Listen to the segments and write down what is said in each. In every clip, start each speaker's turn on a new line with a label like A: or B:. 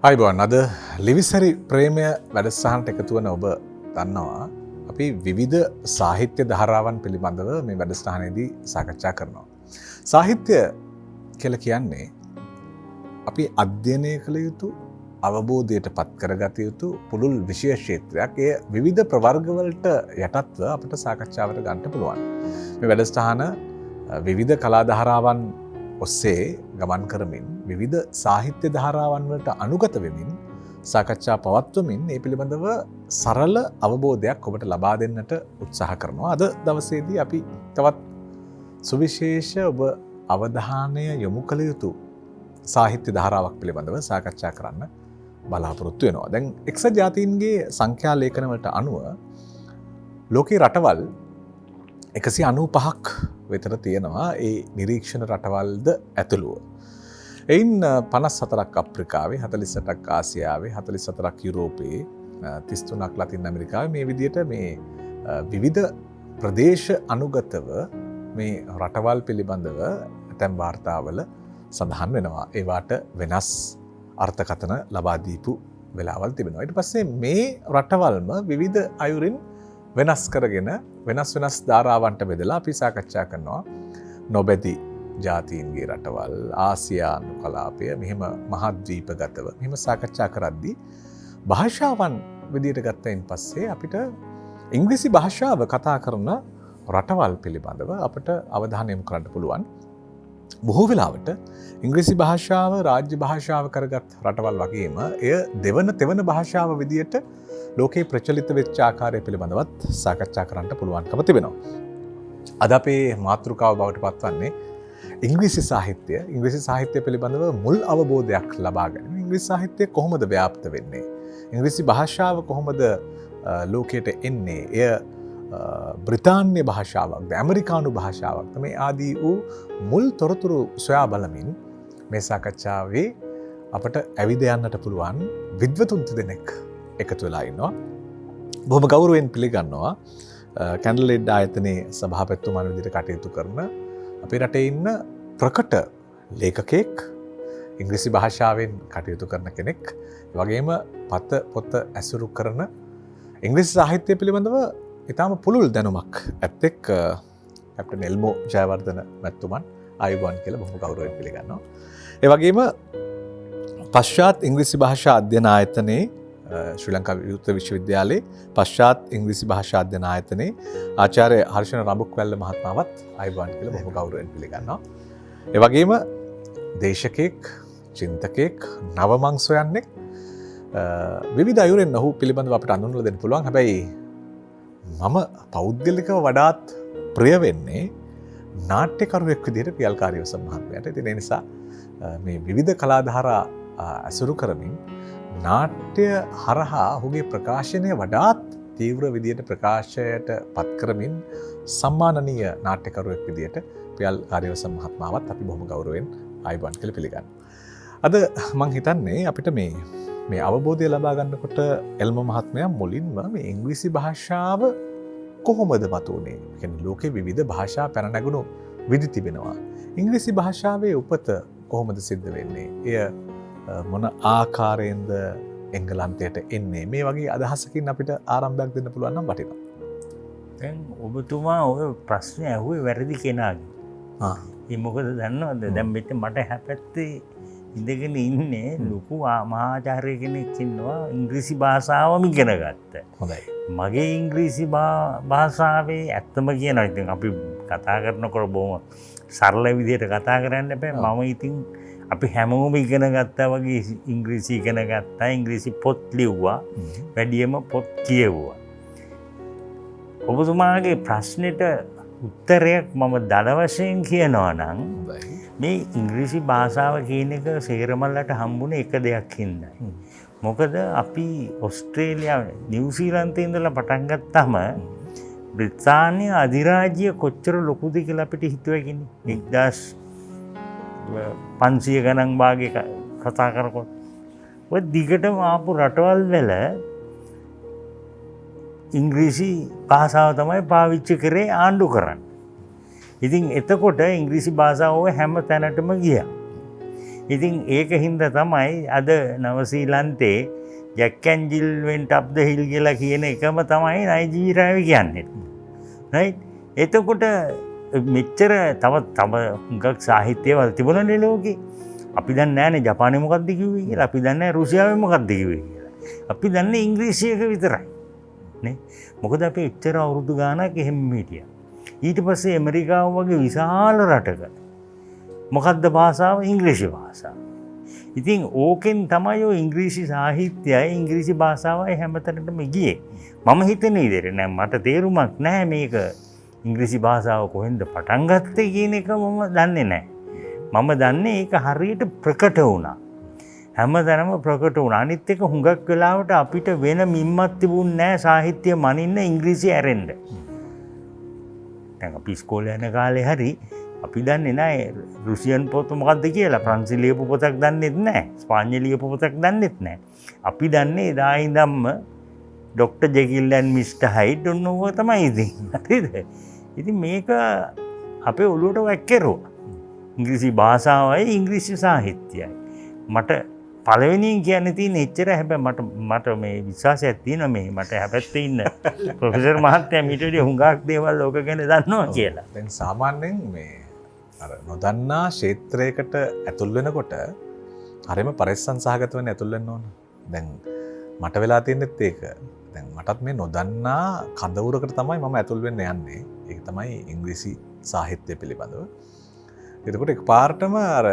A: අයිබෝන් අද ලිවිසරි ප්‍රේමය වැඩසටහනට එකතු වන ඔබ දන්නවා අපි විවිධ සාහිත්‍ය ධාරාවන් පිළිබඳව මේ වැඩසටහනේදී සාකච්ඡා කරනවා. සාහිත්‍ය කියලා කියන්නේ අපි අධ්‍යයනය කළ යුතු අවබෝධයට පත් කරගත යුතු පුළුල් විෂය ක්ෂේත්‍රයක්. ඒ විවිධ ප්‍රවර්ගවලට යටත්ව අපිට සාකච්ඡාවට ගන්න පුළුවන්. මේ වැඩසටහන විවිධ කලා ධාරාවන් ඔස්සේ ගමන් කරමින් විවිධ සාහිත්‍ය ධාරාවන් වලට අනුගත වෙමින් සාකච්ඡා පවත්වමින් ඒ පිළිබඳව සරල අවබෝධයක් ඔබට ලබා දෙන්නට උත්සාහ කරනවා. අද දවසේදී අපි තවත් සුවිශේෂ ඔබ අවධානය යොමු කළ යුතු සාහිත්‍ය ධාරාවක් පිළිබඳව සාකච්ඡා කරන්න බලාපොරොත්තු වෙනවා. දැන් එක්සත් ජාතීන්ගේ සංඛ්‍යා ලේඛන වලට අනුව ලෝකේ රටවල් 195ක් විතර තියෙනවා. ඒ නිරීක්ෂණ රටවල්ද ඇතුළුව. එයින් 54ක් අප්‍රිකාවේ, 48ක් ආසියාවේ, 44ක් යුරෝපයේ, 33ක් ලතින් ඇමරිකාවේ, මේ විදිහට මේ විවිධ ප්‍රදේශ අනුගතව මේ රටවල් පිළිබඳව ඇතැම් වාර්තාවල සඳහන් වෙනවා. ඒවාට වෙනස් අර්ථකථන ලබා දීපු වෙලාවල් තිබෙනවා. ඊට පස්සේ මේ රටවල්ම විවිධ අයුරින් වෙනස් කරගෙන වෙනස් ධාරාවන්ට බෙදලා අපි සාකච්ඡා කරනවා. නොබැදි ජාතීන්ගේ රටවල්, ආසියානු කලාපය, මෙහෙම මහද්වීපගතව මෙහෙම සාකච්ඡා කරද්දී භාෂාවන් විදියට ගත්තයින් පස්සේ අපිට ඉංග්‍රීසි භාෂාව කතා කරන රටවල් පිළිබඳව අපිට අවධානය යොමු කරන්න පුළුවන්. බොහෝ වෙලාවට ඉංග්‍රීසි භාෂාව රාජ්‍ය භාෂාව කරගත් රටවල් වගේම එය තෙවන භාෂාව විදියට ලෝකේ ප්‍රචලිත වෙච්ච ආකාරය පිළිබඳවත් සාකච්ඡා කරන්න පුළුවන්කම තිබෙනවා. අද අපේ මාතෘකාව බවට පත්වන්නේ ඉංග්‍රීසි සාහිත්‍යය. ඉංග්‍රීසි සාහිත්‍යය පිළිබඳව මුල් අවබෝධයක් ලබා ගැනීම. ඉංග්‍රීසි සාහිත්‍යය කොහොමද ව්‍යාප්ත වෙන්නේ? ඉංග්‍රීසි භාෂාව කොහොමද ලෝකයට එන්නේ? එය බ්‍රිතාන්‍ය භාෂාවක්ද, ඇමරිකානු භාෂාවක්ද? මේ ආදී වූ මුල් තොරතුරු සොයා බලමින් මේ සාකච්ඡාවේ අපට ඇවිද යන්නට පුළුවන් විද්වතුන් දෙනෙක් එකතු වෙලා ඉන්නවා. බොහොම ගෞරවයෙන් පිළිගන්නවා කැන්ඩල්ලෙඩ් ආයතනයේ සභාපතිතුමන් විදිහට කටයුතු කරන අපේ රටේ ඉන්න ප්‍රකට ලේඛකයෙක්, ඉංග්‍රීසි භාෂාවෙන් කටයුතු කරන කෙනෙක්, ඒ වගේම පොත ඇසුරු කරන ඉංග්‍රීසි සාහිත්‍ය පිළිබඳව ඉතාම පුළුල් දැනුමක් ඇත්තෙක් කැප්ටන් එල්මෝ ජයවර්ධන මැතිතුමන් ආයුබෝවන් කියලා බොහොම ගෞරවයෙන් පිළිගන්නවා. ඒ වගේම පශ්චාත් ඉංග්‍රීසි භාෂා අධ්‍යයන ආයතනයේ ශ්‍රී ලංකා විවෘත විශ්වවිද්‍යාලයේ පශ්චාත් ඉංග්‍රීසි භාෂා අධ්‍යයන ආයතනයේ ආචාර්ය හර්ෂණ රඹුක්වැල්ල මහත්මයාවත් ආයුබෝවන් කියලා බොහොම ගෞරවයෙන් පිළිගන්නවා. ඒ වගේම දේශකයෙක්, චින්තකයෙක්, නවමං සොයන්නෙක්, විවිධ අයුරෙන් ඔහු පිළිබඳව අපිට හඳුන්වලා දෙන්න පුළුවන්. හැබැයි මම පෞද්ගලිකව වඩාත් ප්‍රිය වෙන්නේ නාට්‍යකරුවෙක් විදිහට පියල් කාර්යවසම් මහත්මයාට. ඉතින් ඒ නිසා මේ විවිධ කලාධාරා අසුරු කරමින් නාට්‍ය හරහා ඔහුගේ ප්‍රකාශනය වඩාත් තීව්‍ර විදියට ප්‍රකාශයට පත් කරමින් සම්මානනීය නාට්‍යකරුවෙක් විදියට පියල් කාර්යවසම් මහත්මයාවත් අපි බොහොම ගෞරවයෙන් ආයුබෝවන් කියලා පිළිගන්නවා. අද මම හිතන්නේ අපිට මේ අවබෝධය ලබා ගන්නකොට එල්ම මහත්මයා මුලින්ම මේ ඉංග්‍රීසි භාෂාව කොහොමද මතුවුනේ? කියන්නේ ලෝකේ විවිධ භාෂා පැන නැගුණු විදි තිබෙනවා. ඉංග්‍රීසි භාෂාවේ උපත කොහොමද සිද්ධ වෙන්නේ? එය මොන ආකාරයෙන්ද එංගලන්තයට එන්නේ? මේ වගේ අදහසකින් අපිට ආරම්භයක් දෙන්න පුළුවන් නම් වටිනවා.
B: දැන් ඔබතුමා ඔය ප්‍රශ්නේ ඇහුවේ වැරදි කෙනාගේ. ඒ මොකද දන්නවද? දැන් මෙතන මට හැපැත්තේ ඉඳගෙන ඉන්නේ ලොකු මහාචාර්ය කෙනෙක් ඉන්නවා ඉංග්‍රීසි භාෂාවම ඉගෙන ගත්ත.
A: හොඳයි.
B: මගේ ඉංග්‍රීසි භාෂාවේ ඇත්තම කියනවා. ඉතින් අපි කතා කරනකොට බොහොම සරල විදිහට කතා කරන්න එපා. මම ඉතින් අපි හැමෝම ඉගෙන ගත්තා වගේ ඉංග්‍රීසි ඉගෙන ගත්තා. ඉංග්‍රීසි පොත් ලිව්වා. වැඩියම පොත් කියවුවා. ඔබතුමාගේ ප්‍රශ්නෙට උත්තරයක් මම දල වශයෙන් කියනවා නම් මේ ඉංග්‍රීසි භාෂාව කියන එක සේරමල්ලට හම්බුනේ එක දෙයක් හින්දා. මොකද අපි ඔස්ට්‍රේලියාව, නිව්සීලන්තේ ඉඳලා පටන් ගත්තාම බ්‍රිතාන්‍ය අධිරාජ්‍ය කොච්චර ලොකුද කියලා අපිට හිතුවකින්නේ. 1500 ගණන් වාගේ කතා කරකොට ඔය දිගටම ආපු රටවල් වල ඉංග්‍රීසි භාෂාව තමයි පාවිච්චි කරේ ආණ්ඩු කරන්න. ඉතින් එතකොට ඉංග්‍රීසි භාෂාව හැම තැනටම ගියා. ඉතින් ඒක හින්දා තමයි අද නවසීලන්තේ Jack and Jill went up the hill කියලා කියන එකම තමයි නයිජීරියාවේ කියන්නේ. රයිට්? එතකොට මෙච්චර තව හුඟක් සාහිත්‍යවල තිබුණනේ ලෝකේ. අපි දන්නේ නැහැනේ ජපානයේ මොකක්ද කිව්වේ කියලා. අපි දන්නේ නැහැ රුසියාවේ මොකක්ද කිව්වේ කියලා. අපි දන්නේ ඉංග්‍රීසියක විතරයි. නේ? මොකද අපි එච්චර අවුරුදු ගාණක් එහෙම හිටියා. ඊට පස්සේ ඇමරිකාව වගේ විශාල රටක මොකක්ද භාෂාව? ඉංග්‍රීසි භාෂාව. ඉතින් ඕකෙන් තමයි ඔය ඉංග්‍රීසි සාහිත්‍යයයි ඉංග්‍රීසි භාෂාවයි හැමතැනටම ගියේ. මම හිතන විදිහට නෑ මට තේරුමක් නෑ මේක ඉංග්‍රීසි භාෂාව කොහෙන්ද පටන් ගත්තේ කියන එක මම දන්නේ නෑ. මම දන්නේ ඒක හරියට ප්‍රකට වුණා. හැමතැනම ප්‍රකට වුණා. අනිත් එක හුඟක් වෙලාවට අපිට වෙන මිම්මක් තිබුණේ නෑ සාහිත්‍ය මනින්න ඉංග්‍රීසි ඇරෙන්න. දැන් අපි ඉස්කෝලේ යන කාලේ හරි අපි දන්නේ නැහැ රුසියන් පොත මොකක්ද කියලා. ප්‍රංශි ලියපු පොතක් දන්නෙත් නැහැ. ස්පාඤ්ඤ ලියපු පොතක් දන්නෙත් නැහැ. අපි දන්නේ එදා ඉඳන්ම ඩොක්ටර් ජෙකිල් ඇන් මිස්ටර් හයිඩ් ඔන්නෝව තමයි ඉතින්. හරිද? ඉතින් මේක අපේ ඔළුවට වැක්කිරුවා. ඉංග්‍රීසි භාෂාවයි ඉංග්‍රීසි සාහිත්‍යයයි. මට පළවෙනියෙන් කියන්න තියෙන එච්චර. හැබැයි මට මේ විශ්වාසයක් තියෙනවා මේ මට හැපැත්තේ ඉන්න ප්‍රොෆෙසර් මහත්තයා මීට වඩා හුඟක් දේවල් ලෝක ගැන දන්නවා කියලා.
A: දැන් සාමාන්‍යයෙන් මේ අර නොදන්නා ක්ෂේත්‍රයකට ඇතුල් වෙනකොට හරිම පරිස්සම් සහගත වෙන්න ඇතුල් වෙන්න ඕන. දැන් මට වෙලා තියෙනෙත් ඒක. දැන් මටත් මේ නොදන්නා කඳවුරකට තමයි මම ඇතුල් වෙන්න යන්නේ. ඒක තමයි ඉංග්‍රීසි සාහිත්‍ය පිළිබඳව. එතකොට එකපාරටම අර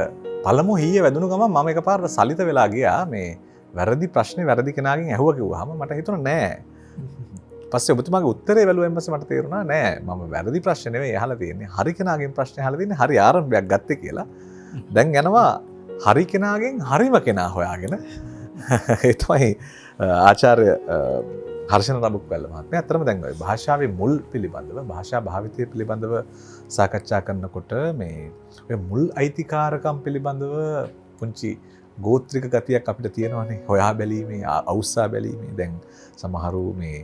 A: පළමු හීය වැදුණු ගමන් මම එකපාරට සලිත වෙලා ගියා. මේ වැරදි ප්‍රශ්නේ වැරදි කෙනාගෙන් ඇහුවා කිව්වහම මට හිතුණා නෑ. පස්සේ ඔබතුමාගේ උත්තරේ බැලුවෙන් පස්සේ මට තේරුණා නෑ මම වැරදි ප්‍රශ්නේ නෙවෙයි අහලා තියෙන්නේ. හරි කෙනාගෙන් ප්‍රශ්නේ අහලා තියෙන්නේ. හරි ආරම්භයක් ගත්තේ කියලා. දැන් යනවා හරි කෙනාගෙන් හරිම කෙනා හොයාගෙන. ඒ තමයි ආචාර්ය හර්ෂණ රබුක්වැල්ල මහත්මයා. අතරම දැන් ඔය භාෂාවේ මුල් පිළිබඳව භාෂා භාවිතය පිළිබඳව සාකච්ඡා කරනකොට මේ ඔය මුල් අයිතිකාරකම් පිළිබඳව පුංචි ගෝත්‍රික ගතියක් අපිට තියෙනවානේ. හොයා බැලීමේ අවුස්සා බැලීමේ දැන් සමහරු මේ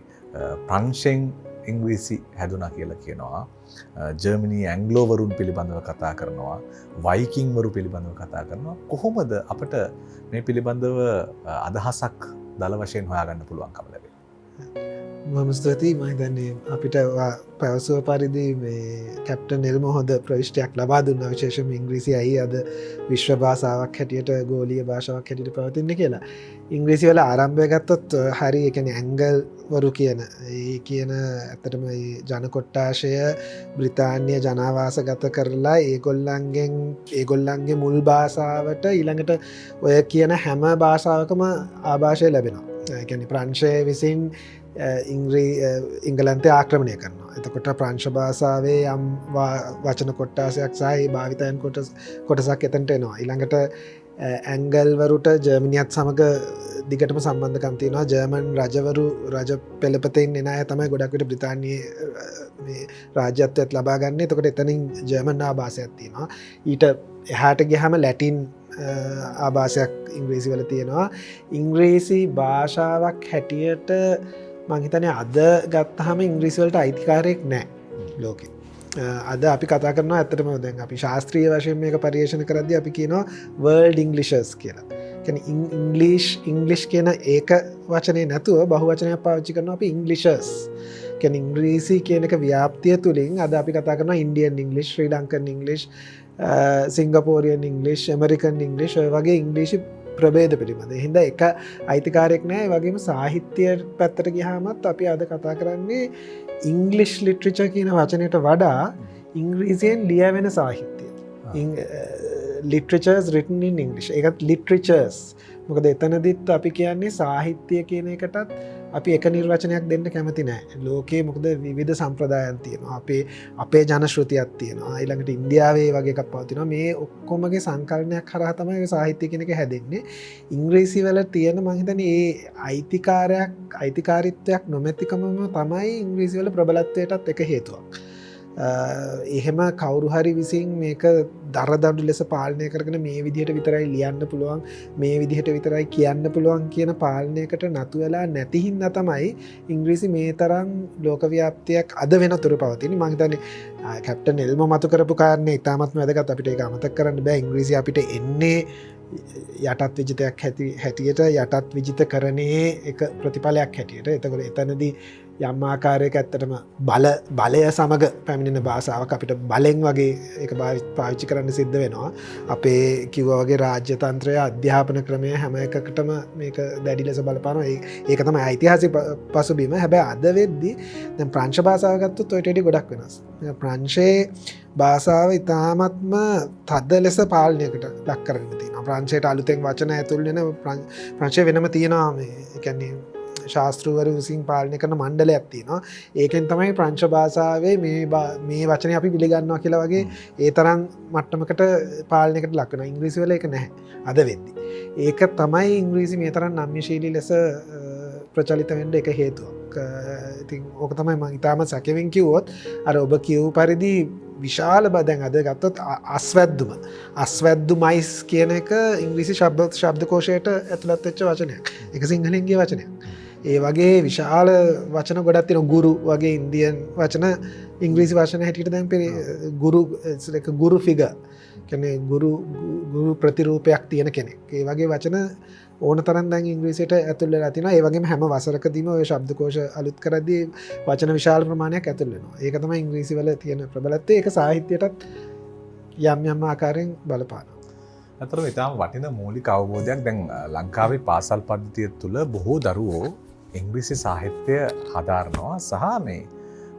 A: ප්‍රංශෙන් ඉංග්‍රීසි හැදුනා කියලා කියනවා. ජර්මනි ඇංග්ලෝවරුන් පිළිබඳව කතා කරනවා. වයිකින්වරු පිළිබඳව කතා කරනවා. කොහොමද අපිට මේ පිළිබඳව අදහසක් දල වශයෙන් හොයාගන්න පුළුවන්කම ලැබෙන්නේ?
C: මම ස්තුතියි. මම හිතන්නේ අපිට පැවසුව පරිදි මේ කැප්ටන් එල්ම හොඳ ප්‍රවිෂ්ටයක් ලබා දුන්නා. විශේෂයෙන්ම ඉංග්‍රීසි ඇයි අද විශ්ව භාෂාවක් හැටියට ගෝලීය භාෂාවක් හැටියට පවතින්නේ කියලා. ඉංග්‍රීසි වල ආරම්භය ගත්තොත් හරි ඒ කියන්නේ ඇංගල් වරු කියන ඇත්තටම මේ ජන කොට්ටාශය බ්‍රිතාන්‍ය ජනාවාසගත කරලා ඒගොල්ලන්ගේ මුල් භාෂාවට ඊළඟට ඔය කියන හැම භාෂාවකම ආభాෂය ලැබෙනවා. ඒ කියන්නේ ප්‍රංශය විසින් ඉංගලන්තය ආක්‍රමණය කරනවා. එතකොට ප්‍රංශ භාෂාවේ යම් වචන කොට්ටාසයක් සහ භාවිතයන් කොටසක් එතනට එනවා. ඊළඟට ඇංගල්වරුට ජර්මනියත් සමග දිගටම සම්බන්ධකම් තියෙනවා. ජර්මන් රජවරු රජ පෙළපතෙන් එන අය තමයි ගොඩක් විට බ්‍රිතාන්‍යයේ රාජ්‍යත්වයට ලබා ගන්න. එතකොට එතනින් ජර්මන් ආభాෂයක් තියෙනවා. ඊට එහාට ගියාම ලැටින් ආభాෂයක් ඉංග්‍රීසි වල තියෙනවා. ඉංග්‍රීසි භාෂාවක් හැටියට මං හිතන්නේ අද ගත්තහම ඉංග්‍රීසි වලට අයිතිකාරයෙක් නැහැ ලෝකේ. අද අපි කතා කරනවා ඇත්තටම දැන් අපි ශාස්ත්‍රීය වශයෙන් මේක පරිශන කරද්දී අපි කියනවා world englishers කියලා. කියන්නේ ඉංග්ලිෂ් කියන ඒක වචනේ නැතුව බහුවචනයක් පාවිච්චි කරනවා අපි ඉංග්ලිෂර්ස්. කියන්නේ ඉංග්‍රීසි කියන එක ව්‍යාප්තිය තුලින් අද අපි කතා කරනවා Indian English, Sri Lankan English, Singaporean English, American English ඔය වගේ ඉංග්‍රීසි ප්‍රභේද පිළිබඳ. ඒ හින්දා එක අයිතිකාරයක් නැහැ. ඒ වගේම සාහිත්‍ය පැත්තට ගියාමත් අපි අද කතා කරන්නේ ඉංග්ලිෂ් ලිටරේචර් කියන වචනයට වඩා ඉංග්‍රීසියෙන් ලියවෙන සාහිත්‍යය. ලිටරේචර්ස් written in English. ඒකත් ලිටරේචර්ස්. මොකද එතනදිත් අපි කියන්නේ සාහිත්‍ය කියන එකටත් අපි එක නිර්වචනයක් දෙන්න කැමති නැහැ. ලෝකේ මොකද විවිධ සම්ප්‍රදායන් තියෙනවා. අපේ ජනශ්‍රුතියක් තියෙනවා. ඊළඟට ඉන්දියාවේ වගේ එකක් පවතිනවා. මේ ඔක්කොමගේ සංකලනයක් කරා තමයි සාහිත්‍ය කියන එක හැදෙන්නේ. ඉංග්‍රීසි වල තියෙන මම හිතන්නේ ඒ අයිතිකාරීත්වයක් නොමැතිකමම තමයි ඉංග්‍රීසි වල ප්‍රබලත්වයටත් එක හේතුවක්. එහෙම කවුරු හරි විසින් මේක දරදඩු ලෙස පාලනය කරගෙන මේ විදිහට විතරයි ලියන්න පුළුවන් මේ විදිහට විතරයි කියන්න පුළුවන් කියන පාලනයකට නතු වෙලා නැතිහින්ද තමයි ඉංග්‍රීසි මේ තරම් ලෝකව්‍යාප්තියක් අද වෙනතුරු පවතින. මම හිතන්නේ කැප්ටන් එල්ම මතු කරපු කාරණේ ඉතාමත්ම වැදගත්. අපිට ඒක අමතක කරන්න බෑ. ඉංග්‍රීසි අපිට එන්නේ යටත් විජිතයක් හැටියට යටත් විජිත කරණයේ එක ප්‍රතිඵලයක් හැටියට. එතකොට එතනදී යම් ආකාරයක ඇත්තටම බලය සමග පැමිණෙන භාෂාවක් අපිට බලෙන් වගේ ඒක පාවිච්චි කරන්න සිද්ධ වෙනවා. අපේ කිව්වා වගේ රාජ්‍ය තන්ත්‍රය අධ්‍යාපන ක්‍රමය හැම එකකටම මේක දැඩි ලෙස බලපානවා. ඒක තමයි ඓතිහාසික පසුබිම. හැබැයි අද වෙද්දී දැන් ප්‍රංශ භාෂාව ගත්තොත් ඔය ටෙඩි ගොඩක් වෙනස්. ප්‍රංශයේ භාෂාව ඉතාමත්ම තද ලෙස පාලනයකට ලක් කරගෙන තියෙනවා. ප්‍රංශයට අලුතෙන් වචන ඇතුල් වෙන ප්‍රංශය වෙනම තියෙනවා. මේ කියන්නේ ශාස්තෘවරු විසින් පාලනය කරන මණ්ඩලයක් තියෙනවා. ඒකෙන් තමයි ප්‍රංශ භාෂාවේ මේ වචනේ අපි පිළිගන්නවා කියලා වගේ ඒ තරම් මට්ටමකට පාලනයකට ලක් වෙනවා. ඉංග්‍රීසි වල ඒක නැහැ අද වෙද්දී. ඒක තමයි ඉංග්‍රීසි මේ තරම් නම්‍යශීලී ලෙස ප්‍රචලිත වෙන්න එක හේතුවක්. ඉතින් ඕක තමයි මම ඊටම සැකෙමින් කිව්වොත් අර ඔබ කියූ පරිදි විශාල දැන් අද ගත්තොත් අස්වැද්දුමයිස් කියන එක ඉංග්‍රීසි ශබ්දකෝෂයට ඇතුළත් වෙච්ච වචනයක්. ඒක සිංහලෙන් ගිය වචනයක්. ඒ වගේ විශාල වචන ගොඩක් තියෙනවා. ගුරු වගේ ඉන්දියන් වචන ඉංග්‍රීසි වචන හැටියට දැන් ගුරු ෆිගර් කියන්නේ ගුරු ප්‍රතිරූපයක් තියෙන කෙනෙක්. ඒ වගේ වචන ඕන තරම් දැන් ඉංග්‍රීසියට ඇතුල් වෙලා තිනවා. ඒ වගේම හැම වසරකදීම ඔය ශබ්දකෝෂ අලුත් කරද්දී වචන විශාල ප්‍රමාණයක් ඇතුල් වෙනවා. ඒක තමයි ඉංග්‍රීසි වල තියෙන ප්‍රබලත්වය. ඒක සාහිත්‍යයටත් යම් ආකාරයෙන් බලපානවා.
A: අතරම ඉතාම වටින මූලික අවබෝධයක්. දැන් ලංකාවේ පාසල් පද්ධතිය තුළ බොහෝ දරුවෝ ඉංග්‍රීසි සාහිත්‍ය හදාරනවා සහ මේ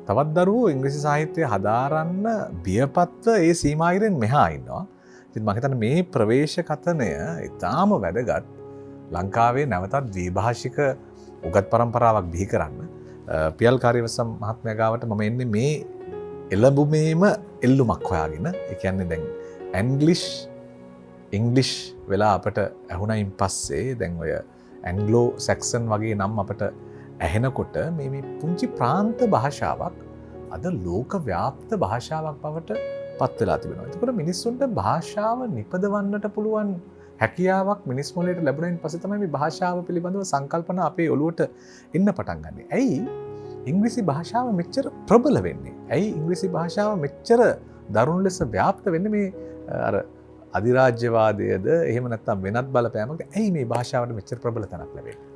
A: තවත් දරුවෝ ඉංග්‍රීසි සාහිත්‍ය හදාරන්න බියපත්ව ඒ සීමායිරෙන් මෙහා ඉන්නවා. ඉතින් මම හිතන්නේ මේ ප්‍රවේශ කතනය ඉතාම වැදගත්. ලංකාවේ නැවතත් ද්විභාෂික උගත් පරම්පරාවක් බිහි කරන්න. පියල් කාර්යවසම් මහත්මයා ගාවට මම එන්නේ මේ එළඹුමේම එල්ලුමක් හොයාගෙන. ඒ කියන්නේ දැන් ඉංග්ලිෂ් වෙලා අපට ඇහුණයින් පස්සේ දැන් ඔය ඇන්ග්ලෝ සැක්සන් වගේ නම් අපට ඇහෙනකොට මේ පුංචි ප්‍රාන්ත භාෂාවක් අද ලෝක ව්‍යාප්ත භාෂාවක් බවට පත් වෙලා තිබෙනවා. ඒකෝර මිනිස්සුන්ට භාෂාව නිපදවන්නට පුළුවන් හැකියාවක් මිනිස් මොළයට ලැබුණයින් පස්සේ තමයි මේ භාෂාව පිළිබඳව සංකල්පන අපේ ඔළුවට එන්න පටන් ගන්නේ. ඇයි ඉංග්‍රීසි භාෂාව මෙච්චර ප්‍රබල වෙන්නේ? ඇයි ඉංග්‍රීසි භාෂාව මෙච්චර දරුණු ලෙස ව්‍යාප්ත වෙන්නේ? මේ අර අධිරාජ්‍යවාදයේද එහෙම නැත්නම් වෙනත් බලපෑමක්ද? ඇයි මේ භාෂාවට මෙච්චර ප්‍රබල තැනක් ලැබෙන්නේ?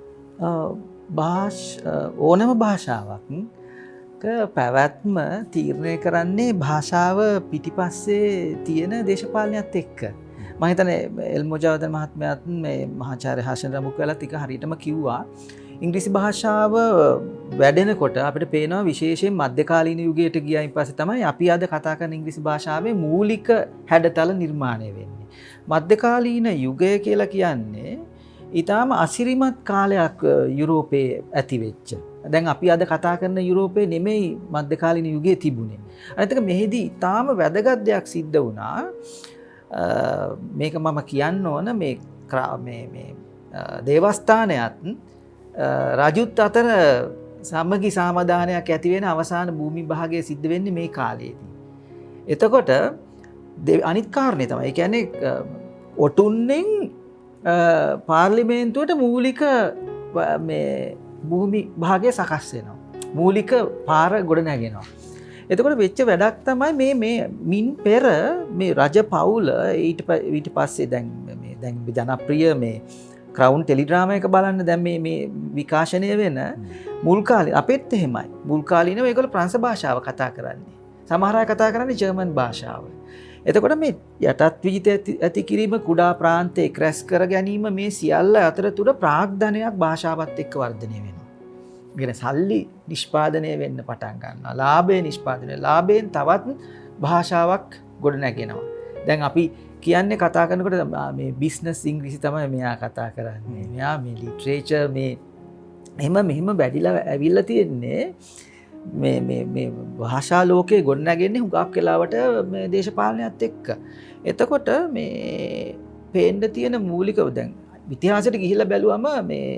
D: ඕනම භාෂාවක් පැවැත්ම තීරණය කරන්නේ භාෂාව පිටිපස්සේ තියෙන දේශපාලනයත් එක්ක. මම හිතන්නේ එල්මෝජාවදන් මහත්මයාත් මේ මහාචාර්ය හාෂන් රමුක් වෙලා ටික හරියටම කිව්වා ඉංග්‍රීසි භාෂාව වැඩෙනකොට අපිට පේනවා විශේෂයෙන් මධ්‍යකාලීන යුගයට ගියයින් පස්සේ තමයි අපි අද කතා කරන ඉංග්‍රීසි භාෂාවේ මූලික හැඩතල නිර්මාණය වෙන්නේ. මධ්‍යකාලීන යුගය කියලා කියන්නේ ඊටාම අසිරිමත් කාලයක් යුරෝපයේ ඇති වෙච්ච. දැන් අපි අද කතා කරන යුරෝපයේ නෙමෙයි මධ්‍යකාලීන යුගයේ තිබුණේ. අනිත් එක මෙහිදී ඊටාම වැදගත් දෙයක් සිද්ධ වුණා. මේක මම කියන්න ඕන මේ දේවස්ථානයත් රජුත් අතර සමගි සාමදානයක් ඇති වෙන අවසාන භූමි භාගය සිද්ධ වෙන්නේ මේ කාලයේදී. එතකොට අනිත් කාරණේ තමයි. ඒ කියන්නේ ඔටුන්නෙන් පාර්ලිමේන්තුවට මූලික මේ භූමි භාගය සකස් වෙනවා. මූලික පාර ගොඩ නැගෙනවා. එතකොට වෙච්ච වැඩක් තමයි මේ මින් පෙර මේ රජ පවුල ඊට පස්සේ දැන් ජනප්‍රිය මේ ක්‍රවුන් ටෙලිඩ්‍රාමා එක බලන්න දැන් මේ විකාශනය වෙන මුල් කාලේ අපෙත් එහෙමයි. මුල් කාලේනේ මේගොල්ලෝ ප්‍රංශ භාෂාව කතා කරන්නේ. සමහර අය කතා කරන්නේ ජර්මන් භාෂාව. එතකොට මේ යටත් විජිත ඇති කිරීම කුඩා ප්‍රාන්තයේ ක්‍රැස් කර ගැනීම මේ සියල්ල අතරතුර ප්‍රාග්ධනයක් භාෂාවත් එක්ක වර්ධනය වෙනවා. ගෙන සල්ලි නිෂ්පාදනය වෙන්න පටන් ගන්නවා. ලාභය නිෂ්පාදනය. ලාභයෙන් තවත් භාෂාවක් ගොඩ නැගෙනවා. දැන් අපි කියන්නේ කතා කරනකොට මේ බිස්නස් ඉංග්‍රීසි තමයි මෙයා කතා කරන්නේ. මෙයා මේ ලිටරේචර් මේ මෙහෙම වැඩිලා ඇවිල්ලා තියෙන්නේ මේ භාෂා ලෝකයේ ගොඩ නැගෙන්නේ හුඟක් වෙලාවට මේ දේශපාලනයත් එක්ක. එතකොට මේ පේන්න තියෙන මූලික දැන් ඉතිහාසයට ගිහිල්ලා බැලුවම මේ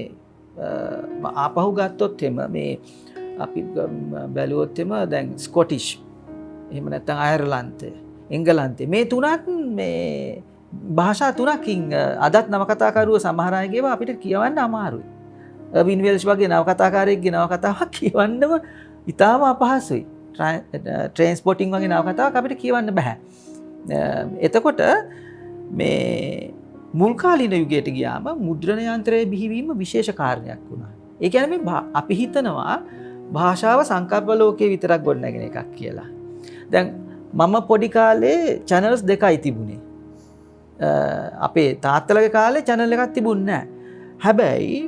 D: ආපහු ගත්තොත් එම මේ අපි බැලුවොත් එම දැන් ස්කොටිෂ් එහෙම නැත්නම් අයර්ලන්තය එංගලන්තේ මේ තුනත් මේ භාෂා තුනකින් අදත් නවකතාකරුවෝ සමහර අයගේව අපිට කියවන්න අමාරුයි. අර්වින් වෙල්ෂ් වගේ නවකතාකාරයෙක්ගේ නවකතාවක් කියවන්නම ඉතාම අපහසුයි. ට්‍රේන්ස්පෝටිං වගේ නවකතාවක් අපිට කියවන්න බෑ. එතකොට මේ මුල් කාලීන යුගයට ගියාම මුද්‍රණ යන්ත්‍රයේ බිහිවීම විශේෂ කාරණයක් වුණා. ඒ කියන්නේ මේ අපි හිතනවා භාෂාව සංකල්ප ලෝකයේ විතරක් ගොඩනැගෙන එකක් කියලා. දැන් මම පොඩි කාලේ channels දෙකයි තිබුණේ. අපේ තාත්තලගේ කාලේ channel එකක් තිබුණේ නැහැ. හැබැයි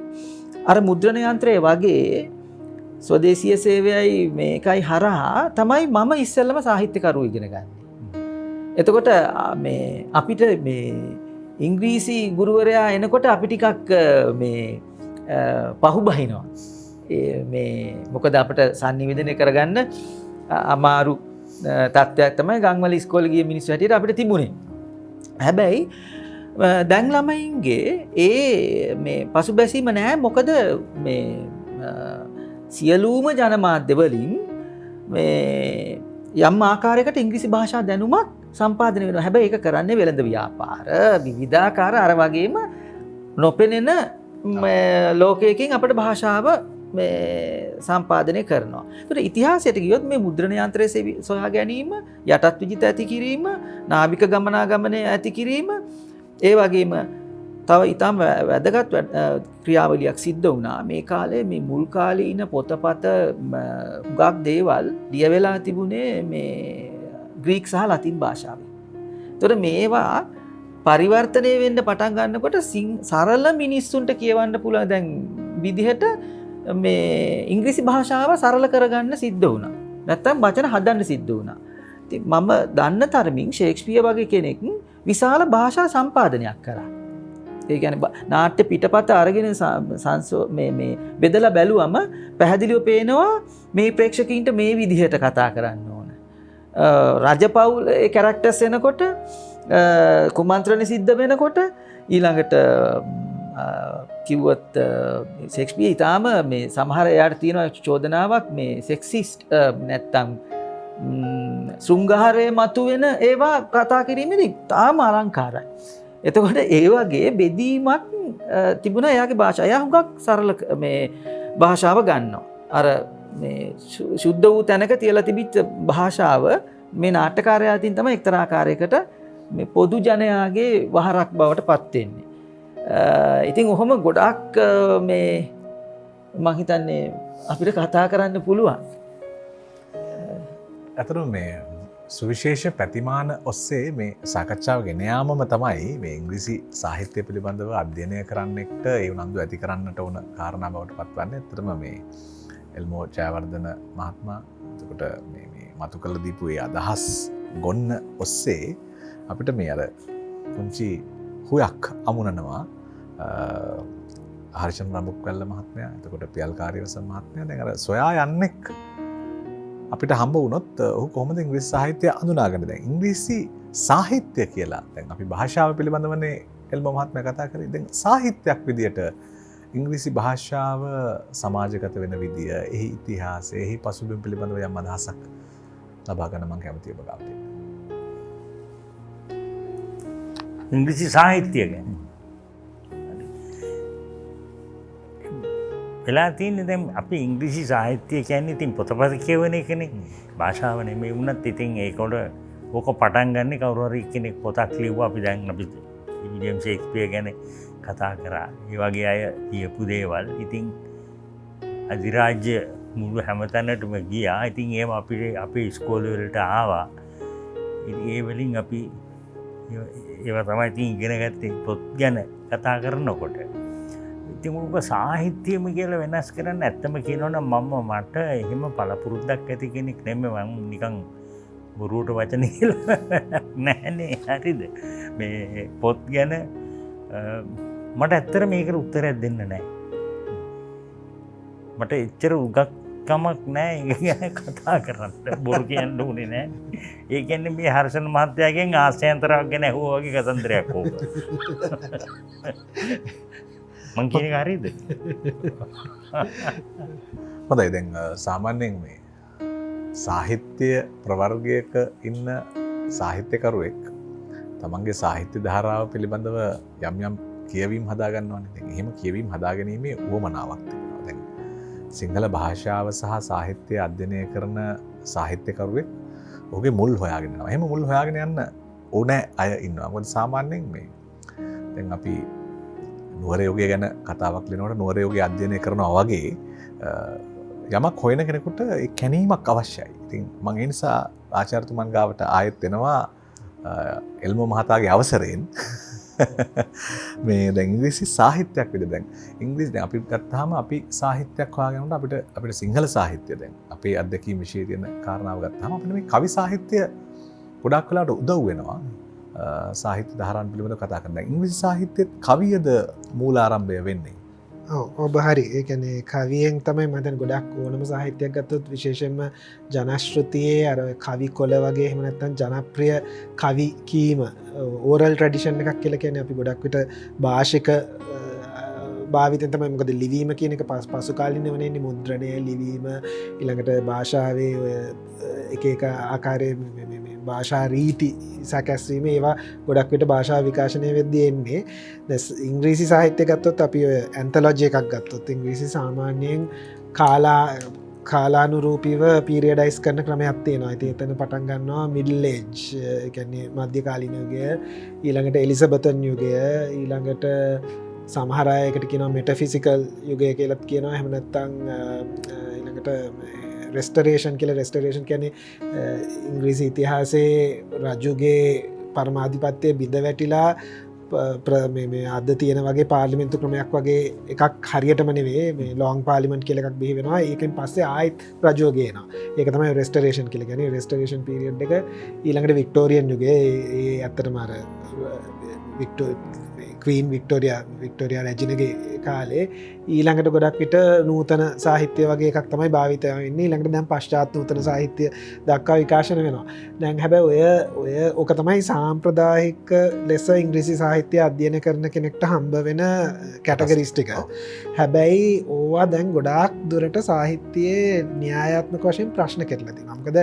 D: අර මුද්‍රණ යන්ත්‍රයේ වගේ ස්වදේශීය සේවයයි මේකයි හරහා තමයි මම ඉස්සෙල්ලම සාහිත්‍යකරුවෝ ඉගෙන ගන්නේ. එතකොට මේ අපිට මේ ඉංග්‍රීසි ගුරුවරයා එනකොට අපි ටිකක් මේ පහු බහිනවා. මේ මොකද අපිට sannivedana කරගන්න අමාරු තත්ත්වයක් තමයි ගම්වල ඉස්කෝලේ ගිය මිනිස්සු හැටියට අපිට තිබුණේ. හැබැයි දැන් ළමයින්ගේ මේ පසුබැසීම නැහැ. මොකද මේ සියලුම ජනමාධ්‍ය වලින් මේ යම් ආකාරයකට ඉංග්‍රීසි භාෂා දැනුමක් සම්පාදනය වෙනවා. හැබැයි ඒක කරන්නේ වෙළඳ ව්‍යාපාර විවිධාකාර අර වගේම නොපෙනෙන ලෝකයකින් අපිට භාෂාව සම්පාදනය කරනවා. ඒකට ඉතිහාසයට ගියොත් මේ මුද්‍රණ යන්ත්‍රය සොයා ගැනීම, යටත් විජිත ඇති කිරීම, නාවික ගමනාගමනය ඇති කිරීම, ඒ වගේම තව ඉතාම වැදගත් ක්‍රියාවලියක් සිද්ධ වුණා මේ කාලේ. මේ මුල් කාලේ ඉන පොතපත හුඟක් දේවල් ලියවෙලා තිබුණේ මේ ග්‍රීක සහ ලතින් භාෂාවෙන්. ඒතකොට මේවා පරිවර්තනය වෙන්න පටන් ගන්නකොට සරල මිනිස්සුන්ට කියවන්න පුළුවන් දැන් විදිහට මේ ඉංග්‍රීසි භාෂාව සරල කරගන්න සිද්ධ වුණා. නැත්තම් වචන හදන්න සිද්ධ වුණා. ඉතින් මම දන්න තරමින් ෂේක්ස්පියර් වගේ කෙනෙක් විශාල භාෂා සම්පාදනයක් කරා. ඒ කියන්නේ නාට්‍ය පිටපත අරගෙන මේ බෙදලා බැලුවම පැහැදිලිව පේනවා මේ ප්‍රේක්ෂකයින්ට මේ විදිහට කතා කරන්න ඕන. රජපෞලේ කැරක්ටර්ස් එනකොට කුමන්ත්‍රණ සිද්ධ වෙනකොට ඊළඟට කිව්වොත් ෂේක්ස්පියර් ඊටාම මේ සමහර එයාට තියෙන චෝදනාවක් මේ සෙක්සිස්ට් නැත්තම් ශෘංගාරයේ මතුවෙන ඒවා කතා කිරීමේදී තාම අලංකාරයි. එතකොට ඒ වගේ බෙදීමක් තිබුණා එයාගේ භාෂාව. එයා හුඟක් සරල මේ භාෂාව ගන්නවා. අර මේ සුද්ධ වූ තැනක තියලා තිබිච්ච භාෂාව මේ නාට්‍යකාරයා අතින් තමයි එක්තරා ආකාරයකට මේ පොදු ජනයාගේ වහරක් බවට පත් වෙන්නේ. ඉතින් ඔහොම ගොඩක් මේ මම හිතන්නේ අපිට කතා කරන්න පුළුවන්.
A: අතරම මේ සුවිශේෂ ප්‍රතිමාන ඔස්සේ මේ සාකච්ඡාව ගෙන යාමම තමයි මේ ඉංග්‍රීසි සාහිත්‍ය පිළිබඳව අධ්‍යයනය කරන්නෙක්ට ඒ උනන්දු ඇති කරන්නට ඕන කාරණා බවට පත්වන්නේ. ඇත්තටම මේ එල්මෝ ජයවර්ධන මහත්මයා එතකොට මේ මතු කළ දීපු ඒ අදහස් ගොන්න ඔස්සේ අපිට මේ අර පුංචි හුයක් අමුණනවා හර්ෂන් රඹුක්වැල්ල මහත්මයා, එතකොට පියල් කාර්යවසම් මහත්මයා. දැන් අර සොයා යන්නෙක් අපිට හම්බ වුණොත් ඔහු කොහොමද ඉංග්‍රීසි සාහිත්‍ය අඳුනාගන්නේ? දැන් ඉංග්‍රීසි සාහිත්‍ය කියලා දැන් අපි භාෂාව පිළිබඳවනේ එල්මෝ මහත්මයා කතා කරේ. දැන් සාහිත්‍යයක් විදියට ඉංග්‍රීසි භාෂාව සමාජගත වෙන විදිය, එහි ඉතිහාසය, එහි පසුබිම පිළිබඳව යම් අදහසක් ලබා ගන්න මම කැමතියි ඔබ ගාවට.
B: ඉංග්‍රීසි සාහිත්‍ය ගැන වෙලා තියෙන්නේ දැන් අපි ඉංග්‍රීසි සාහිත්‍ය කියන්නේ ඉතින් පොතපත කියවන එකනේ, භාෂාව නෙමෙයි. වුණත් ඉතින් ඒකට ඕක පටන් ගන්න කවුරු හරි කෙනෙක් පොතක් ලිව්වා. අපි දැන් අපි විලියම් ෂේක්ස්පියර් ගැන කතා කරා. ඒ වගේ අය කියපු දේවල් ඉතින් අධිරාජ්‍ය මුළු හැමතැනටම ගියා. ඉතින් ඒව අපේ ඉස්කෝලේ වලට ආවා. ඉතින් ඒ වලින් අපි ඒවා තමයි ඉතින් ඉගෙන ගත්තේ පොත් ගැන කතා කරනකොට. ඉතින් ඔබ සාහිත්‍යම කියලා වෙනස් කරන්න ඇත්තම කියනවනම් මට එහෙම පළපුරුද්දක් ඇති කෙනෙක් නෙමෙයි. මම නිකන් බොරුවට වචන කියලා නෑනේ. හරිද? මේ පොත් ගැන මට ඇත්තට මේකට උත්තරයක් දෙන්න නෑ. මට එච්චර උගත්කමක් නෑ ඒක ගැන කතා කරන්න. බොරු කියන්න උනේ නෑ. ඒ කියන්නේ මේ හර්ෂණ මහත්තයාගෙන් ආස්‍යන්තරයක් ගැන ඇහුවා වගේ කතන්දරයක් ඕක. මං කියන එක හරියද?
A: හොඳයි. දැන් සාමාන්‍යයෙන් මේ සාහිත්‍ය ප්‍රවර්ගයක ඉන්න සාහිත්‍යකරුවෙක් තමන්ගේ සාහිත්‍ය ධාරාව පිළිබඳව යම් යම් කියවීම් හදාගන්නවනේ. දැන් එහෙම කියවීම් හදාගැනීමේ උවමනාවක් තිබෙනවා. දැන් සිංහල භාෂාව සහ සාහිත්‍ය අධ්‍යයනය කරන සාහිත්‍යකරුවෙක් ඔහුගේ මුල් හොයාගෙන යනවා. එහෙම මුල් හොයාගෙන යන්න ඕනෑ අය ඉන්නවා. මොකද සාමාන්‍යයෙන් මේ දැන් අපි නුවර යෝගය ගැන කතාවක් ලියනකොට නුවර යෝගය අධ්‍යයනය කරනවා වගේ යමක් හොයන කෙනෙකුට ඒ කැණීමක් අවශ්‍යයි. ඉතින් මම ඒ නිසා ආචාර්යතුමන් ගාවට ආයෙත් එනවා එල්මෝ මහතාගේ අවසරයෙන් මේ දැන් ඉංග්‍රීසි සාහිත්‍යයක් විදිහට දැන් ඉංග්‍රීසි දැන් අපි ගත්තාම අපි සාහිත්‍යයක් හොයාගෙනනකොට අපිට සිංහල සාහිත්‍ය දැන් අපේ අත්දැකීම් විශ්ේ තියෙන කාරණාව ගත්තාම අපිට මේ කවි සාහිත්‍ය ගොඩක් වෙලාවට උදව් වෙනවා සාහිත්‍ය ධාරාවන් පිළිබඳව කතා කරන. දැන් ඉංග්‍රීසි සාහිත්‍යයේ කවියද මූලාරම්භය වෙන්නේ.
C: ඔබ හරි. ඒ කියන්නේ කවියෙන් තමයි මම දැන් ගොඩක් ඕනම සාහිත්‍යයක් ගත්තොත් විශේෂයෙන්ම ජනශ්‍රුතියේ අර කවි කොළ වගේ එහෙම නැත්නම් ජනප්‍රිය කවි කීම ඕරල් ට්‍රැඩිෂන් එකක් කියලා කියන්නේ අපි ගොඩක් විට භාෂික භාවිතයෙන් තමයි. මොකද ලිවීම කියන එක පසු කාලිනව නෙන්නේ මුද්‍රණය ලිවීම ඊළඟට භාෂාවේ ඔය එක එක ආකාරයේ භාෂා රීති සැකැස්වීම ඒවා ගොඩක් විට භාෂා විකාශනය වෙද්දී එන්නේ. ඉංග්‍රීසි සාහිත්‍ය ගත්තොත් අපි ඔය ඇන්තොලොජි එකක් ගත්තොත් ඉංග්‍රීසි සාමාන්‍යයෙන් කාලානුරූපීව පීරියඩයිස් කරන ක්‍රමයක් තියෙනවා. ඉතින් එතන පටන් ගන්නවා මිඩල් ඒජ්, ඒ කියන්නේ මධ්‍යකාලීන යුගය, ඊළඟට එලිසබතන් යුගය, ඊළඟට සමහර අයකට කියනවා මෙටෆිසිකල් යුගය කියලාත් කියනවා. එහෙම නැත්නම් ඊළඟට රෙස්ටරේෂන් කියල. රෙස්ටරේෂන් කියන්නේ ඉංග්‍රීසි ඉතිහාසයේ රජුගේ පරමාධිපත්‍යය බිඳ වැටිලා අද තියෙන වගේ පාර්ලිමෙන්තු ක්‍රමයක් වගේ එකක් හරියටම නෙවේ මේ ලොං පාලිමන්ට් කියල එකක් බිහි වෙනවා. ඒකෙන් පස්සේ ආයිත් රජුව ගේනවා. ඒක තමයි රෙස්ටරේෂන් කියල ගැන. රෙස්ටරේෂන් පීරියඩ් එක ඊළඟට වික්ටෝරියන් යුගේ ඒ ඇත්තටම අර ක්වීන් වික්ටෝරියා රැජිනගේ කාලේ ඊළඟට ගොඩක් විට නූතන සාහිත්‍ය වගේ එකක් තමයි භාවිතය වෙන්නේ. ඊළඟට දැන් පශ්චාත් නූතන සාහිත්‍ය දක්වා විකාශන වෙනවා. දැන් හැබැයි ඔය ඕක තමයි සාම්ප්‍රදායික ලෙස ඉංග්‍රීසි සාහිත්‍ය අධ්‍යයන කරන කෙනෙක්ට හම්බ වෙන කැටගරිස් ටික. හැබැයි ඕවා දැන් ගොඩාක් දුරට සාහිත්‍යයේ න්‍යායාත්මක වශයෙන් ප්‍රශ්න කරලා තියෙනවා. මොකද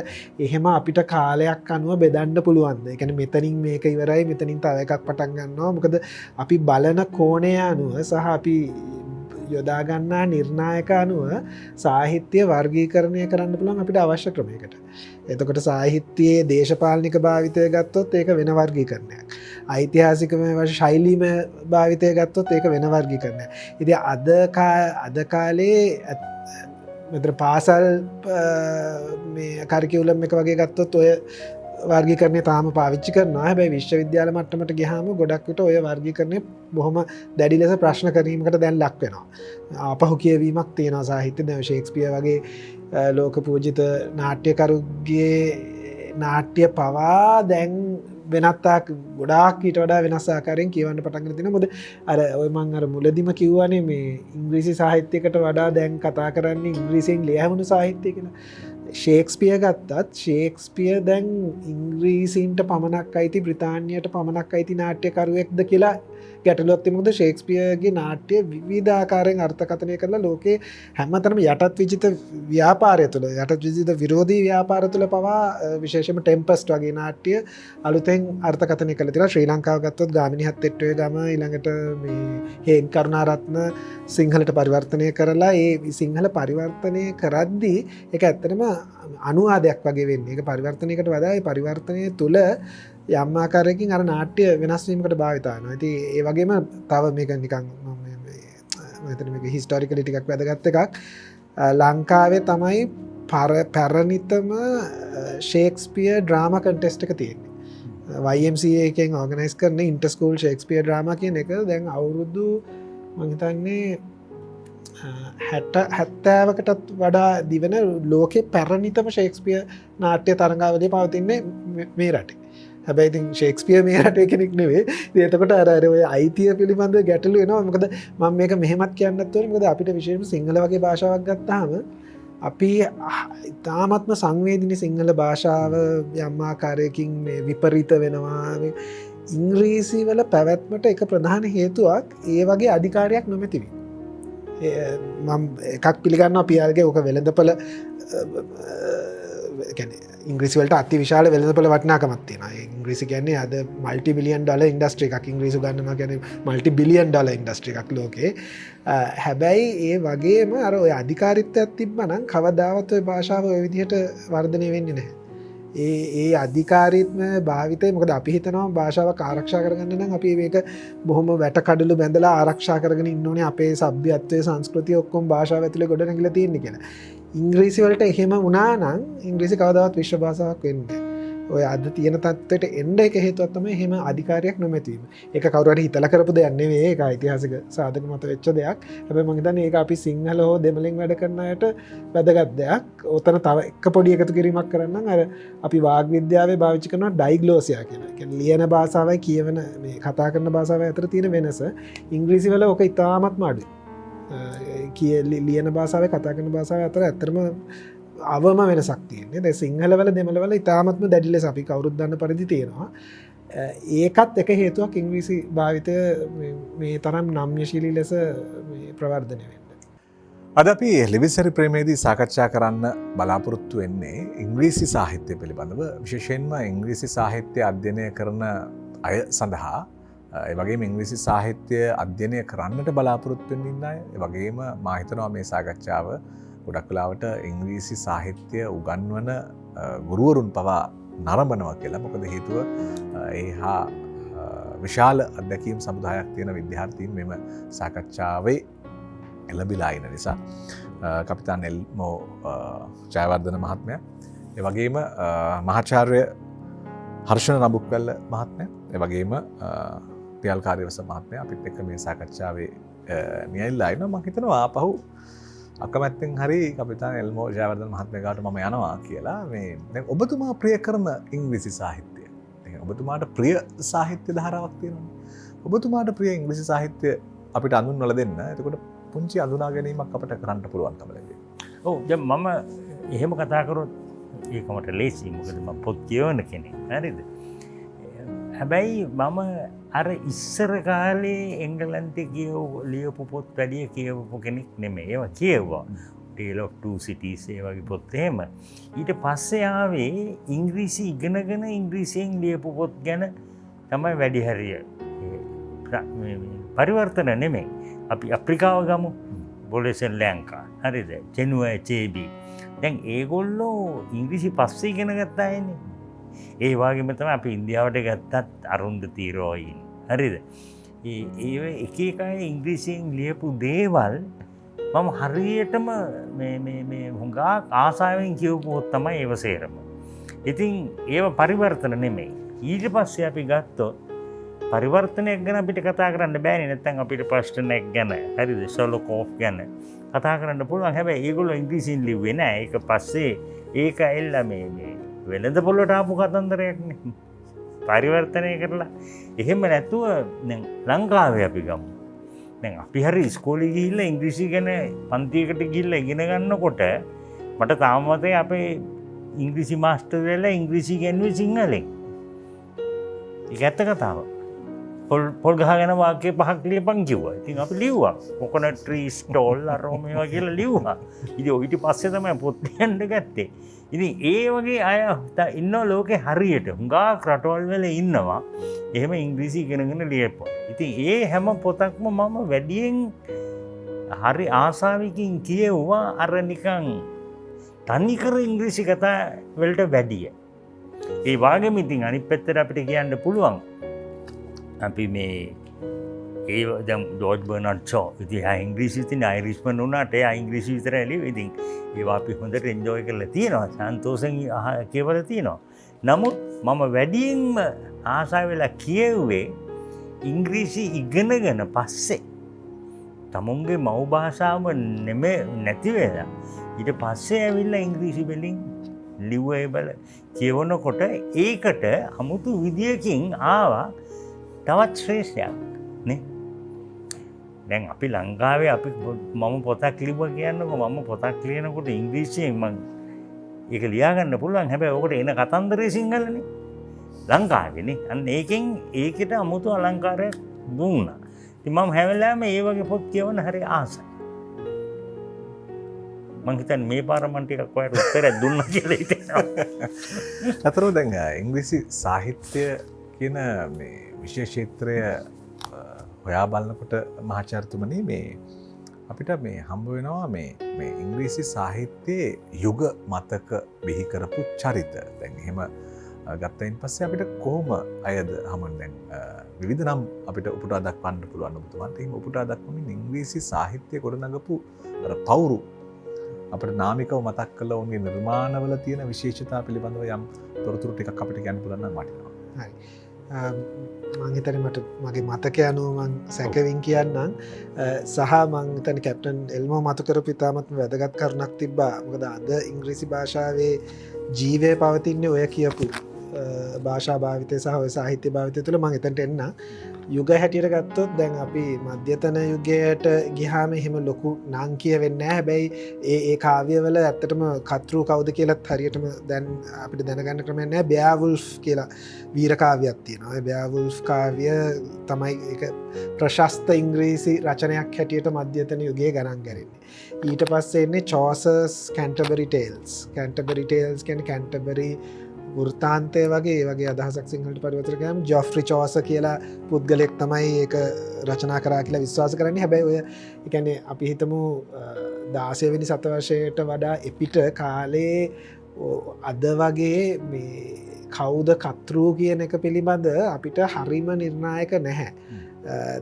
C: එහෙම අපිට කාලයක් අනුව බෙදන්න පුළුවන්. ඒ කියන්නේ මෙතනින් මේක ඉවරයි මෙතනින් තව එකක් පටන් ගන්නවා. මොකද අපි බලන කෝණය අනුව සහ අපි යොදාගන්නා නිර්ණායක අනුව සාහිත්‍ය වර්ගීකරණය කරන්න පුළුවන් අපිට අවශ්‍ය ක්‍රමයකට. එතකොට සාහිත්‍යයේ දේශපාලනික භාවිතය ගත්තොත් ඒක වෙන වර්ගීකරණයක්. ඓතිහාසිකම ශෛලීම භාවිතය ගත්තොත් ඒක වෙන වර්ගීකරණයක්. ඉතින් අද කාලේ මෙතන පාසල් මේ කරිකියුලම් එක වගේ ගත්තොත් ඔය වර්ගීකරණය තාම පාවිච්චි කරනවා. හැබැයි විශ්වවිද්‍යාල මට්ටමට ගියාම ගොඩක් විට ඔය වර්ගීකරණය බොහොම දැඩි ලෙස ප්‍රශ්න කිරීමකට දැන් ලක් වෙනවා. ආපහු කියවීමක් තියෙනවා සාහිත්‍ය. දැන් ෂේක්ස්පියර් වගේ ලෝක පූජිත නාට්‍යකරුගේ නාට්‍ය පවා දැන් වෙනත් ගොඩාක් ඊට වඩා වෙනස් ආකාරයෙන් කියවන්න පටන් ගන්න තියෙනවා. මොකද අර ඔය මම අර මුලදිම කිව්වනේ මේ ඉංග්‍රීසි සාහිත්‍යයකට වඩා දැන් කතා කරන්නේ ඉංග්‍රීසියෙන් ලියවුණු සාහිත්‍ය කියලා. ෂේක්ස්පියර් ගත්තත් ෂේක්ස්පියර් දැන් ඉංග්‍රීසින්ට පමණක් අයිති බ්‍රිතාන්‍යයට පමණක් අයිති නාට්‍යකරුවෙක්ද කියලා ගැටලුවක් තියෙනවා. මොකද ෂේක්ස්පියර්ගේ නාට්‍ය විවිධ ආකාරයෙන් අර්ථකථනය කරලා ලෝකේ හැමතැනම යටත් විජිත ව්‍යාපාරය තුළ යටත් විජිත විරෝධී ව්‍යාපාර තුළ පවා විශේෂයෙන්ම ටෙම්පස්ට් වගේ නාට්‍ය අලුතෙන් අර්ථකථනය කරලා තියෙනවා. ශ්‍රී ලංකාව ගත්තොත් ගාමිණී හත්තෙට්ටුවේ ගම ඊළඟට මේ හේන් කරුණාරත්න සිංහලට පරිවර්තනය කරලා ඒ සිංහල පරිවර්තනය කරද්දී ඒක ඇත්තටම අනුවාදයක් වගේ වෙන්නේ. ඒක පරිවර්තනයකට වඩා ඒ පරිවර්තනය තුළ යම් ආකාරයකින් අර නාට්‍ය වෙනස් වීමකට භාවිත වෙනවා. ඉතින් ඒ වගේම තව මේක නිකන් මම හිතන්නේ මේක හිස්ටොරිකලි ටිකක් වැදගත් එකක්. ලංකාවේ තමයි පැරණිතම ෂේක්ස්පියර් ඩ්‍රාමා කන්ටෙස්ට් එක තියෙන්නේ. YMCA එකෙන් ඕගනයිස් කරන ඉන්ටර් ස්කූල් ෂේක්ස්පියර් ඩ්‍රාමා කියන එක දැන් අවුරුදු මම හිතන්නේ 70කටත් වඩා දිවෙන ලෝකේ පැරණිතම ෂේක්ස්පියර් නාට්‍ය තරඟාවලිය පවතින්නේ මේ රටේ. හැබැයි ඉතින් ෂේක්ස්පියර් මේ රටේ කෙනෙක් නෙවෙයි. ඉතින් එතකොට අර ඔය අයිතිය පිළිබඳ ගැටලු එනවා. මොකද මම මේක මෙහෙමත් කියන්නත් ඕනේ. මොකද අපිට විශේෂයෙන්ම සිංහල වගේ භාෂාවක් ගත්තාම අපි ඉතාමත්ම සංවේදීන සිංහල භාෂාව යම් ආකාරයකින් මේ විපරීත වෙනවා. ඉංග්‍රීසි වල පැවැත්මට එක ප්‍රධාන හේතුවක් ඒ වගේ අධිකාරියක් නොමැති වීම. මම එකක් පිළිගන්නවා පියාල්ගේ ඕක වෙළඳපොළ ඉංග්‍රිසිවලට අති විශාල වෙළඳපොළ වටිනාකමක් තියෙනවා. ඉංග්‍රීසි කියන්නේ අද මල්ටි බිලියන් ඩොලර් ඉන්ඩස්ට්‍රි එකක්. ඉංග්‍රීසි උගන්වනවා කියන්නේ මල්ටි බිලියන් ඩොලර් ඉන්ඩස්ට්‍රි එකක් ලෝකේ. හැබැයි ඒ වගේම අර ඔය අධිකාරීත්වයක් තිබ්බනම් කවදාවත් ඔය භාෂාව ඔය විදිහට වර්ධනය වෙන්නේ නැහැ. ඒ අධිකාරීත්ම භාවිතය මොකද අපි හිතනවා භාෂාවක් ආරක්ෂා කරගන්න නම් අපි මේක බොහොම වැටකඩලු බැඳලා ආරක්ෂා කරගෙන ඉන්න ඕනේ අපේ සભ્યත්වයේ සංස්කෘතිය ඔක්කොම භාෂාව ඇතුලේ ගොඩනැගිලා තියෙන්නේ කියලා. ඉංග්‍රීසි වලට එහෙම වුණා නම් ඉංග්‍රීසි කවදාවත් විශ්ව භාෂාවක් වෙන්නේ නැහැ. ඔය අද තියෙන තත්ත්වයට එන්න එක හේතුවක් තමයි එහෙම අධිකාරියක් නොමැතිවීම. ඒක කවුරු හරි හිතලා කරපු දෙයක් නෙවෙයි. ඒක ඓතිහාසික සාධක මත වෙච්ච දෙයක්. හැබැයි මම හිතන්නේ ඒක අපි සිංහල හෝ දෙමළෙන් වැඩ කරන අයට වැදගත් දෙයක්. ඔතන තව එක පොඩි එකතු කිරීමක් කරන්නම්. අර අපි වාග් විද්‍යාවේ පාවිච්චි කරනවා ඩයිග්ලෝසියා කියලා. ඒ කියන්නේ ලියන භාෂාවයි කියවන මේ කතා කරන භාෂාවයි අතර තියෙන වෙනස. ඉංග්‍රීසි වල ඔක ඉතාමත්ම අඩුයි. ලියන භාෂාවේ කතා කරන භාෂාව අතර ඇත්තටම අවම වෙනසක් තියෙන්නේ. දැන් සිංහලවල දෙමළවල ඉතාමත්ම දැඩි ලෙස අපි කවුරුත් දන්න පරිදි තියෙනවා. ඒකත් එක හේතුවක් ඉංග්‍රීසි භාවිතය මේ තරම් නම්‍යශීලී ලෙස ප්‍රවර්ධනය වෙන්න.
A: අද අපි ලිවිසරි ප්‍රේමයේදී සාකච්ඡා කරන්න බලාපොරොත්තු වෙන්නේ ඉංග්‍රීසි සාහිත්‍ය පිළිබඳව. විශේෂයෙන්ම ඉංග්‍රීසි සාහිත්‍ය අධ්‍යයනය කරන අය සඳහා ඒ වගේම ඉංග්‍රීසි සාහිත්‍ය අධ්‍යයනය කරන්නට බලාපොරොත්තු වෙන්න ඉන්න අය. ඒ වගේම මා හිතනවා මේ සාකච්ඡාව ගොඩක් වෙලාවට ඉංග්‍රීසි සාහිත්‍ය උගන්වන ගුරුවරුන් පවා නරඹනවා කියලා. මොකද හේතුව ඒ හා විශාල අත්දැකීම් සමුදායක් තියෙන විද්‍යාර්ථීන් මෙම සාකච්ඡාවේ එළඹිලා ඉන්න නිසා. කපිතාන් එල්මෝ ජයවර්ධන මහත්මයා, ඒ වගේම මහාචාර්ය හර්ෂණ නබුක්වැල්ල මහත්මයා, ඒ වගේම පියල් කාර්යවස මහත්මයා අපිත් එක්ක මේ සාකච්ඡාවේ නියැල්ලා ඉන්නවා. මම හිතනවා ආපහු අකමැත්තෙන් හරි කපිතාන් එල්මෝ ජයවර්ධන මහත්මයාට මම යනවා කියලා. මේ දැන් ඔබතුමා ප්‍රිය කරන ඉංග්‍රීසි සාහිත්‍යය, දැන් ඔබතුමාට ප්‍රිය සාහිත්‍ය ධාරාවක් තියෙනවනේ. ඔබතුමාට ප්‍රිය ඉංග්‍රීසි සාහිත්‍ය අපිට අඳුන්වලා දෙන්න. එතකොට පුංචි අඳුනා ගැනීමක් අපට කරන්න පුළුවන්කම ලැබේ.
B: ඔව් දැන් මම එහෙම කතා කරොත් ඒකමට ලේසි. මොකද මම පොත් කියවන කෙනෙක්. හරිද? හැබැයි මම අර ඉස්සර කාලේ එංගලන්තේ ලියපු පොත් වැඩිය කියවපු කෙනෙක් නෙමෙයි. ඒවා කියෙව්වා. Tale of Two Cities ඒ වගේ පොත් එහෙම. ඊට පස්සේ ආවේ ඉංග්‍රීසි ඉගෙනගෙන ඉංග්‍රීසියෙන් ලියපු පොත් ගැන තමයි වැඩි හරිය. පරිවර්තන නෙමෙයි. අපි අප්‍රිකාව ගමු. බොලෙසන් ලංකා. හරිද? ජෙනුවා චේබි. දැන් ඒගොල්ලෝ ඉංග්‍රීසි පස්සේ ඉගෙන ගත්තා අයනේ. ඒ වගේම තමයි අපි ඉන්දියාවට ගත්තත් අරුන්දති රොයින්. හරිද? ඒ එක එක අය ඉංග්‍රීසියෙන් ලියපු දේවල් මම හරියටම මේ හුඟක් ආසාවෙන් කියවපුවොත් තමයි ඒව සේරම. ඉතින් ඒව පරිවර්තන නෙමෙයි. ඊට පස්සේ අපි ගත්තොත් පරිවර්තනයක් ගැන අපිට කතා කරන්න බෑනේ. නැත්නම් අපිට ප්‍රශ්නයක් ගැන, හරිද, ෂර්ලොක් ගැන කතා කරන්න පුළුවන්. හැබැයි ඒගොල්ලෝ ඉංග්‍රීසියෙන් ලිව්වේ නෑ. ඒක පස්සේ ඒක ඇවිල්ලා මේ වෙළඳ පොළට ආපු කතන්දරයක්නේ. පරිවර්තනය කරලා. එහෙම නැතුව දැන් ලංකාවේ අපි ගමු. දැන් අපි හරි ඉස්කෝලේ ගිහිල්ලා ඉංග්‍රීසි ගැන පන්තියකට ගිහිල්ලා ඉගෙන ගන්නකොට මට තාම මතකයි අපේ ඉංග්‍රීසි මාස්ටර් වෙලා ඉංග්‍රීසි ඉගෙනුවේ සිංහලෙන්. ඒක ඇත්ත කතාවක්. පොල් ගහගෙන වාක්‍ය 5ක් ලියපන් කිව්වා. ඉතින් අපි ලිව්වා. කොකොනට් ට්‍රී ස්ටෝල් අර මේවා කියලා ලිව්වා. ඉතින් ඊට පස්සේ තමයි පොත් ලියන්න ගත්තේ. ඉතින් ඒ වගේ අය ඉන්නවා ලෝකේ හරියට. හුඟක් රටවල් වල ඉන්නවා. එහෙම ඉංග්‍රීසි ඉගෙනගෙන ලියපුවා. ඉතින් ඒ හැම පොතක්ම මම වැඩියෙන් හරි ආසාවකින් කියෙව්වා. අර නිකන් තනිකර ඉංග්‍රීසි කතා වලට වැඩිය. ඒ වගේම ඉතින් අනිත් පැත්තට අපිට කියන්න පුළුවන්. අපි මේ ඒ දැන් ජෝර්ජ් බර්නඩ් ෂෝ ඉතින් ඉංග්‍රීසි ඉතින් අයිරිෂ්මන් වුණාට එයා ඉංග්‍රීසි විතරයි ලියුවේ. ඉතින් ඒවා අපි හොඳට එන්ජොයි කරලා තියෙනවා. සන්තෝෂෙන් කියවලා තියෙනවා. නමුත් මම වැඩියෙන්ම ආසාව වෙලා කියෙව්වේ ඉංග්‍රීසි ඉගෙනගෙන පස්සේ තමුන්ගේ මව් භාෂාව නැති වෙලා ඊට පස්සේ ඇවිල්ලා ඉංග්‍රීසි වලින් ලිව්වේ බල කියවනකොට ඒකට 아무තු විදියකින් ආවා තවත් ශ්‍රේෂ්ඨයක් නේ. දැන් අපි ලංකාවේ අපි මම පොතක් ලිව්වා කියන්නකො. මම පොතක් ලියනකොට ඉංග්‍රීසියෙන් මම ඒක ලියා ගන්න පුළුවන්. හැබැයි ඔකට එන කතන්දරේ සිංහලනේ. ලංකාවේනේ. අන්න ඒකට 아무තු අලංකාරයක් දුන්නා. ඉතින් මම හැම වෙලාවෙම මේ වගේ පොත් කියවන හරි ආසයි. මං හිතන්නේ මේ පාර මම ටිකක් ඔයාලට උත්තරයක් දුන්නා කියලා හිතෙනවා.
A: අතරෝ දැන් ඉංග්‍රීසි සාහිත්‍ය කියන මේ විශේෂ ක්ෂේත්‍රය හොයා බලනකොට මහාචාර්යතුමනි මේ අපිට මේ හම්බ වෙනවා මේ ඉංග්‍රීසි සාහිත්‍යයේ යුග මතක බිහි කරපු චරිත. දැන් එහෙම ගත්තයින් පස්සේ අපිට කොහොම අයද හමුවෙන්නේ? විවිධ නම් අපිට උපුටා දක්වන්න පුළුවන් ඔබතුමන්ට. එහෙම උපුටා දක්වමින් ඉංග්‍රීසි සාහිත්‍ය ගොඩනගපු අර පවුරු අපිට නාමිකව මතක් කළා ඔවුන්ගේ නිර්මාණවල තියෙන විශේෂතා පිළිබඳව යම් තොරතුරු ටිකක් අපිට කියන්න පුළුවන් නම් වටිනවා.
C: හරි. මං හිතන්නේ මට මගේ මතකය අනුව මං සැකවින් කියන්නම් සහ මං හිතන්නේ කැප්ටන් එල්මෝ මතු කරපු ඉතාමත්ම වැදගත් කරුණක් තිබ්බා. මොකද අද ඉංග්‍රීසි භාෂාවේ ජීවය පවතින්නේ ඔය කියපු භාෂා භාවිතය සහ ඔය සාහිත්‍ය භාවිතය තුළ. මං එතනට එන්න යුග හැටියට ගත්තොත් දැන් අපි මධ්‍යතන යුගයට ගිහාම එහෙම ලොකු නම් කියවෙන්නේ නැහැ. හැබැයි ඒ කාව්‍යවල ඇත්තටම කතෘ කවුද කියලාත් හරියටම දැන් අපිට දැනගන්න ක්‍රමයක් නැහැ. බෙයාවුල්ෆ් කියලා වීර කාව්‍යයක් තියෙනවා. ඒ බෙයාවුල්ෆ් කාව්‍ය තමයි ඒක ප්‍රශස්ත ඉංග්‍රීසි රචනයක් හැටියට මධ්‍යතන යුගයේ ගණන් ගන්නේ. ඊට පස්සේ එන්නේ චෝසර්ස් කැන්ටබරි ටේල්ස්. කැන්ටබරි ටේල්ස් කියන්නේ කැන්ටබරි වෘතාන්තය වගේ අදහසක් සිංහලට පරිවර්තන කරාම ජොෆ්රි චෝසර් කියලා පුද්ගලයෙක් තමයි ඒක රචනා කරා කියලා විශ්වාස කරන්නේ. හැබැයි ඔය ඒ කියන්නේ අපි හිතමු 16 වෙනි සතවර්ෂයට වඩා එපිට කාලේ අද වගේ මේ කවුද කතෘ කියන එක පිළිබඳ අපිට හරිම නිර්ණායක නැහැ.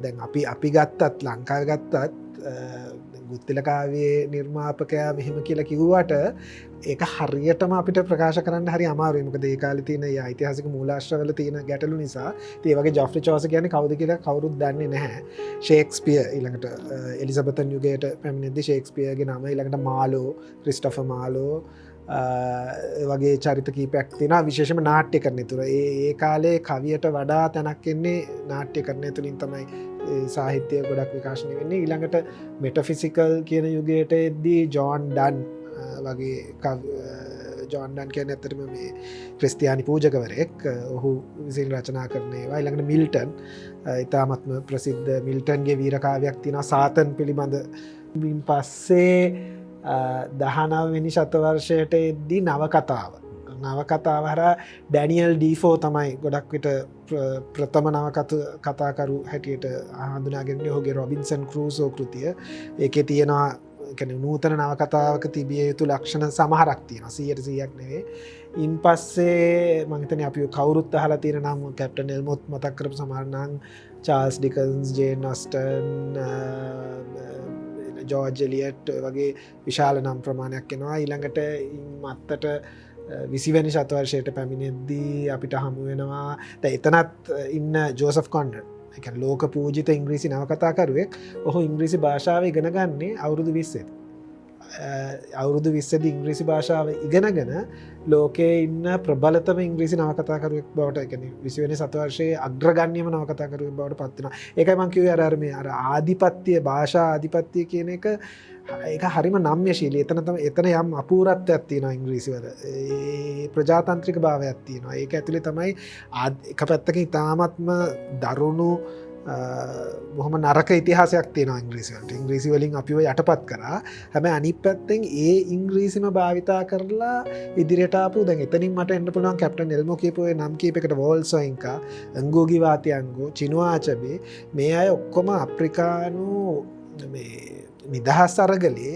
C: දැන් අපි ගත්තත් ලංකාවේ ගත්තත් ගුත්තිල කාව්‍යයේ නිර්මාපකයා මෙහෙම කියලා කිව්වට ඒක හරියටම අපිට ප්‍රකාශ කරන්න හරි අමාරුයි. මොකද ඒ කාලේ තියෙන ඒ ඓතිහාසික මූලාශ්‍රවල තියෙන ගැටලු නිසා. ඒ වගේ ජොෆ්රි චෝසර් කියන්නේ කවුද කියලා කවුරුත් දන්නේ නැහැ. ෂේක්ස්පියර් ඊළඟට එලිසබෙතන් යුගයට පැමිණෙද්දී ෂේක්ස්පියර්ගේ නම ඊළඟට මාලෝ ක්‍රිස්ටොෆර් මාලෝ වගේ චරිත කීපයක් තියෙනවා. විශේෂම නාට්‍යකරණය තුළ ඒ කාලේ කවියට වඩා තැනක් එන්නේ නාට්‍යකරණය තුළින් තමයි සාහිත්‍යය ගොඩක් විකාශනය වෙන්නේ. ඊළඟට මෙටෆිසිකල් කියන යුගයට එද්දී ජෝන් ඩන් වගේ ජෝන් ඩන් කියන්නේ ඇත්තටම මේ ක්‍රිස්තියානි පූජකවරයෙක්. ඔහු විසින් රචනා කරන ඒවා. ඊළඟට මිල්ටන් ඉතාමත්ම ප්‍රසිද්ධ මිල්ටන්ගේ වීර කාව්‍යයක් තියෙනවා සාතන් පිළිබඳ. ඉන් පස්සේ 19 වෙනි ශතවර්ෂයට එද්දී නවකතාව හරහා ඩැනියල් ඩීෆෝ තමයි ගොඩක් විට ප්‍රථම කතාකරු හැටියට හඳුනාගන්නේ. ඔහුගේ රොබින්සන් ක්‍රූසෝ කෘතිය. ඒකේ තියෙනවා නූතන නවකතාවක තිබිය යුතු ලක්ෂණ සමහරක් තියෙනවා. 100%ක් නෙවෙයි. ඉන් පස්සේ මම හිතන්නේ අපි කවුරුත් අහලා තියෙන නම් කැප්ටන් එල්මොත් මතක් කරපු සමහර නම් චාල්ස් ඩිකන්ස්, ජේන් ඔස්ටන්, ජෝර්ජ් එලියට් වගේ විශාල නම් ප්‍රමාණයක් එනවා. ඊළඟට මත්තට 20 වෙනි ශතවර්ෂයට පැමිණෙද්දී අපිට හමු වෙනවා එතනත් ඉන්න ජෝසෆ් කොන්රඩ්. ඒ කියන්නේ ලෝක පූජිත ඉංග්‍රීසි නවකතාකරුවෙක්. ඔහු ඉංග්‍රීසි භාෂාව ඉගෙන ගන්නේ අවුරුදු 20 අවුරුදු 20 ඉංග්‍රීසි භාෂාව ඉගෙනගෙන ලෝකයේ ඉන්න ප්‍රබලතම ඉංග්‍රීසි නවකතාකරුවෙක් බවට, ඒ කියන්නේ 20 වෙනි සතවර්ෂයේ අග්‍රගණ්‍යම නවකතාකරුවෙක් බවට පත් වෙනවා. ඒකයි මම කිව්වේ අර මේ ආධිපත්‍ය, භාෂා ආධිපත්‍ය කියන එක ඒක හරිම නම්‍යශීලී. එතන යම් අපූර්වත්වයක් තියෙනවා ඉංග්‍රීසි වල. ඒ ප්‍රජාතන්ත්‍රික භාවයක් තියෙනවා. ඒක ඇතුලේ තමයි එක පැත්තකින් ඉතාමත්ම දරුණු බොහොම නරක ඉතිහාසයක් තියෙනවා ඉංග්‍රීසි වලට. ඉංග්‍රීසි වලින් අපිව යටපත් කරා. හැබැයි අනිත් පැත්තෙන් ඒ ඉංග්‍රීසිම භාවිතා කරලා ඉදිරියට ආපු දැන් එතනින් මට එන්න පුළුවන් කැප්ටන් එල්මෝ කියපු ඒ නම් කීපයකට වෝල්සොයින්කා, අංගෝගි වාතියංගෝ, චිනුවා අචබේ මේ අය ඔක්කොම අප්‍රිකානු මේ නිදහස් අරගලේ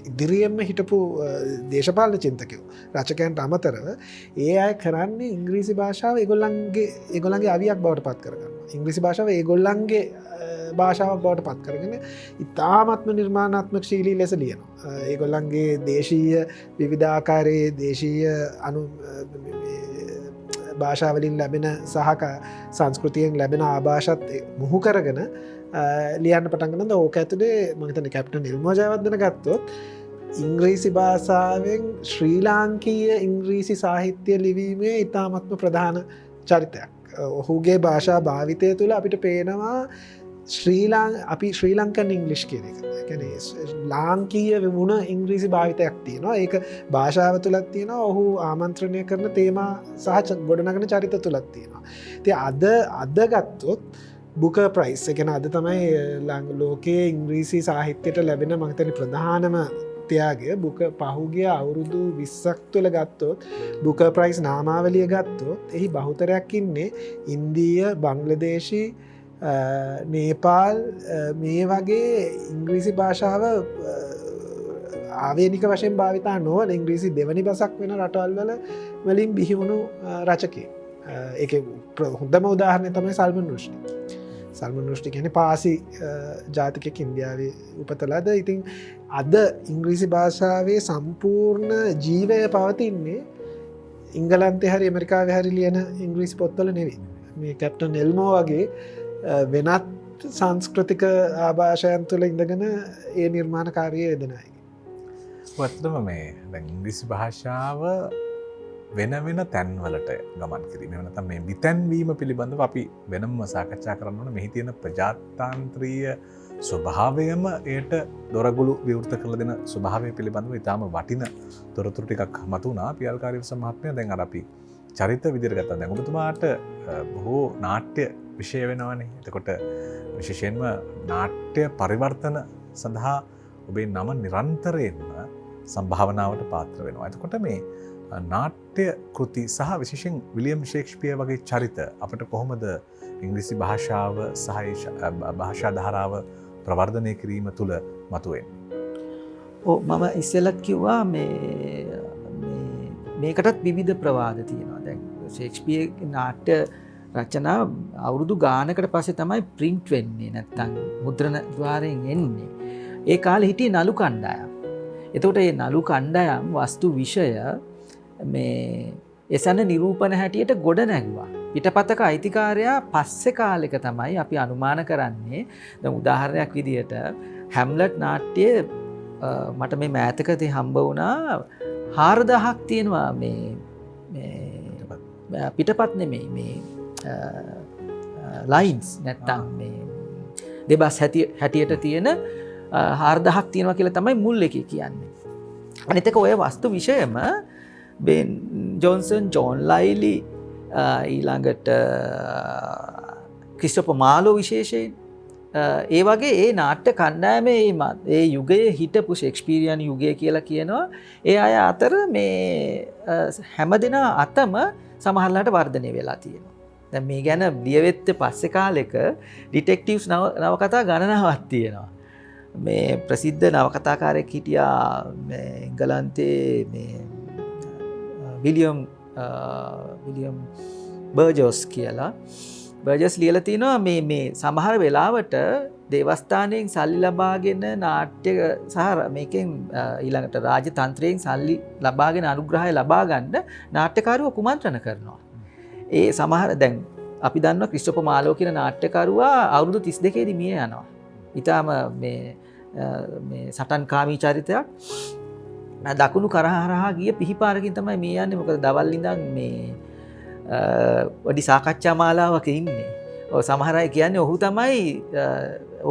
C: ඉදිරියෙන්ම හිටපු දේශපාලන චින්තකයෝ. රචකයන්ට අමතරව ඒ අය කරන්නේ ඉංග්‍රීසි භාෂාව ඒගොල්ලන්ගේ අවියක් බවට පත් කරගන්නවා. ඉංග්‍රීසි භාෂාව ඒගොල්ලන්ගේ භාෂාවක් බවට පත් කරගෙන ඉතාමත්ම නිර්මාණාත්මක ශීලී ලෙස ලියනවා. ඒගොල්ලන්ගේ දේශීය විවිධාකාරයේ දේශීය භාෂාවලින් ලැබෙන සහක සංස්කෘතියෙන් ලැබෙන ආභාෂත් මුහු කරගෙන ලියන්න පටන්ගනද. ඕක ඇතුළේ මහිතන කැප්ටන් එල්මෝ ජයවර්ධන ගත්තොත් ඉංග්‍රීසි භාෂාවෙන් ශ්‍රී ලාංකීය ඉංග්‍රීසි සාහිත්‍ය ලිවීමේ ඉතාමත්ම ප්‍රධාන චරිතයක්. ඔහුගේ භාෂා භාවිතය තුළ අපිට පේනවා අපි ශ්‍රී ලංකන් ඉංග්ලිෂ් කියන එක. ලාංකීය වුණ ඉංග්‍රීසි භාවිතයක් තියෙනවා. ඒක භාෂාව තුළත් තියෙනවා. ඔහු ආමන්ත්‍රණය කරන තේමා සහ ගොඩනගන චරිත තුළත් තියෙනවා. ඉතින් අද ගත්තොත් බුක ප්‍රයිස්, ඒ කියන්නේ අද තමයි ලෝකයේ ඉංග්‍රීසි සාහිත්‍යයට ලැබෙන මම හිතන්නේ ප්‍රධානම සාහිත්‍යයාගේ බුක පහුගිය අවුරුදු 20ක් තුළ ගත්තොත් බුක ප්‍රයිස් නාමාවලිය ගත්තොත් එහි බහුතරයක් ඉන්නේ ඉන්දීය බංග්ලදේශී නේපාල් මේ වගේ ඉංග්‍රීසි භාෂාව ආවේනික වශයෙන් භාවිතා නොවන ඉංග්‍රීසි දෙවනි බසක් වෙන රටවල්වල වලින් බිහිවුණු රචකයෙක්. ඒක හොඳම උදාහරණය තමයි සල්මන් රුෂ්ඩි. සල්මන් රුෂ්ඩි කියන්නේ පාසි ජාතිකයෙක් ඉන්දියාවේ උපතලද. ඉතින් අද ඉංග්‍රීසි භාෂාවේ සම්පූර්ණ ජීවය පවතින්නේ ඉංගලන්තේ හරි ඇමරිකාවේ හරි ලියන ඉංග්‍රීසි පොත්වල නෙවෙයි. මේ කැප්ටන් එල්මෝ වගේ වෙනත් සංස්කෘතික ආභාෂයන් තුළ ඉඳගෙන ඒ නිර්මාණකාරිය යෙදෙනයි.
A: ඇත්තම මේ ඉංග්‍රීසි භාෂාව වෙන වෙන තැන්වලට ගමන් කිරීම නැත්නම් මේ විතැන්වීම පිළිබඳව අපි වෙනම සාකච්ඡා කරන්න ඕන. මෙහි තියෙන ප්‍රජාතාන්ත්‍රීය ස්වභාවයම ඒට දොරගුළු විවෘත කරලා දෙන ස්වභාවය පිළිබඳව ඉතාම වටින තොරතුරු ටිකක් මතුණා. පියල්කාරීවස මහත්මයා දැන් අර අපි චරිත විදිහට ගත්තා. දැන් ඔබතුමාට බොහෝ නාට්‍ය විෂය වෙනවනේ. එතකොට විශේෂයෙන්ම නාට්‍ය පරිවර්තන සඳහා ඔබේ නම නිරන්තරයෙන්ම සම්භාවනාවට පාත්‍ර වෙනවා. එතකොට මේ නාට්‍ය කෘති සහ විශේෂයෙන් විලියම් ෂේක්ස්පියර් වගේ චරිත අපට කොහොමද ඉංග්‍රීසි භාෂාව සහ භාෂා ධාරාව ප්‍රවර්ධනය කිරීම තුළ මතුවෙන්නේ?
D: මම ඉස්සෙල්ලත් කිව්වා මේකටත් විවිධ ප්‍රවාද තියෙනවා. දැන් ෂේක්ස්පියර් නාට්‍ය රචනා අවුරුදු ගානකට පස්සේ තමයි ප්‍රින්ට් වෙන්නේ, නැත්තම් මුද්‍රණ ద్వාරයෙන් එන්නේ. ඒ කාලේ හිටියේ නළු කණ්ඩායම්. එතකොට මේ නළු කණ්ඩායම් වස්තු විෂය මේ එසන නිරූපණ හැටියට ගොඩ නැගුවා. පිටපතක අයිතිකාරයා පස්සේ කාලෙක තමයි අපි අනුමාන කරන්නේ. දැන් උදාහරණයක් විදිහට හැම්ලට් නාට්‍යයේ මට මේ මෑතකදී හම්බ වුණා 4000ක් තියෙනවා මේ පිටපත් නෙමෙයි මේ ලයින්ස් නැත්තම් මේ දෙබස් හැටියට තියෙන 4000ක් තියෙනවා කියලා තමයි මුල් එකේ කියන්නේ. අනිත් එක ඔය වස්තු විෂයම බෙන් ජොන්සන්, ජෝන් ලයිලි, ඊළඟට ක්‍රිස්ටොෆර් මාලෝ විශේෂයෙන් ඒ වගේ ඒ නාට්‍ය කණ්ඩායමේ ඒ යුගයේ හිටපු ෂේක්ස්පීරියන් යුගය කියලා කියනවා. ඒ අය අතර මේ හැමදෙනා අතම සමහරලාට වර්ධනය වෙලා තියෙනවා. දැන් මේ ගැන ලියවෙත්ත පස්සේ කාලෙක ඩිටෙක්ටිව්ස් නවකථා ගණනාවක් තියෙනවා. මේ ප්‍රසිද්ධ නවකථාකාරයෙක් හිටියා එංගලන්තේ මේ විලියම් බර්ජස් කියලා. බර්ජස් ලියලා තිනවා මේ සමහර වෙලාවට දේවස්ථානයෙන් සල්ලි ලබාගෙන නාට්‍ය සහ මේකෙන් ඊළඟට රාජතන්ත්‍රයෙන් සල්ලි ලබාගෙන අනුග්‍රහය ලබා ගන්න නාට්‍යකාරයෝ කුමන්ත්‍රණ කරනවා. ඒ සමහර දැන් අපි දන්නවා ක්‍රිස්ටොෆර් මාලෝ කියන නාට්‍යකරුවා අවුරුදු 32 දී මිය යනවා. ඊටාම මේ සටන්කාමී චරිතයක්. දකුණු කරහරහා ගිය පිහිපාරකින් තමයි මේ යන්නේ. මොකද දවල් ඉඳන් මේ වැඩි සාකච්ඡා මාලාවක ඉන්නේ. සමහර අය කියන්නේ ඔහු තමයි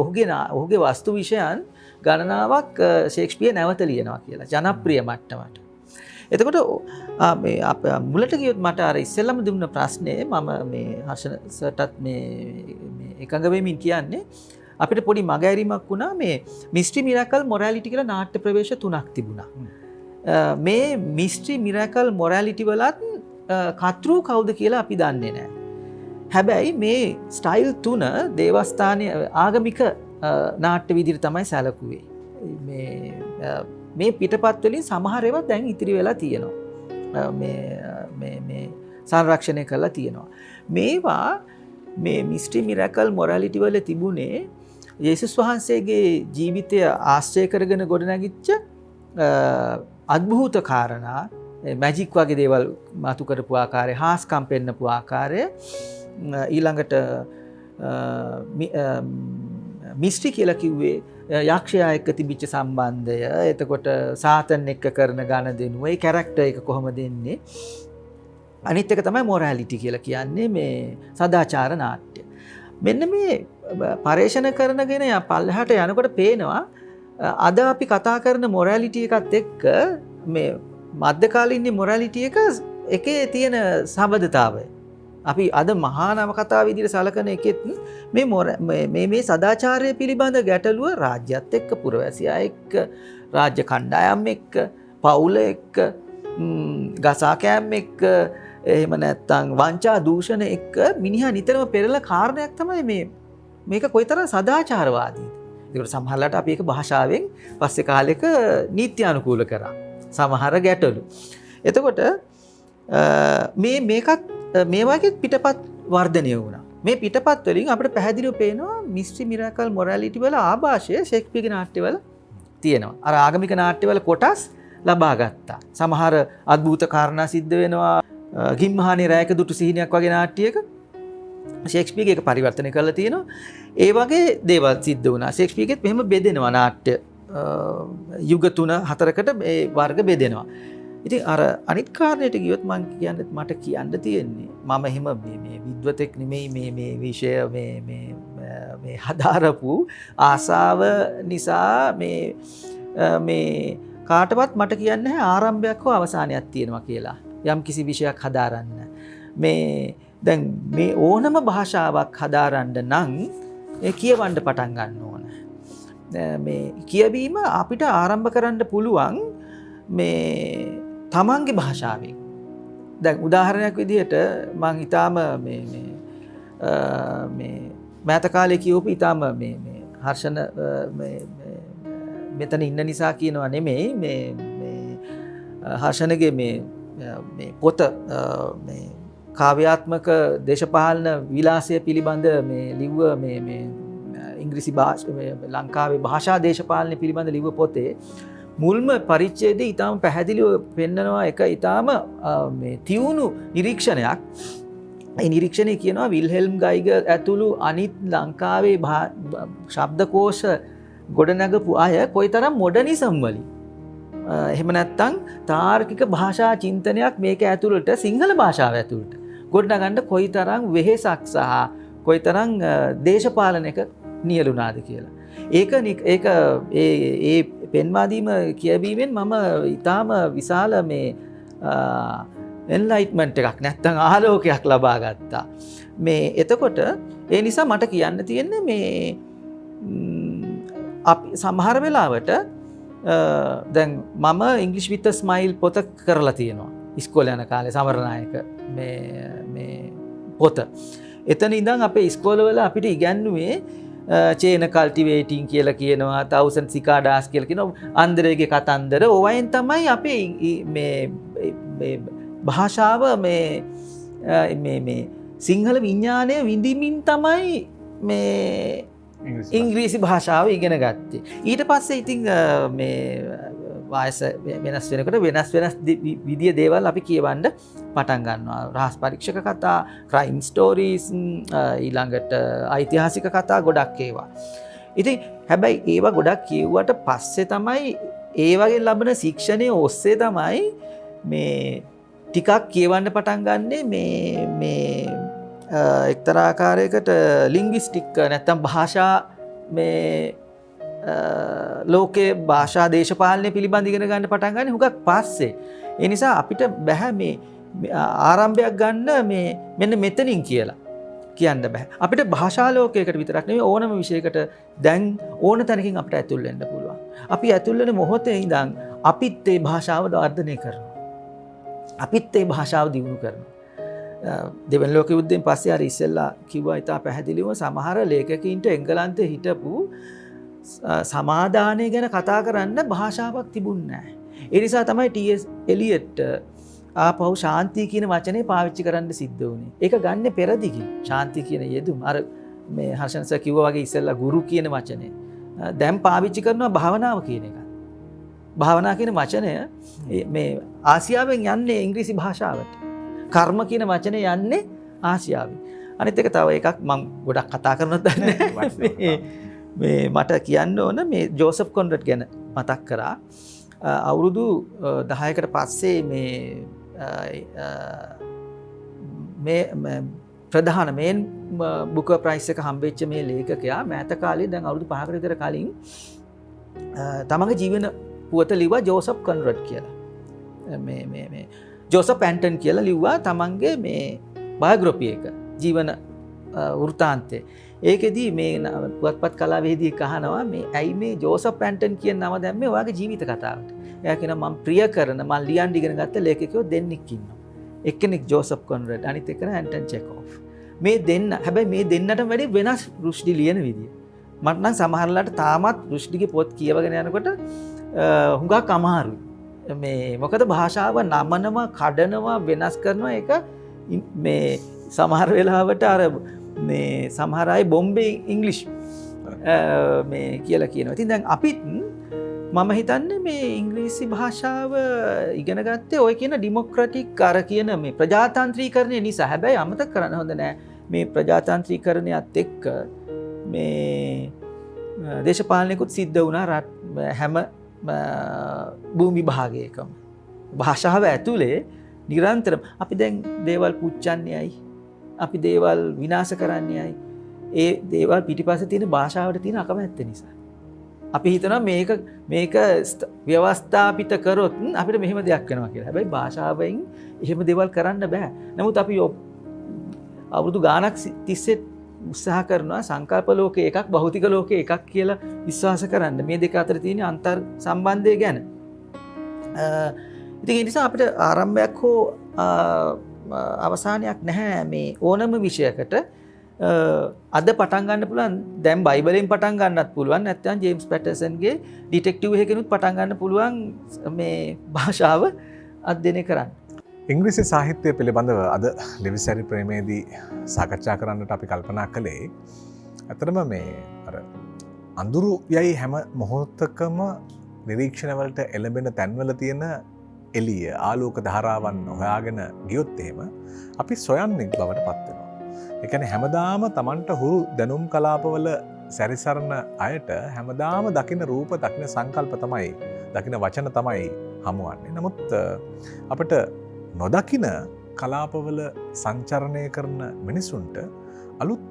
D: ඔහුගේ වස්තු විෂයන් ගණනාවක් ෂේක්ස්පියර් නැවත ලියනවා කියලා ජනප්‍රිය මට්ටමට. එතකොට මුලට ගියොත් මට අර ඉස්සෙල්ලම දුන්න ප්‍රශ්නේ මම මේ හර්ෂණ සර්ටත් මේ එකඟ වෙමින් කියන්නේ අපිට පොඩි මගහැරීමක් වුණා. මේ මිස්ට්‍රි මිරැකල් මොරැලිටි කියලා නාට්‍ය ප්‍රවේශ 3ක් තිබුණා. මේ මිස්ට්‍රි මිරැකල් මොරැලිටි වලත් කතෘ කවුද කියලා අපි දන්නේ නැහැ. හැබැයි මේ ස්ටයිල් 3 දේවස්ථානයේ ආගමික නාට්‍ය විදිහට තමයි සැලකුවේ. මේ පිටපත් වලින් සමහර ඒවා දැන් ඉතිරි වෙලා තියෙනවා. මේ සංරක්ෂණය කරලා තියෙනවා. මේවා මේ මිස්ට්‍රි මිරැකල් මොරැලිටි වල තිබුණේ යේසුස් වහන්සේගේ ජීවිතය ආශ්‍රය කරගෙන ගොඩනැගිච්ච අద్භූත කාරණා, මැජික් වගේ දේවල් මතු කරපු ආකාරය, හාස්කම් පෙන්නපු ආකාරය, ඊළඟට මිස්ට්‍රි කියලා කිව්වේ යක්ෂයා එක්ක තිබිච්ච සම්බන්ධය, එතකොට සාතන් එක්ක කරන ගනුදෙනුව, ඒ කැරක්ටර් එක කොහොමද එන්නේ. අනිත් එක තමයි මොරැලිටි කියලා කියන්නේ මේ සදාචාර නාට්‍ය. මෙන්න මේ පරේෂණ කරනගෙන පල්ලෙහාට යනකොට පේනවා අද අපි කතා කරන මොරැලිටි එකත් එක්ක මේ මධ්‍යකාලීන මොරැලිටි එකේ තියෙන සම්බන්ධතාවය. අපි අද මහා නවකථා විදිහට සලකන එකෙත් මේ සදාචාරය පිළිබඳ ගැටලුව රාජ්‍යත් එක්ක, පුරවැසියා එක්ක, රාජ්‍ය කණ්ඩායම් එක්ක, පවුල එක්ක, ගසාකෑම් එක්ක, එහෙම නැත්තම් වංචා දූෂණ එක්ක මිනිහා නිතරම පෙරලා කාරණයක් තමයි මේක කොයිතරම් සදාචාරවාදීද. ඒකට සමහරලාට අපි ඒක භාෂාවෙන් පස්සේ කාලෙක නීත්‍යානුකූල කරා. සමහර ගැටලු. එතකොට මේකත් මේ වගේ පිටපත් වර්ධනය වුණා. මේ පිටපත් වලින් අපිට පැහැදිලිව පේනවා මිස්ට්‍රි මිරාකල් මොරැලිටි වල ආభాෂය ෂේක්ස්පියර්ගේ නාට්‍යවල තියෙනවා. අර ආගමික නාට්‍යවල කොටස් ලබා ගත්තා. සමහර අద్భుත කාරණා සිද්ධ වෙනවා. ගිම්හානේ රැයක දුටු සිහිනයක් වගේ නාට්‍යයක ෂේක්ස්පියර්ගේ ඒක පරිවර්තනය කරලා තියෙනවා. ඒ වගේ දේවල් සිද්ධ වුණා. ෂේක්ස්පියර්ගෙත් මෙහෙම බෙදෙනවා නාට්‍ය යුග 3-4කට මේ වර්ග බෙදෙනවා. ඉතින් අර අනිත් කාරණයට ගියොත් මට කියන්න තියෙන්නේ මම එහෙම මේ විද්වතෙක් නෙමෙයි මේ විෂය මේ හදාරපු ආසාව නිසා මේ කාටවත් මට කියන්නේ නැහැ ආරම්භයක් හෝ අවසානයක් තියෙනවා කියලා. යම් කිසි විෂයක් හදාරන්න. දැන් මේ ඕනම භාෂාවක් හදාරන්න නම් ඒ කියවන්න පටන් ගන්න ඕන. මේ කියවීම අපිට ආරම්භ කරන්න පුළුවන් මේ තමන්ගේ භාෂාවෙන්. දැන් උදාහරණයක් විදිහට මම ඊටාම මේ මෑත කාලේ කියවපු ඊටාම මේ හර්ෂණ මෙතන ඉන්න නිසා කියනවා නෙමෙයි මේ හර්ෂණගේ මේ පොත මේ කාව්‍යාත්මක දේශපාලන විලාසය පිළිබඳ මේ ලිව්ව මේ ඉංග්‍රීසි ලංකාවේ භාෂා දේශපාලනය පිළිබඳ ලිව්ව පොතේ මුල්ම පරිච්ඡේදයේ ඊටාම පැහැදිලිව පෙන්නනවා එක ඊටාම මේ තියුණු නිරීක්ෂණයක්. ඒ නිරීක්ෂණය කියනවා විල්හෙල්ම් ගයිගර් ඇතුළු අනිත් ලංකාවේ ශබ්දකෝෂ ගොඩනගපු අය කොයිතරම් මොඩර්නිසම් වලින් එහෙම නැත්නම් තාර්කික භාෂා චින්තනයක් මේක ඇතුළට සිංහල භාෂාව ඇතුළට ගොඩනගන්න කොයිතරම් වෙහෙසක් සහ කොයිතරම් දේශපාලනයක නියලුණාද කියලා. ඒක ඒ පෙන්වා දීම කියවීමෙන් මම ඊටාම විශාල මේ එන්ලයිට්මන්ට් එකක් නැත්නම් ආලෝකයක් ලබා ගත්තා. මේ එතකොට ඒ නිසා මට කියන්න තියෙන්නේ මේ අපි සමහර වෙලාවට දැන් මම ඉංග්‍රීසි විත් ස්මයිල් පොත කරලා තියෙනවා ඉස්කෝලේ යන කාලේ සමරනායක මේ පොත. එතන ඉඳන් අපේ ඉස්කෝලවල අපිට ඉගැන්නුවේ චේන කල්ටිවේටිං කියලා කියනවා, තවුසන්ඩ් සිකාඩාස් කියලා කියනවා, අන්දරේගේ කතන්දර. ඕවයින් තමයි අපේ මේ භාෂාව මේ සිංහල විඥානය විඳිමින් තමයි මේ ඉංග්‍රීසි භාෂාව ඉගෙන ගත්තේ. ඊට පස්සේ ඉතින් මේ වයස වෙනස් වෙනකොට වෙනස් විදිය දේවල් අපි කියවන්න පටන් ගන්නවා. රහස් පරීක්ෂක කතා, ක්‍රයිම් ස්ටෝරීස්, ඊළඟට ඓතිහාසික කතා ගොඩක් ඒවා. ඉතින් හැබැයි ඒවා ගොඩක් කියුවට පස්සේ තමයි ඒ වගේ ලබන ශික්ෂණය ඔස්සේ තමයි මේ ටිකක් කියවන්න පටන් ගන්නෙ මේ එක්තරා ආකාරයකට ලින්ග්විස්ටික් නැත්තම් භාෂා මේ ලෝකයේ භාෂා දේශපාලනය පිළිබඳ ඉගෙන ගන්න පටන් ගන්න හුඟක් පස්සේ. ඒ නිසා අපිට බෑ මේ ආරම්භයක් ගන්න මෙන්න මෙතනින් කියලා කියන්න බෑ. අපිට භාෂා ලෝකයකට විතරක් නෙවෙයි ඕනම විෂයකට දැන් ඕන තැනකින් අපිට ඇතුල් වෙන්න පුළුවන්. අපි ඇතුල් වෙන මොහොතේ ඉඳන් අපිත් ඒ භාෂාව වර්ධනය කරනවා. අපිත් ඒ භාෂාව දියුණු කරනවා. දෙවන ලෝක යුද්ධයෙන් පස්සේ අර ඉස්සෙල්ලා කිව්වා ඉතා පැහැදිලිව සමහර ලේඛකයින්ට එංගලන්තේ හිටපු සමාදානය ගැන කතා කරන්න භාෂාවක් තිබුණේ නැහැ. ඒ නිසා තමයි ටීඑස් එලියට් ආපහු ශාන්තිය කියන වචනේ පාවිච්චි කරන්න සිද්ධ වුණේ. ඒක ගන්න පෙරදිගින් ශාන්තිය කියන යෙදුම අර මේ හර්ෂණ සර් කිව්වා වගේ ඉස්සෙල්ලා ගුරු කියන වචනේ දැන් පාවිච්චි කරනවා භාවනාව කියන එක. භාවනා කියන වචනය මේ ආසියාවෙන් යන්නේ ඉංග්‍රීසි භාෂාවට. කර්ම කියන වචනේ යන්නේ ආසියාවෙන්. අනිත් එක තව එකක් මම ගොඩක් කතා කරනවත් දන්නේ මේ මට කියන්න ඕන මේ ජෝසප් කොන්රඩ් ගැන මතක් කරා. අවුරුදු 10කට පස්සේ මේ ප්‍රධාන මේන් බුකර් ප්‍රයිස් එක හම්බෙච්ච මේ ලේඛකයා මෑත කාලේ දැන් අවුරුදු 5කට විතර කලින් තමගේ ජීවන පුවත ලිව්වා ජෝසප් කොන්රඩ් කියලා. මේ ජෝසප් ඇන්ටන් කියලා ලිව්වා තමන්ගේ මේ බයෝග්‍රැෆි එක ජීවන වෘත්තාන්තය. ඒකෙදී මේ පුවත්පත් කලාවේදී කහනවා මේ ඇයි මේ ජෝසප් ඇන්ටන් කියන නම දැම්මේ ඔයාගේ ජීවිත කතාවට. එයා කියනවා මම ප්‍රිය කරන මම ලියන්න ඉගෙන ගත්ත ලේඛකයෝ දෙන්නෙක් ඉන්නවා. එක්කෙනෙක් ජෝසප් කොන්රඩ් අනිත් එක්කෙනා ඇන්ටන් චෙකෝව්. මේ දෙන්න හැබැයි මේ දෙන්නටම වැඩි වෙනස් රුෂ්ඩි ලියන විදිය. මට නම් සමහරලාට තාමත් රුෂ්ඩිගේ පොත් කියවගෙන යනකොට හුඟක් අමාරුයි. මේ මොකද භාෂාව නමනවා කඩනවා වෙනස් කරනවා ඒක මේ සමහර වෙලාවට අර මේ සමහර අය බොම්බේ ඉංග්ලිෂ් මේ කියලා කියනවා. ඉතින් දැන් අපිත් මම හිතන්නේ මේ ඉංග්‍රීසි භාෂාව ඉගෙන ගත්තේ ඔය කියන ඩෙමොක්‍රටික් අර කියන මේ ප්‍රජාතන්ත්‍රීකරණය නිසා. හැබැයි අමතක කරන්න හොඳ නෑ මේ ප්‍රජාතන්ත්‍රීකරණයත් එක්ක මේ දේශපාලනයකුත් සිද්ධ වුණා හැම භූමි භාගයකම. භාෂාව ඇතුලේ නිරන්තරම අපි දැන් දේවල් පුච්චන්නේයි අපි දේවල් විනාශ කරන්නේයි ඒ දේවල් පිටිපස්සේ තියෙන භාෂාවට තියෙන අකමැත්ත නිසා. අපි හිතනවා මේක ව්‍යවස්ථාපිත කරොත් අපිට මෙහෙම දෙයක් වෙනවා කියලා. හැබැයි භාෂාවෙන් එහෙම දේවල් කරන්න බෑ. නමුත් අපි අවුරුදු ගාණක් තිස්සේ උත්සාහ කරනවා සංකල්ප ලෝකේ එකක් භෞතික ලෝකේ එකක් කියලා විශ්වාස කරන්න. මේ දෙක අතර තියෙන අන්තර් සම්බන්ධය ගැන. ඉතින් ඒ නිසා අපිට ආරම්භයක් හෝ අවසානයක් නැහැ මේ ඕනම විෂයකට. අද පටන් ගන්න පුළුවන් දැන් බයිබලෙන් පටන් ගන්නත් පුළුවන් නැත්නම් ජේම්ස් පැටර්සන්ගේ ඩිටෙක්ටිව් එකකිනුත් පටන් ගන්න පුළුවන් මේ භාෂාව අධ්‍යයනය කරන්න.
A: ඉංග්‍රීසි සාහිත්‍යය පිළිබඳව අද ලිවිසැරි ප්‍රේමයේදී සාකච්ඡා කරන්නට අපි කල්පනා කළේ ඇත්තටම මේ අර අඳුරු යයි හැම මොහොතකම නිරීක්ෂණවලට එළඹෙන තැන්වල තියෙන එළිය ආලෝක ධාරාවන් හොයාගෙන ගියොත් එහෙම අපි සොයන්නෙක් බවට පත් වෙනවා. ඒ කියන්නේ හැමදාම Tamanට හුරු දැනුම් කලාපවල සැරිසරන අයට හැමදාම දකින්න රූප දකින්න සංකල්ප තමයි දකින්න වචන තමයි හමුවන්නේ. නමුත් අපිට නොදකින කලාපවල සංචරණය කරන මිනිසුන්ට අලුත්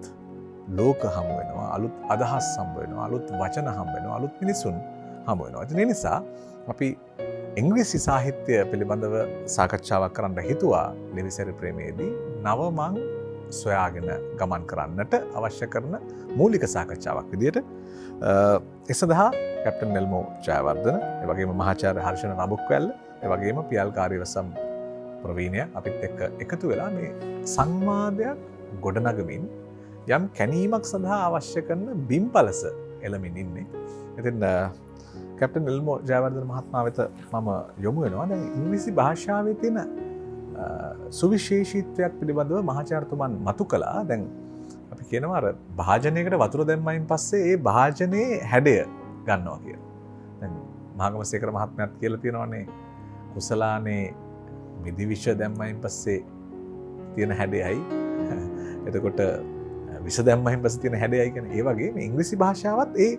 A: ලෝක හමු වෙනවා, අලුත් අදහස් හම්බ වෙනවා, අලුත් වචන හම්බ වෙනවා, අලුත් මිනිසුන් හම්බ වෙනවා. ඒ නිසා අපි ඉංග්‍රීසි සාහිත්‍ය පිළිබඳව සාකච්ඡාවක් කරන්න හිතුවා ලිවිසැරි ප්‍රේමයේදී නවමං සොයාගෙන ගමන් කරන්නට අවශ්‍ය කරන මූලික සාකච්ඡාවක් විදියට. ඒ සඳහා කැප්ටන් නෙල්මෝ ජයවර්ධන, ඒ වගේම මහාචාර්ය හර්ෂණ නබුක්වැල්ල, ඒ වගේම පියල් කාර්යවසම් ප්‍රවීණය අපිත් එක්ක එකතු වෙලා මේ සංවාදයක් ගොඩනගමින් යම් කැණීමක් සඳහා අවශ්‍ය කරන බිම්පලස එළමින් ඉන්නේ. ඉතින් කැප්ටන් නෙල්මෝ ජයවර්ධන මහත්මයා වෙත මම යොමු වෙනවා. දැන් ඉංග්‍රීසි භාෂාවේ තියෙන සුවිශේෂීත්වයක් පිළිබඳව මහාචාර්යතුමන් මතු කළා. දැන් අපි කියනවා අර භාජනයකට වතුර දැම්මයින් පස්සේ ඒ භාජනයේ හැඩය ගන්නවා කියලා. දැන් මහාගමසේකර මහත්මයාත් කියලා තියෙනවානේ කුසලානේ මිදිවිෂ දැම්මයින් පස්සේ තියෙන හැඩයයි එතකොට විෂ දැම්මයින් පස්සේ තියෙන හැඩයයි කියන ඒ වගේ මේ ඉංග්‍රීසි භාෂාවත් ඒ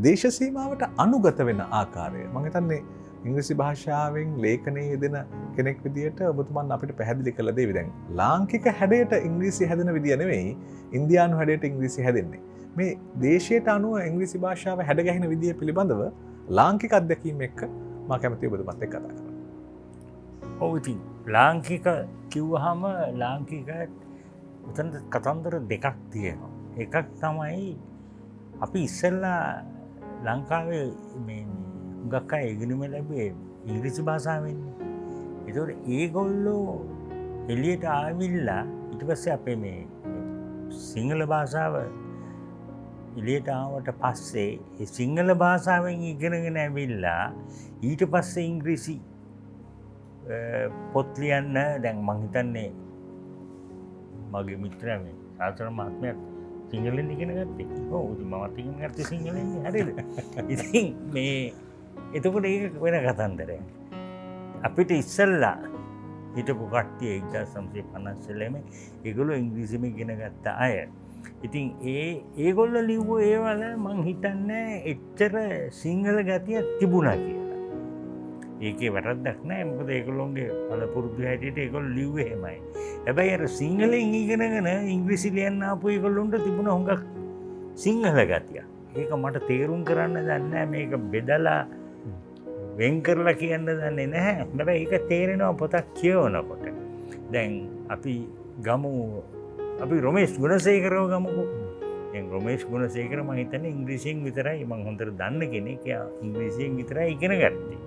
A: දේශ සීමාවට අනුගත වෙන ආකාරය මම හිතන්නේ ඉංග්‍රීසි භාෂාවෙන් ලේඛනයේ යෙදෙන කෙනෙක් විදියට ඔබතුමන් අපිට පැහැදිලි කළ දෙවි. දැන් ලාංකික හැඩයට ඉංග්‍රීසි හැදෙන විදිය නෙවෙයි ඉන්දියානු හැඩයට ඉංග්‍රීසි හැදෙන්නේ. මේ දේශයට අනුව ඉංග්‍රීසි භාෂාව හැඩ ගැහෙන විදිය පිළිබඳව ලාංකික අත්දැකීම් එක්ක මම කැමතියි ඔබතුමත් එක්ක කතා කරන්න.
B: ඔව් ඉතින් ලාංකික කිව්වහම ලාංකික උතන කතන්දර දෙකක් තියෙනවා. එකක් තමයි අපි ඉස්සෙල්ලා ලංකාවේ මේ ගක්ක ඉගෙනුම ලැබේ ඉංග්‍රීසි භාෂාවෙන්. ඒතකොට ඒගොල්ලෝ එළියට ආවිල්ලා ඊට පස්සේ අපේ මේ සිංහල භාෂාව එළියට ආවට පස්සේ ඒ සිංහල භාෂාවෙන් ඉගෙනගෙන ඇවිල්ලා ඊට පස්සේ ඉංග්‍රීසි පොත් ලියන්න දැන් මං හිතන්නේ මගේ මිත්‍රයා මේ සාතර මහත්මයා සිංහලෙන් ඉගෙන ගත්තේ. ඔව් මමත් ඉගෙන ගත්තේ සිංහලෙන්. හරිද? ඉතින් මේ එතකොට ඒක වෙන කතන්දරයක්. අපිට ඉස්සෙල්ලා හිටපු කට්ටිය 1950 ඒගොල්ලෝ ඉංග්‍රීසියෙන් ඉගෙන ගත්ත අය. ඉතින් ඒගොල්ලෝ ලිව්ව ඒවල මං හිතන්නේ එච්චර සිංහල ගතිය තිබුණා කියලා. ඒකේ වැරද්දක් නැහැ. මොකද ඒගොල්ලෝගේ පළපුරුදු හැටියට ඒගොල්ලෝ ලිව්වේ එහෙමයි. හැබැයි අර සිංහලෙන් ඉගෙනගෙන ඉංග්‍රීසි ලියන්න ආපු ඒගොල්ලොන්ට තිබුණ හුඟක් සිංහල ගතිය. ඒක මට තේරුම් කරන්න දන්නේ නැහැ. මේක බෙදලා වෙන් කරලා කියන්න දන්නේ නැහැ. හැබැයි ඒක තේරෙනවා පොතක් කියවනකොට. දැන් අපි රොමේෂ් ගුණසේකරව ගමුකෝ. රොමේෂ් ගුණසේකර මම හිතන්නේ ඉංග්‍රීසියෙන් විතරයි මම හොඳට දන්න කෙනෙක්. එයා ඉංග්‍රීසියෙන් විතරයි ඉගෙන ගත්තේ.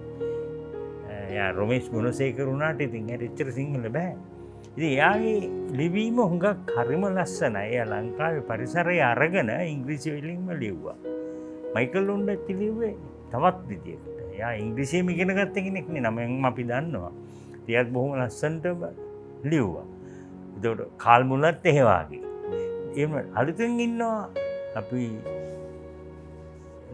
B: එයා රොමේෂ් ගුණසේකර වුණාට ඉතින් එයාට එච්චර සිංහල බෑ. ඉතින් එයාගේ ලිවීම හුඟක් හරිම ලස්සනයි. එයා ලංකාවේ පරිසරය අරගෙන ඉංග්‍රීසි වලින්ම ලිව්වා. මයිකල් ලොන්ඩත් ලිව්වේ තවත් විදියකට. එයා ඉංග්‍රීසියෙන් ඉගෙන ගත්ත කෙනෙක් නේ. නමෙන් අපි දන්නවා. එයාත් බොහොම ලස්සනට ලිව්වා. ඒකට කාල් මුලත් එහෙ වාගේ. එහෙම අලුතෙන් ඉන්නවා අපි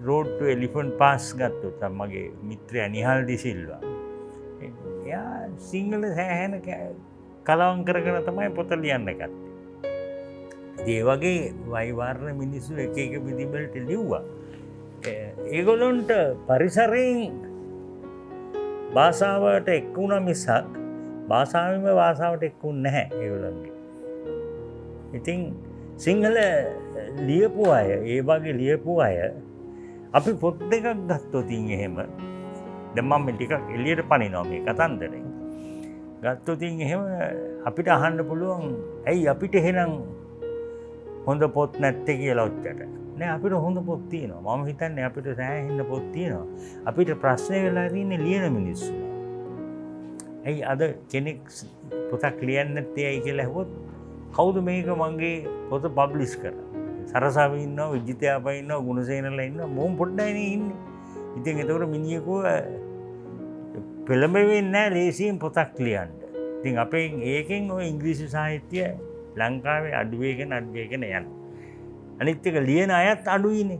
B: රෝඩ් ටු එලිෆන්ට් පාස් ගත්තොත් මගේ මිත්‍රයා නිහල් ඩිසිල්වා. එයා සිංහල සෑහෙන කලවම් කරගෙන තමයි පොත ලියන්න ගත්තේ. ඒ වගේ වෛවාර්ණ මිනිස්සු එක එක විදිහට ලිව්වා. ඒගොල්ලන්ට පරිසරයෙන් භාෂාවට එක්කුණා මිසක් භාෂාවෙම භාෂාවට එක්කුන්නේ නැහැ ඒගොල්ලන්ගේ. ඉතින් සිංහල ලියපු අය, ඒ වගේ ලියපු අය අපි පොත් දෙකක් ගත්තොත් එහෙම දැන් මම ටිකක් එළියට පනිනවා මේ කතන්දරේ. ගත්තොත් එහෙම අපිට අහන්න පුළුවන් ඇයි අපිට එහෙනම් හොඳ පොත් නැත්තේ කියලා ඔච්චර. නෑ අපිට හොඳ පොත් තියෙනවා. මම හිතන්නේ අපිට සෑහෙන්න පොත් තියෙනවා. අපිට ප්‍රශ්නේ වෙලා තියෙන්නේ ලියන මිනිස්සු. ඇයි අද කෙනෙක් පොතක් ලියන්නේ නැත්තේ ඇයි කියලා අහුවොත් කවුද මේක මගේ පොත පබ්ලිෂ් කරා? සරසාවේ ඉන්නවා, විජිතයාපා ඉන්නවා, ගුණසේනලා ඉන්නවා, මොම් පොඩ්ඩයිනේ ඉන්නේ. ඉතින් ඒතකොට මිනිහෙකුව පෙළඹෙන්නේ නැහැ ලේසියෙන් පොතක් ලියන්න. ඉතින් අපේ ඒකෙන් ওই ඉංග්‍රීසි සාහිත්‍ය ලංකාවේ අඩු වෙගෙන යනවා. අනිත් එක ලියන අයත් අඩුයිනේ.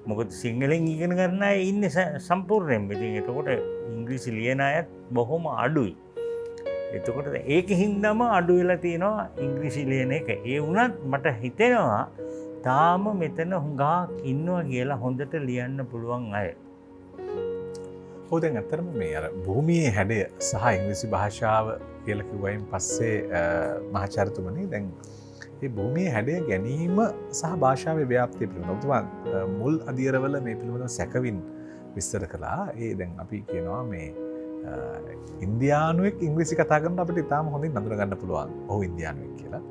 B: මොකද සිංහලෙන් ඉගෙන ගන්න අය ඉන්නේ සම්පූර්ණයෙන්ම. ඉතින් එතකොට ඉංග්‍රීසි ලියන අයත් බොහොම අඩුයි. එතකොට ඒක හින්දාම අඩු වෙලා තියෙනවා ඉංග්‍රීසි ලියන එක. ඒ වුණත් මට හිතෙනවා තාම මෙතන හුඟක් ඉන්නවා කියලා හොඳට ලියන්න පුළුවන් අය.
A: ඔව් දැන් අත්‍තරම මේ අර භූමියේ හැඩය සහ ඉංග්‍රීසි භාෂාව කියලා කිව්වයින් පස්සේ මහාචාර්යතුමනි දැන් මේ භූමියේ හැඩය ගැනීම සහ භාෂාවේ ව්‍යාප්තිය පිළිබඳව ඔබතුමා මුල් අදියරවල මේ පිළිබඳව සැකවින් විස්තර කළා. ඒ දැන් අපි කියනවා මේ ඉන්දියානුවෙක් ඉංග්‍රීසි කතා කරනකොට අපිට ඉතාම හොඳින් අඳුරගන්න පුළුවන් ඔහු ඉන්දියානුවෙක් කියලා.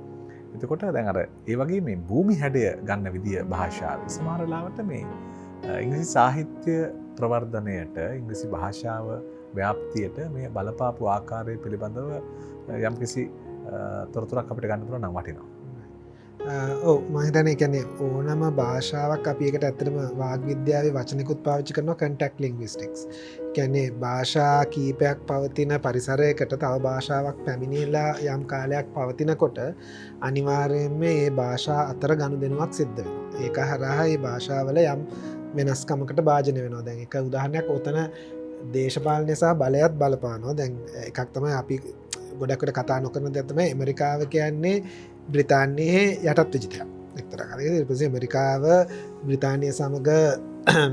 A: එතකොට දැන් අර ඒ වගේ මේ භූමි හැඩය ගන්න විදිය භාෂාවේ සමහර වෙලාවට මේ ඉංග්‍රීසි සාහිත්‍ය ප්‍රවර්ධනයට ඉංග්‍රීසි භාෂාව ව්‍යාප්තියට මේ බලපාපු ආකාරය පිළිබඳව යම්කිසි තොරතුරක් අපිට ගන්න පුළුවන් නම් වටිනවා.
C: ඔව් මම හිතන්නේ කියන්නේ ඕනම භාෂාවක් අපි ඒකට ඇත්තටම වාග් විද්‍යාවේ වචනිකුත් පාවිච්චි කරනවා contact linguistics. කියන්නේ භාෂා කීපයක් පවතින පරිසරයකට තව භාෂාවක් පැමිණිලා යම් කාලයක් පවතිනකොට අනිවාර්යයෙන්ම මේ භාෂා අතර ගනුදෙනුවක් සිද්ධ වෙනවා. ඒක හරහා මේ භාෂාවල යම් වෙනස්කමකට භාජනය වෙනවා. දැන් එක උදාහරණයක් ඔතන දේශපාලනය සහ බලයත් බලපානවා. දැන් එකක් තමයි අපි ගොඩක්වට කතා නොකරන දේ තමයි ඇමරිකාව කියන්නේ බ්‍රිතාන්‍යයේ යටත් විජිතයක්. එක්තරා කාලයක ඊට පස්සේ ඇමරිකාව බ්‍රිතාන්‍ය සමග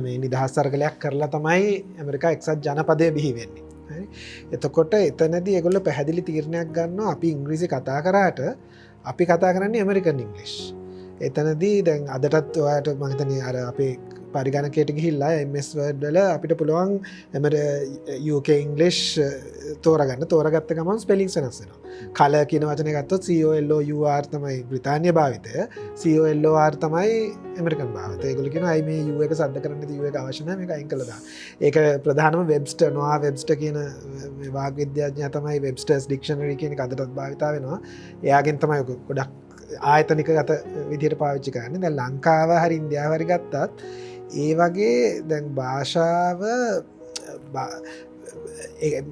C: මේ නිදහස් අරගලයක් කරලා තමයි ඇමරිකා එක්සත් ජනපදය බිහි වෙන්නේ. හරි. එතකොට එතනදී ඒගොල්ලෝ පැහැදිලි තීරණයක් ගන්නවා අපි ඉංග්‍රීසි කතා කරාට අපි කතා කරන්නේ ඇමරිකන් ඉංග්ලිෂ්. එතනදී දැන් අදටත් ඔයාලට මම හිතන්නේ අර අපේ පරිගණකයට ගිහිල්ලා MS Word වල අපිට පුළුවන් UK English තෝරගත්ත ගමන් ස්පෙලිංස් වෙනස් වෙනවා. කලර් කියන වචනේ ගත්තොත් COLOUR තමයි බ්‍රිතාන්‍ය භාවිතය, COLOR තමයි ඇමරිකන් භාවිතය. ඒගොල්ලෝ කියනවා අයි මේ U එක සද්ද කරන්න ඉතින් U එක අවශ්‍ය නැහැ මේක අයින් කළා දාන්න. ඒක ප්‍රධානම වෙබ්ස්ටර් නොආ වෙබ්ස්ටර් කියන මේ වාග් විද්‍යාඥයා තමයි වෙබ්ස්ටර්ස් ඩික්ෂනරි කියන එක අදටත් භාවිතා වෙනවා. එයාගෙන් තමයි ගොඩක් ආයතනික ගත විදිහට පාවිච්චි කරන්නේ. දැන් ලංකාව හරි ඉන්දියාව හරි ගත්තත් ඒ වගේ දැන් භාෂාව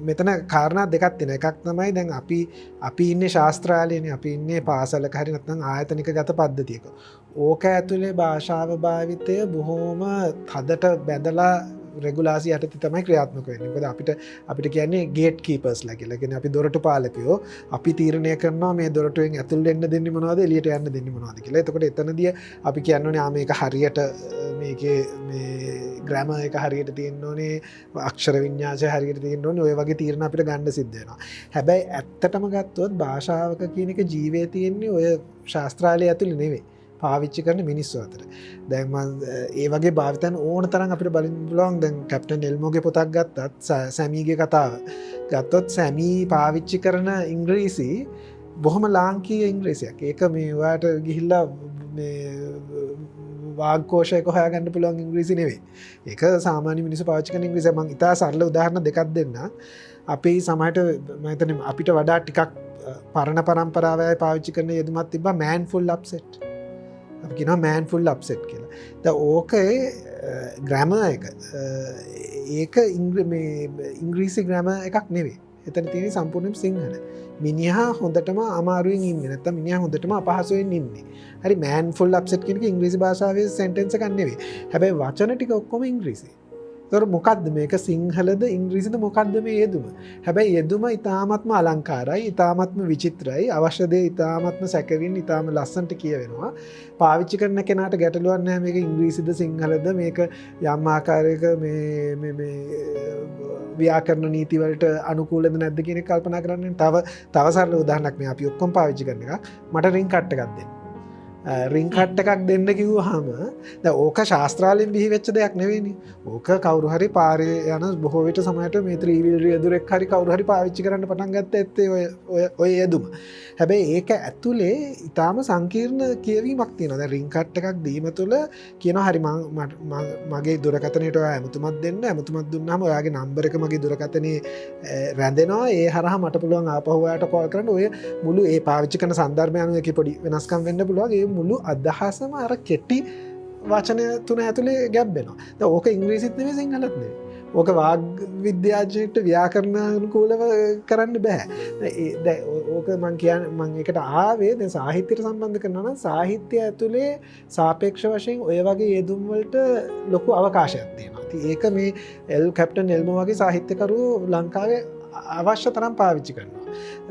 C: මෙතන කාරණා දෙකක් තියෙනවා. එකක් තමයි දැන් අපි ඉන්නේ ශාස්ත්‍රාලයේනේ, අපි ඉන්නේ පාසලක හරි නැත්නම් ආයතනික ගත පද්ධතියක. ඕක ඇතුලේ භාෂාව භාවිතය බොහොම තදට බැඳලා රෙගුලාසි යටතේ තමයි ක්‍රියාත්මක වෙන්නේ. මොකද අපිට කියන්නේ ගේට් කීපර්ස්ලා කියලා. කියන්නේ අපි දොරටු පාලකයෝ. අපි තීරණය කරනවා මේ දොරටුවෙන් ඇතුල් වෙන්න දෙන්නේ මොනවද, එළියට යන්න දෙන්නේ මොනවද කියලා. එතකොට එතනදී අපි කියන්නේ මේක හරියට මේකේ මේ ග්‍රැමර් එක හරියට තියෙන්න ඕනේ, අක්ෂර වින්‍යාසය හරියට තියෙන්න ඕනේ. ඔය වගේ තීරණ අපිට ගන්න සිද්ධ වෙනවා. හැබැයි ඇත්තටම ගත්තොත් භාෂාවක කියන එක ජීවේ තියෙන්නේ ඔය ශාස්ත්‍රාලය ඇතුලේ නෙවෙයි. පාවිච්චි කරන මිනිස්සු අතර. දැන් මම ඒ වගේ භාවිතයන් ඕන තරම් අපිට බලන්න පුළුවන්. දැන් කැප්ටන් එල්මෝගේ පොතක් ගත්තත් සැමීගේ කතාව ගත්තොත් සැමී පාවිච්චි කරන ඉංග්‍රීසි බොහොම ලාංකීය ඉංග්‍රීසියක්. ඒක මේ ඔයාලට ගිහිල්ලා වාගකෝෂයක හොයාගන්න පුළුවන් ඉංග්‍රීසි නෙවෙයි. ඒක සාමාන්‍ය මිනිස්සු පාවිච්චි කරන ඉංග්‍රීසි. මම ඉතා සරල උදාහරණ දෙකක් දෙන්න. අපි සමහරට මම හිතන්නේ අපිට වඩා ටිකක් පරණ පරම්පරාවයි පාවිච්චි කරන යෙදුමක් තිබ්බා man full upset. අපි කියනවා man full upset කියලා. දැන් ඕකේ ග්‍රැමර් එක ඒක ඉංග්‍රීසි ග්‍රැමර් එකක් නෙවෙයි. එතන තියෙන සම්පූර්ණයෙන්ම සිංහල. මිනිහා හොඳටම අමාරුවෙන් ඉන්නේ. නැත්නම් මිනිහා හොඳටම අපහසුවෙන් ඉන්නේ. හරි man full upset කියන එක ඉංග්‍රීසි භාෂාවේ සෙන්ටෙන්ස් එකක් නෙවෙයි. හැබැයි වචන ටික ඔක්කොම ඉංග්‍රීසි. ඒතර මොකද්ද මේක සිංහලද ඉංග්‍රීසිද මොකද්ද මේ යෙදුම? හැබැයි යෙදුම ඊ타ත්ම අලංකාරයි, ඊ타ත්ම විචිත්‍රයි, අවශ්‍ය දේ ඊ타ත්ම සැකවින් ඊ타ම ලස්සනට කියවෙනවා. පාවිච්චි කරන කෙනාට ගැටලුවක් නැහැ මේක ඉංග්‍රීසිද සිංහලද මේක යම් ආකාරයක මේ ව්‍යාකරණ නීති වලට අනුකූලද නැද්ද කියන එක කල්පනා කරන්න. තව සරල උදාහරණයක් මේ අපි ඔක්කොම පාවිච්චි කරන එක. මට රින් කට් එකක් දෙන්න. රින් කට් එකක් දෙන්න කිව්වහම දැන් ඕක ශාස්ත්‍රාලයෙන් බිහි වෙච්ච දෙයක් නෙවෙයිනේ. ඕක කවුරු හරි පාරේ යන බොහෝ විට සමහරට මේ ත්‍රිවිල් රියදුරෙක් හරි කවුරු හරි පාවිච්චි කරන්න පටන් ගත්ත ඔය යෙදුම. හැබැයි ඒක ඇතුලේ ඊටාම සංකීර්ණ කියවීමක් තියෙනවා. දැන් රින් කට් එකක් දීම තුළ කියනවා හරි මගේ දුරකථනයට ඔයා ඇමතුමක් දෙන්න. ඇමතුමක් දුන්නාම ඔයාගේ නම්බර එක මගේ දුරකථනේ රැඳෙනවා. ඒ හරහා මට පුළුවන් ආපහු ඔයාට කෝල් කරන්න. ඔය මුළු ඒ පාවිච්චි කරන සන්දර්භය අනුව ඒකේ පොඩි වෙනස්කම් වෙන්න පුළුවන්. ඒ මුළු අදහසම අර කෙටි වචන තුන ඇතුලේ ගැබ්බෙනවා. දැන් ඕක ඉංග්‍රීසිත් නෙවෙයි සිංහලත් නෙවෙයි. ඕක වාග් විද්‍යාඥයෙක්ට ව්‍යාකරණානුකූලව කරන්න බෑ. දැන් ඕක මම ඒකට ආවේ දැන් සාහිත්‍යයට සම්බන්ධ කරනවා නම් සාහිත්‍ය ඇතුලේ සාපේක්ෂ වශයෙන් ඔය වගේ යෙදුම් වලට ලොකු අවකාශයක් තියෙනවා. ඉතින් ඒක මේ කැප්ටන් එල්මෝ වගේ සාහිත්‍යකරුවෝ ලංකාවේ අවශ්‍ය තරම් පාවිච්චි කරනවා.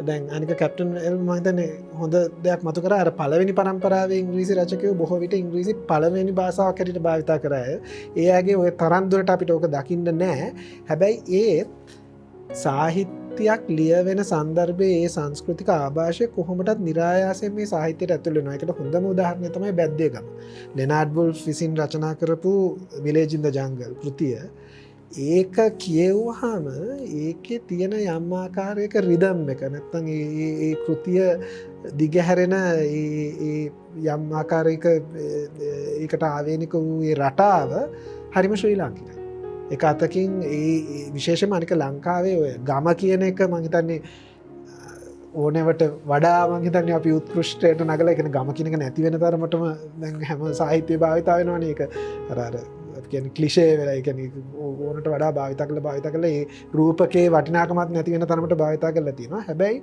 C: දැන් අනික කැප්ටන් එල්මෝ මම හිතන්නේ හොඳ දෙයක් මතු කරා. අර පළවෙනි පරම්පරාවේ ඉංග්‍රීසි රචකයෝ බොහෝ විට ඉංග්‍රීසි පළවෙනි භාෂාවක් හැටියට භාවිතා කරාය. ඒ අයගේ ඔය තරම් දුරට අපිට ඕක දකින්න නැහැ. හැබැයි ඒ සාහිත්‍යයක් ලියවෙන සන්දර්භයේ ඒ සංස්කෘතික ආభాෂය කොහොමදත් નિરાයාසයෙන් මේ සාහිත්‍යයට ඇතුල් වෙනවා. ඒකට හොඳම උදාහරණය තමයි බැද්දේගම. ලෙනාඩ් වුල්ෆ් විසින් රචනා කරපු විලේජ් ඉන් ද ජංගල් කෘතිය. ඒක කියවුවාම ඒකේ තියෙන යම් ආකාරයක රිදම් එක නැත්නම් ඒ කෘතිය දිගහැරෙන ඒ යම් ආකාරයක ඒකට ආවේනික වූ ඒ රටාව හරිම ශ්‍රී ලාංකිකයි. ඒක අතකින් ඒ විශේෂයෙන්ම අනික ලංකාවේ ඔය ගම කියන එක මම හිතන්නේ ඕනෙවට වඩා මම හිතන්නේ අපි උත්කෘෂ්ඨයට නගලා ඒ කියන්නේ ගම කියන එක නැති වෙන තරමටම දැන් හැම සාහිත්‍ය භාවිතා වෙනවනේ. ඒක අර කියන්නේ ක්ලිෂේ වෙලා ඒ කියන්නේ ඕනට වඩා භාවිතා කළා ඒ රූපකේ වටිනාකමක් නැති වෙන තරමට භාවිතා කරලා තියෙනවා. හැබැයි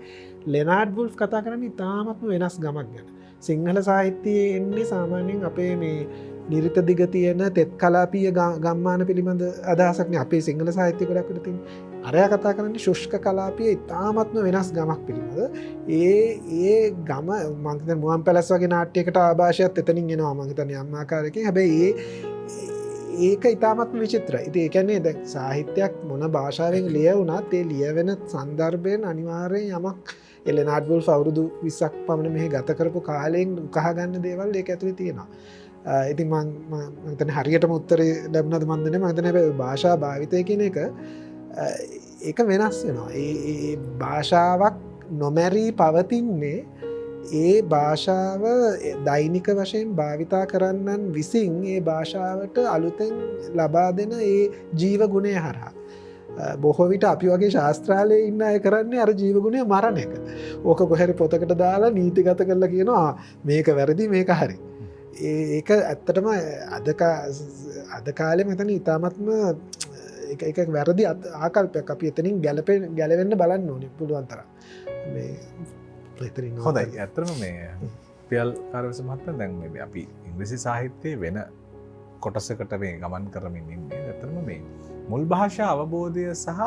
C: ලෙනාඩ් වුල්ෆ් කතා කරන්නේ ඉතාමත්ම වෙනස් ගමක් ගැන. සිංහල සාහිත්‍යයේ එන්නේ සාමාන්‍යයෙන් අපේ මේ නිරිත දිග තියෙන තෙත් කලාපීය ගම්මාන පිළිබඳ අදහසක් නේ අපේ සිංහල සාහිත්‍ය ගොඩක් විතර තියෙන්නේ. අරයා කතා කරන්නේ ශුෂ්ක කලාපීය ඉතාමත්ම වෙනස් ගමක් පිළිබඳ. ඒ ගම මම හිතන්නේ මුවන් පැලස් වගේ නාට්‍යයකට ආభాෂයත් එතනින් එනවා මම හිතන්නේ යම් ආකාරයකින්. හැබැයි ඒක ඉතාමත්ම විචිත්‍රයි. ඉතින් ඒ කියන්නේ දැන් සාහිත්‍යයක් මොන භාෂාවෙන් ලියවුණත් ඒ ලියවෙන සන්දර්භයෙන් අනිවාර්යෙන් යමක් ලෙනාඩ් වුල්ෆ් අවුරුදු 20ක් පමණ මෙහි ගත කරපු කාලයෙන් උකහා ගන්න දේවල් ඒක ඇතුලේ තියෙනවා. ඉතින් මම හිතන්නේ හරියටම උත්තරේ ලැබුණාද මන් දන්නේ. මම හිතන්නේ භාෂා භාවිතය කියන එක ඒක වෙනස් වෙනවා. ඒ භාෂාවක් නොමැරී පවතින්නේ ඒ භාෂාව දෛනික වශයෙන් භාවිතා කරන්නන් විසින් ඒ භාෂාවට අලුතෙන් ලබා දෙන ඒ ජීව ගුණය හරහා. බොහෝ විට අපි වගේ ශාස්ත්‍රාලයේ ඉන්න අය කරන්නේ අර ජීව ගුණය මරණ එක. ඕක කොහරි පොතකට දාලා නීතිගත කරලා කියනවා මේක වැරදි මේක හරි. ඒක ඇත්තටම අද කාලේ මම හිතන්නේ ඉතාමත්ම ඒක වැරදි ආකල්පයක්. අපි එතනින් ගැලවෙන්න බලන්න ඕනේ පුළුවන් තරම්. මේ
A: හොඳයි. ඇත්තටම මේ පියල් කාර්යවස මහත්මයා දැන් මේ අපි ඉංග්‍රීසි සාහිත්‍යයේ වෙන කොටසකට මේ ගමන් කරමින් ඉන්නේ. ඇත්තටම මේ මුල් භාෂා අවබෝධය සහ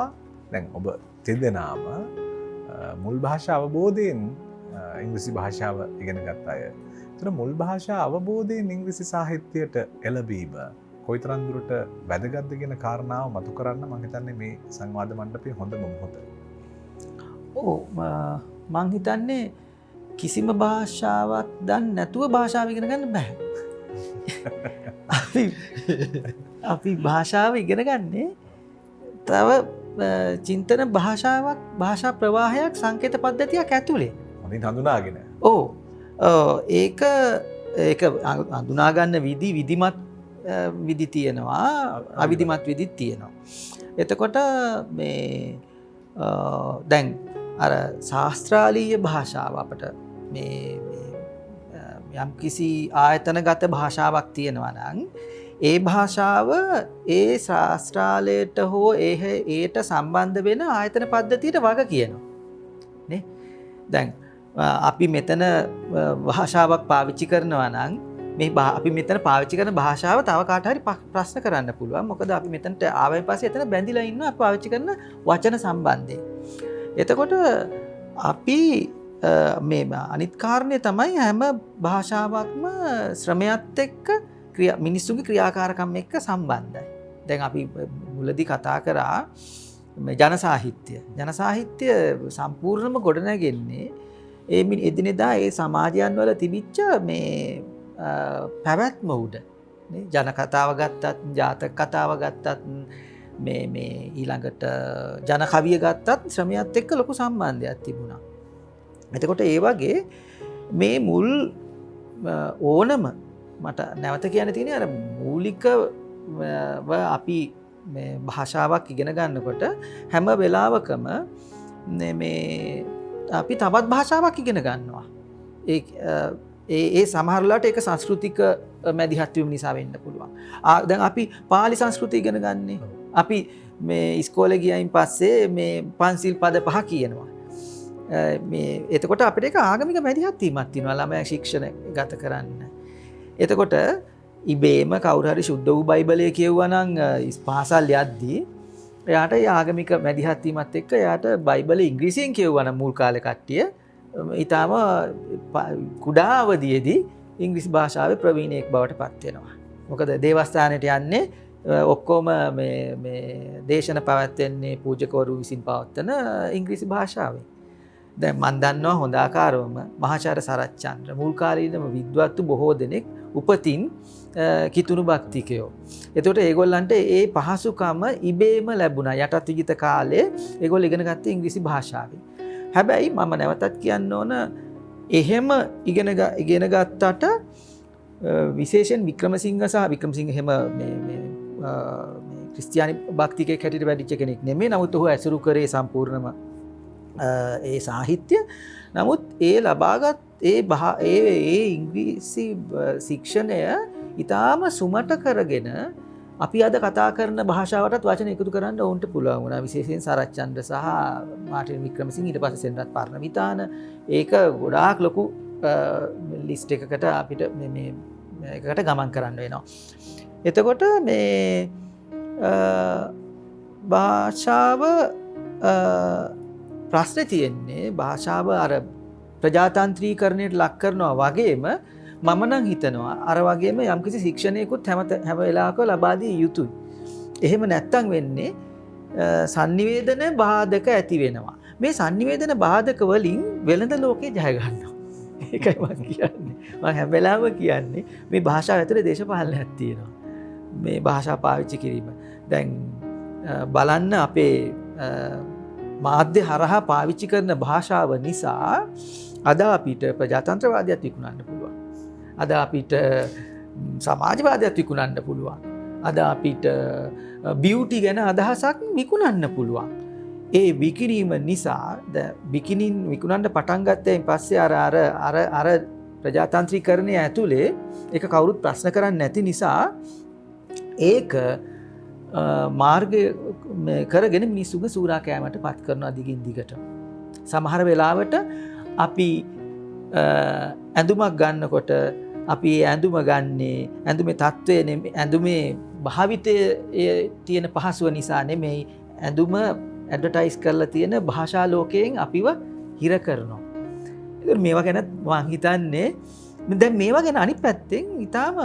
A: දැන් ඔබ දෙදෙනාම මුල් භාෂා අවබෝධයෙන් ඉංග්‍රීසි භාෂාව ඉගෙන ගත්ත අය. ඒතර මුල් භාෂා අවබෝධයෙන් ඉංග්‍රීසි සාහිත්‍යයට එළඹීම කොයිතරම් දුරට වැදගත්ද කියන කාරණාව මතු කරන්න මම හිතන්නේ මේ සංවාද මණ්ඩපයේ හොඳම මොහොත.
D: මං හිතන්නේ කිසිම භාෂාවක් දන්නේ නැතුව භාෂාව ඉගෙන ගන්න බෑ. අපි භාෂාව ඉගෙන ගන්නේ තව චින්තන භාෂාවක් භාෂා ප්‍රවාහයක් සංකේත පද්ධතියක් ඇතුලේ.
A: හොඳින් හඳුනාගෙන.
D: ඒක ඒක අඳුනාගන්න විදිමත් විදි තියෙනවා අවිධිමත් විදිත් තියෙනවා. එතකොට මේ දැන් අර ශාස්ත්‍රාලීය භාෂාව අපට මේ යම් කිසි ආයතනගත භාෂාවක් තියෙනවා නම් ඒ භාෂාව ඒ ශාස්ත්‍රාලයට හෝ ඒට සම්බන්ධ වෙන ආයතන පද්ධතියට වග කියනවා. නේ? දැන් අපි මෙතන භාෂාවක් පාවිච්චි කරනවා නම් මේ අපි මෙතන පාවිච්චි කරන භාෂාව තව කාට හරි ප්‍රශ්න කරන්න පුළුවන්. මොකද අපි මෙතනට ආවෙන් පස්සේ එතන බැඳිලා ඉන්නවා අපි පාවිච්චි කරන වචන සම්බන්ධයෙන්. එතකොට අපි මේ අනිත් කාරණය තමයි හැම භාෂාවක්ම ශ්‍රමයත් එක්ක මිනිස්සුගේ ක්‍රියාකාරකම් එක්ක සම්බන්ධයි. දැන් අපි මුලදී කතා කරා මේ ජන සාහිත්‍ය. ජන සාහිත්‍ය සම්පූර්ණයෙන්ම ගොඩනැගෙන්නේ ඒ එදිනෙදා ඒ සමාජයන් වල තිබිච්ච මේ පැවැත්ම උඩ. ජන කතාව ගත්තත් ජාතක කතාව ගත්තත් මේ ඊළඟට ජන කවිය ගත්තත් ශ්‍රමයත් එක්ක ලොකු සම්බන්ධයක් තිබුණා. එතකොට ඒ වගේ මේ මුල් ඕනම මට නැවත කියන්න තියෙන්නේ අර මූලිකව අපි මේ භාෂාවක් ඉගෙන ගන්නකොට හැම වෙලාවකම මේ අපි තවත් භාෂාවක් ඉගෙන ගන්නවා. ඒ සමහරලාට ඒක සංස්කෘතික මැදිහත් වීම නිසා වෙන්න පුළුවන්. දැන් අපි පාලි සංස්කෘතිය ඉගෙන ගන්නේ. අපි මේ ඉස්කෝලේ ගියයින් පස්සේ මේ පන්සිල් පද 5 කියනවා. මේ එතකොට අපිට ඒක ආගමික මැදිහත් වීමක් තියෙනවා ළමයා ශික්ෂණ ගත කරන්න. එතකොට ඉබේම කවුරු හරි සුද්ධ වූ බයිබලය කියවුවා නම් පාසල් යද්දී එයාට ඒ ආගමික මැදිහත් වීමත් එක්ක එයාට බයිබලය ඉංග්‍රීසියෙන් කියවුවා නම් මුල් කාලේ කට්ටිය ඊටම කුඩා අවදියේදී ඉංග්‍රීසි භාෂාවේ ප්‍රවීණයෙක් බවට පත් වෙනවා. මොකද දේවස්ථානයට යන්නේ ඔක්කොම මේ දේශන පවත්වන්නේ පූජකවරු විසින් පවත්වන ඉංග්‍රීසි භාෂාවෙන්. දැන් මම දන්නවා හොඳ ආකාරවම මහාචාර්ය සරච්චන්ද්‍ර මුල් කාලීනම විද්වත්තු බොහෝ දෙනෙක් උපතින් කිතුණු භක්තිකයෝ. එතකොට ඒගොල්ලන්ට ඒ පහසුකම ඉබේම ලැබුණා. යටත් විජිත කාලේ ඒගොල්ලෝ ඉගෙන ගත්තේ ඉංග්‍රීසි භාෂාවෙන්. හැබැයි මම නැවතත් කියන්න ඕන එහෙම ඉගෙන ගත්තට විශේෂයෙන් වික්‍රමසිංහ සහ වික්‍රමසිංහ එහෙම මේ ක්‍රිස්තියානි භක්තිකයෙක් හැටියට වැඩිච්ච කෙනෙක් නෙමෙයි. නමුත් ඔහු ඇසුරු කරේ සම්පූර්ණම ඒ සාහිත්‍ය. නමුත් ඒ ලබාගත් ඒ ඉංග්‍රීසි ශික්ෂණය ඊටාම සුමට කරගෙන අපි අද කතා කරන භාෂාවටත් වචන එකතු කරන්න ඔවුන්ට පුළුවන් වුණා. විශේෂයෙන් සරච්චන්ද්‍ර සහ මාර්ටින් වික්‍රමසිංහ ඊට පස්සේ සෙනරත් පර්ණවිතාන ඒක ගොඩාක් ලොකු ලිස්ට් එකකට අපිට මේ එකකට ගමන් කරන්න වෙනවා. එතකොට මේ භාෂාව ප්‍රශ්නේ තියෙන්නේ භාෂාව අර ප්‍රජාතන්ත්‍රීකරණයට ලක් කරනවා වගේම මම නම් හිතනවා අර වගේම යම්කිසි ශික්ෂණයකුත් හැම වෙලාවක ලබා දිය යුතුයි. එහෙම නැත්තම් වෙන්නේ sannivedana බාධක ඇති වෙනවා. මේ sannivedana බාධක වලින් වෙළඳ ලෝකේ ජය ගන්නවා. ඒකයි මම කියන්නේ. මම හැම වෙලාවෙම කියන්නේ මේ භාෂාව ඇතුලේ දේශපාලනයක් තියෙනවා. මේ භාෂා පාවිච්චි කිරීම. දැන් බලන්න අපේ මාධ්‍ය හරහා පාවිච්චි කරන භාෂාව නිසා අද අපිට ප්‍රජාතන්ත්‍රවාදයක් විකුණන්න පුළුවන්. අද අපිට සමාජවාදයක් විකුණන්න පුළුවන්. අද අපිට බියුටි ගැන අදහසක් විකුණන්න පුළුවන්. ඒ විකිණීම නිසා විකුණන්න පටන් ගත්තයින් පස්සේ අර ප්‍රජාතන්ත්‍රීකරණය ඇතුලේ ඒක කවුරුත් ප්‍රශ්න කරන්නේ නැති නිසා ඒක මාර්ගය කරගෙන මිනිස්සුගේ සූරා කෑමට පත් කරනවා දිගින් දිගට. සමහර වෙලාවට අපි ඇඳුමක් ගන්නකොට අපි ඇඳුම ගන්නේ ඇඳුමේ තත්ත්වය ඇඳුමේ භාවිතයේ තියෙන පහසුව නිසා නෙමෙයි ඇඳුම ඇඩ්වර්ටයිස් කරලා තියෙන භාෂා ලෝකයෙන් අපිව හිර කරනවා. ඒක මේවා ගැන මම හිතන්නේ දැන් මේවා ගැන අනිත් පැත්තෙන් ඊටාම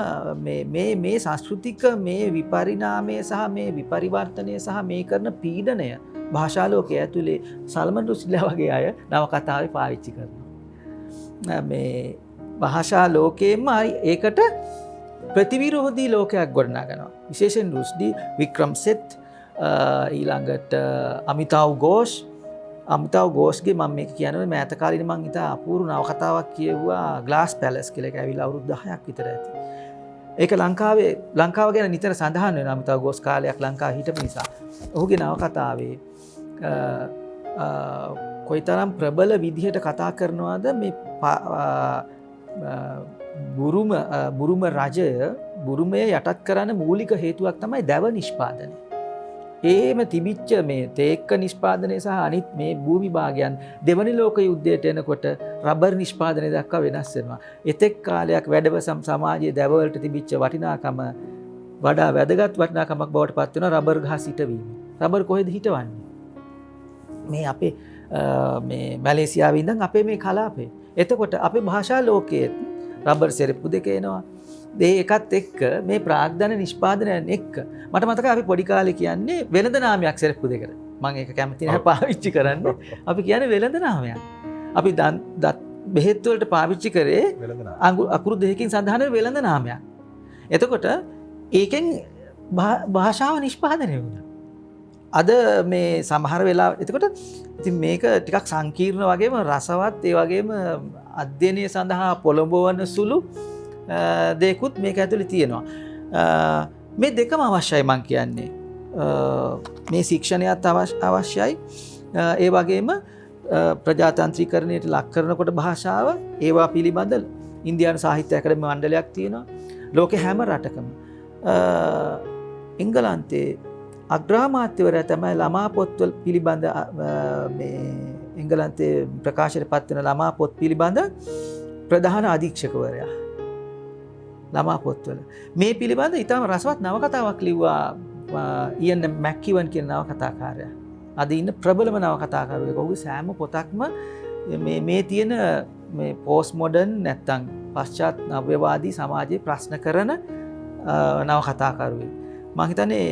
D: මේ සංස්කෘතික මේ විපරිණාමය සහ මේ විපරිවර්තනය සහ මේ කරන පීඩනය භාෂා ලෝකයේ ඇතුලේ සල්මන් රුස්ඩිලා වගේ අය නවකතාවේ පාවිච්චි කරනවා. මේ භාෂා ලෝකයේම ඒකට ප්‍රතිවිරෝධී ලෝකයක් ගොඩනගනවා. විශේෂයෙන් රුස්ඩි, වික්‍රම්සෙත්, ඊළඟට අමිතාව් ഘോഷ් අමිතාව ගෝස්ගේ මම මේක කියනවා මෑත කාලේ මම ඉතා අපූර්ව නවකතාවක් කියවුවා ග්ලාස් පැලස් කියලා. ඒක ඇවිල්ලා අවුරුදු 10ක් විතර ඇති. ඒක ලංකාව ගැන නිතර සඳහන් වෙනවා. අමිතාව ගෝස් කාලයක් ලංකාව හිටපු නිසා. ඔහුගේ නවකතාවේ කොයිතරම් ප්‍රබල විදිහට කතා කරනවාද මේ බුරුම රජය බුරුමය යටත් කරන්න මූලික හේතුවක් තමයි දැව නිෂ්පාදනය. ඒම තිබිච්ච මේ තේක්ක නිෂ්පාදනය සහ අනිත් මේ භූමි භාගයන් දෙවනි ලෝක යුද්ධයට එනකොට රබර් නිෂ්පාදනය දක්වා වෙනස් වෙනවා. එතෙක් කාලයක් වැඩවසම් සමාජයේ දැවවලට තිබිච්ච වටිනාකම වඩා වැදගත් වටිනාකමක් බවට පත් වෙනවා රබර් ගහ සිටවීම. රබර් කොහෙද හිටවන්නේ? මේ අපේ මේ මැලේසියාවේ ඉඳන් අපේ මේ කලාපේ. එතකොට අපේ භාෂා ලෝකයේ රබර් සෙරෙප්පු දෙක එනවා. ඒකත් එක්ක මේ ප්‍රාග්ධන නිෂ්පාදනයන් එක්ක මට මතකයි අපි පොඩි කාලේ කියන්නේ වෙළඳ නාමයක් සෙරෙප්පු දෙකට. මම ඒක කැමති නැහැ පාවිච්චි කරන්න. අපි කියන්නේ වෙළඳ නාමයක්. අපි දත් බෙහෙත් වලට පාවිච්චි කරේ අකුරු දෙකකින් සඳහන් වෙළඳ නාමයක්. එතකොට ඒකෙන් භාෂාව නිෂ්පාදනය වුණා. අද මේ සමහර වෙලා එතකොට ඉතින් මේක ටිකක් සංකීර්ණ වගේම රසවත් ඒ වගේම අධ්‍යයනය සඳහා පොළඹවන සුළු දෙකුත් මේක ඇතුළේ තියෙනවා. මේ දෙකම අවශ්‍යයි මං කියන්නේ. මේ ශික්ෂණයත් අවශ්‍යයි. ඒ වගේම ප්‍රජාතන්ත්‍රීකරණයට ලක් කරනකොට භාෂාව ඒවා පිළිබඳ ඉන්දියානු සාහිත්‍ය අකාදමි මණ්ඩලයක් තියෙනවා. ලෝකේ හැම රටකම එංගලන්තයේ අග්‍රාමාත්‍යවරයා තමයි ළමා පොත්වල පිළිබඳ මේ එංගලන්තයේ ප්‍රකාශයට පත් වෙන ළමා පොත් පිළිබඳ ප්‍රධාන අධීක්ෂකවරයා. ළමා පොත්වල මේ පිළිබඳ ඉතාම රසවත් නවකතාවක් ලිව්වා ඉයන් මැක්කිවන් කියන නවකතාකාරයා. අද ඉන්න ප්‍රබලම නවකතාකාරයෙක්. ඔහුගේ සෑම පොතක්ම මේ තියෙන මේ පෝස්ට් මොඩර්න් නැත්තම් පශ්චාත් නව්‍යවාදී සමාජයේ ප්‍රශ්න කරන නවකතාකාරයෙක්. මම හිතන්නේ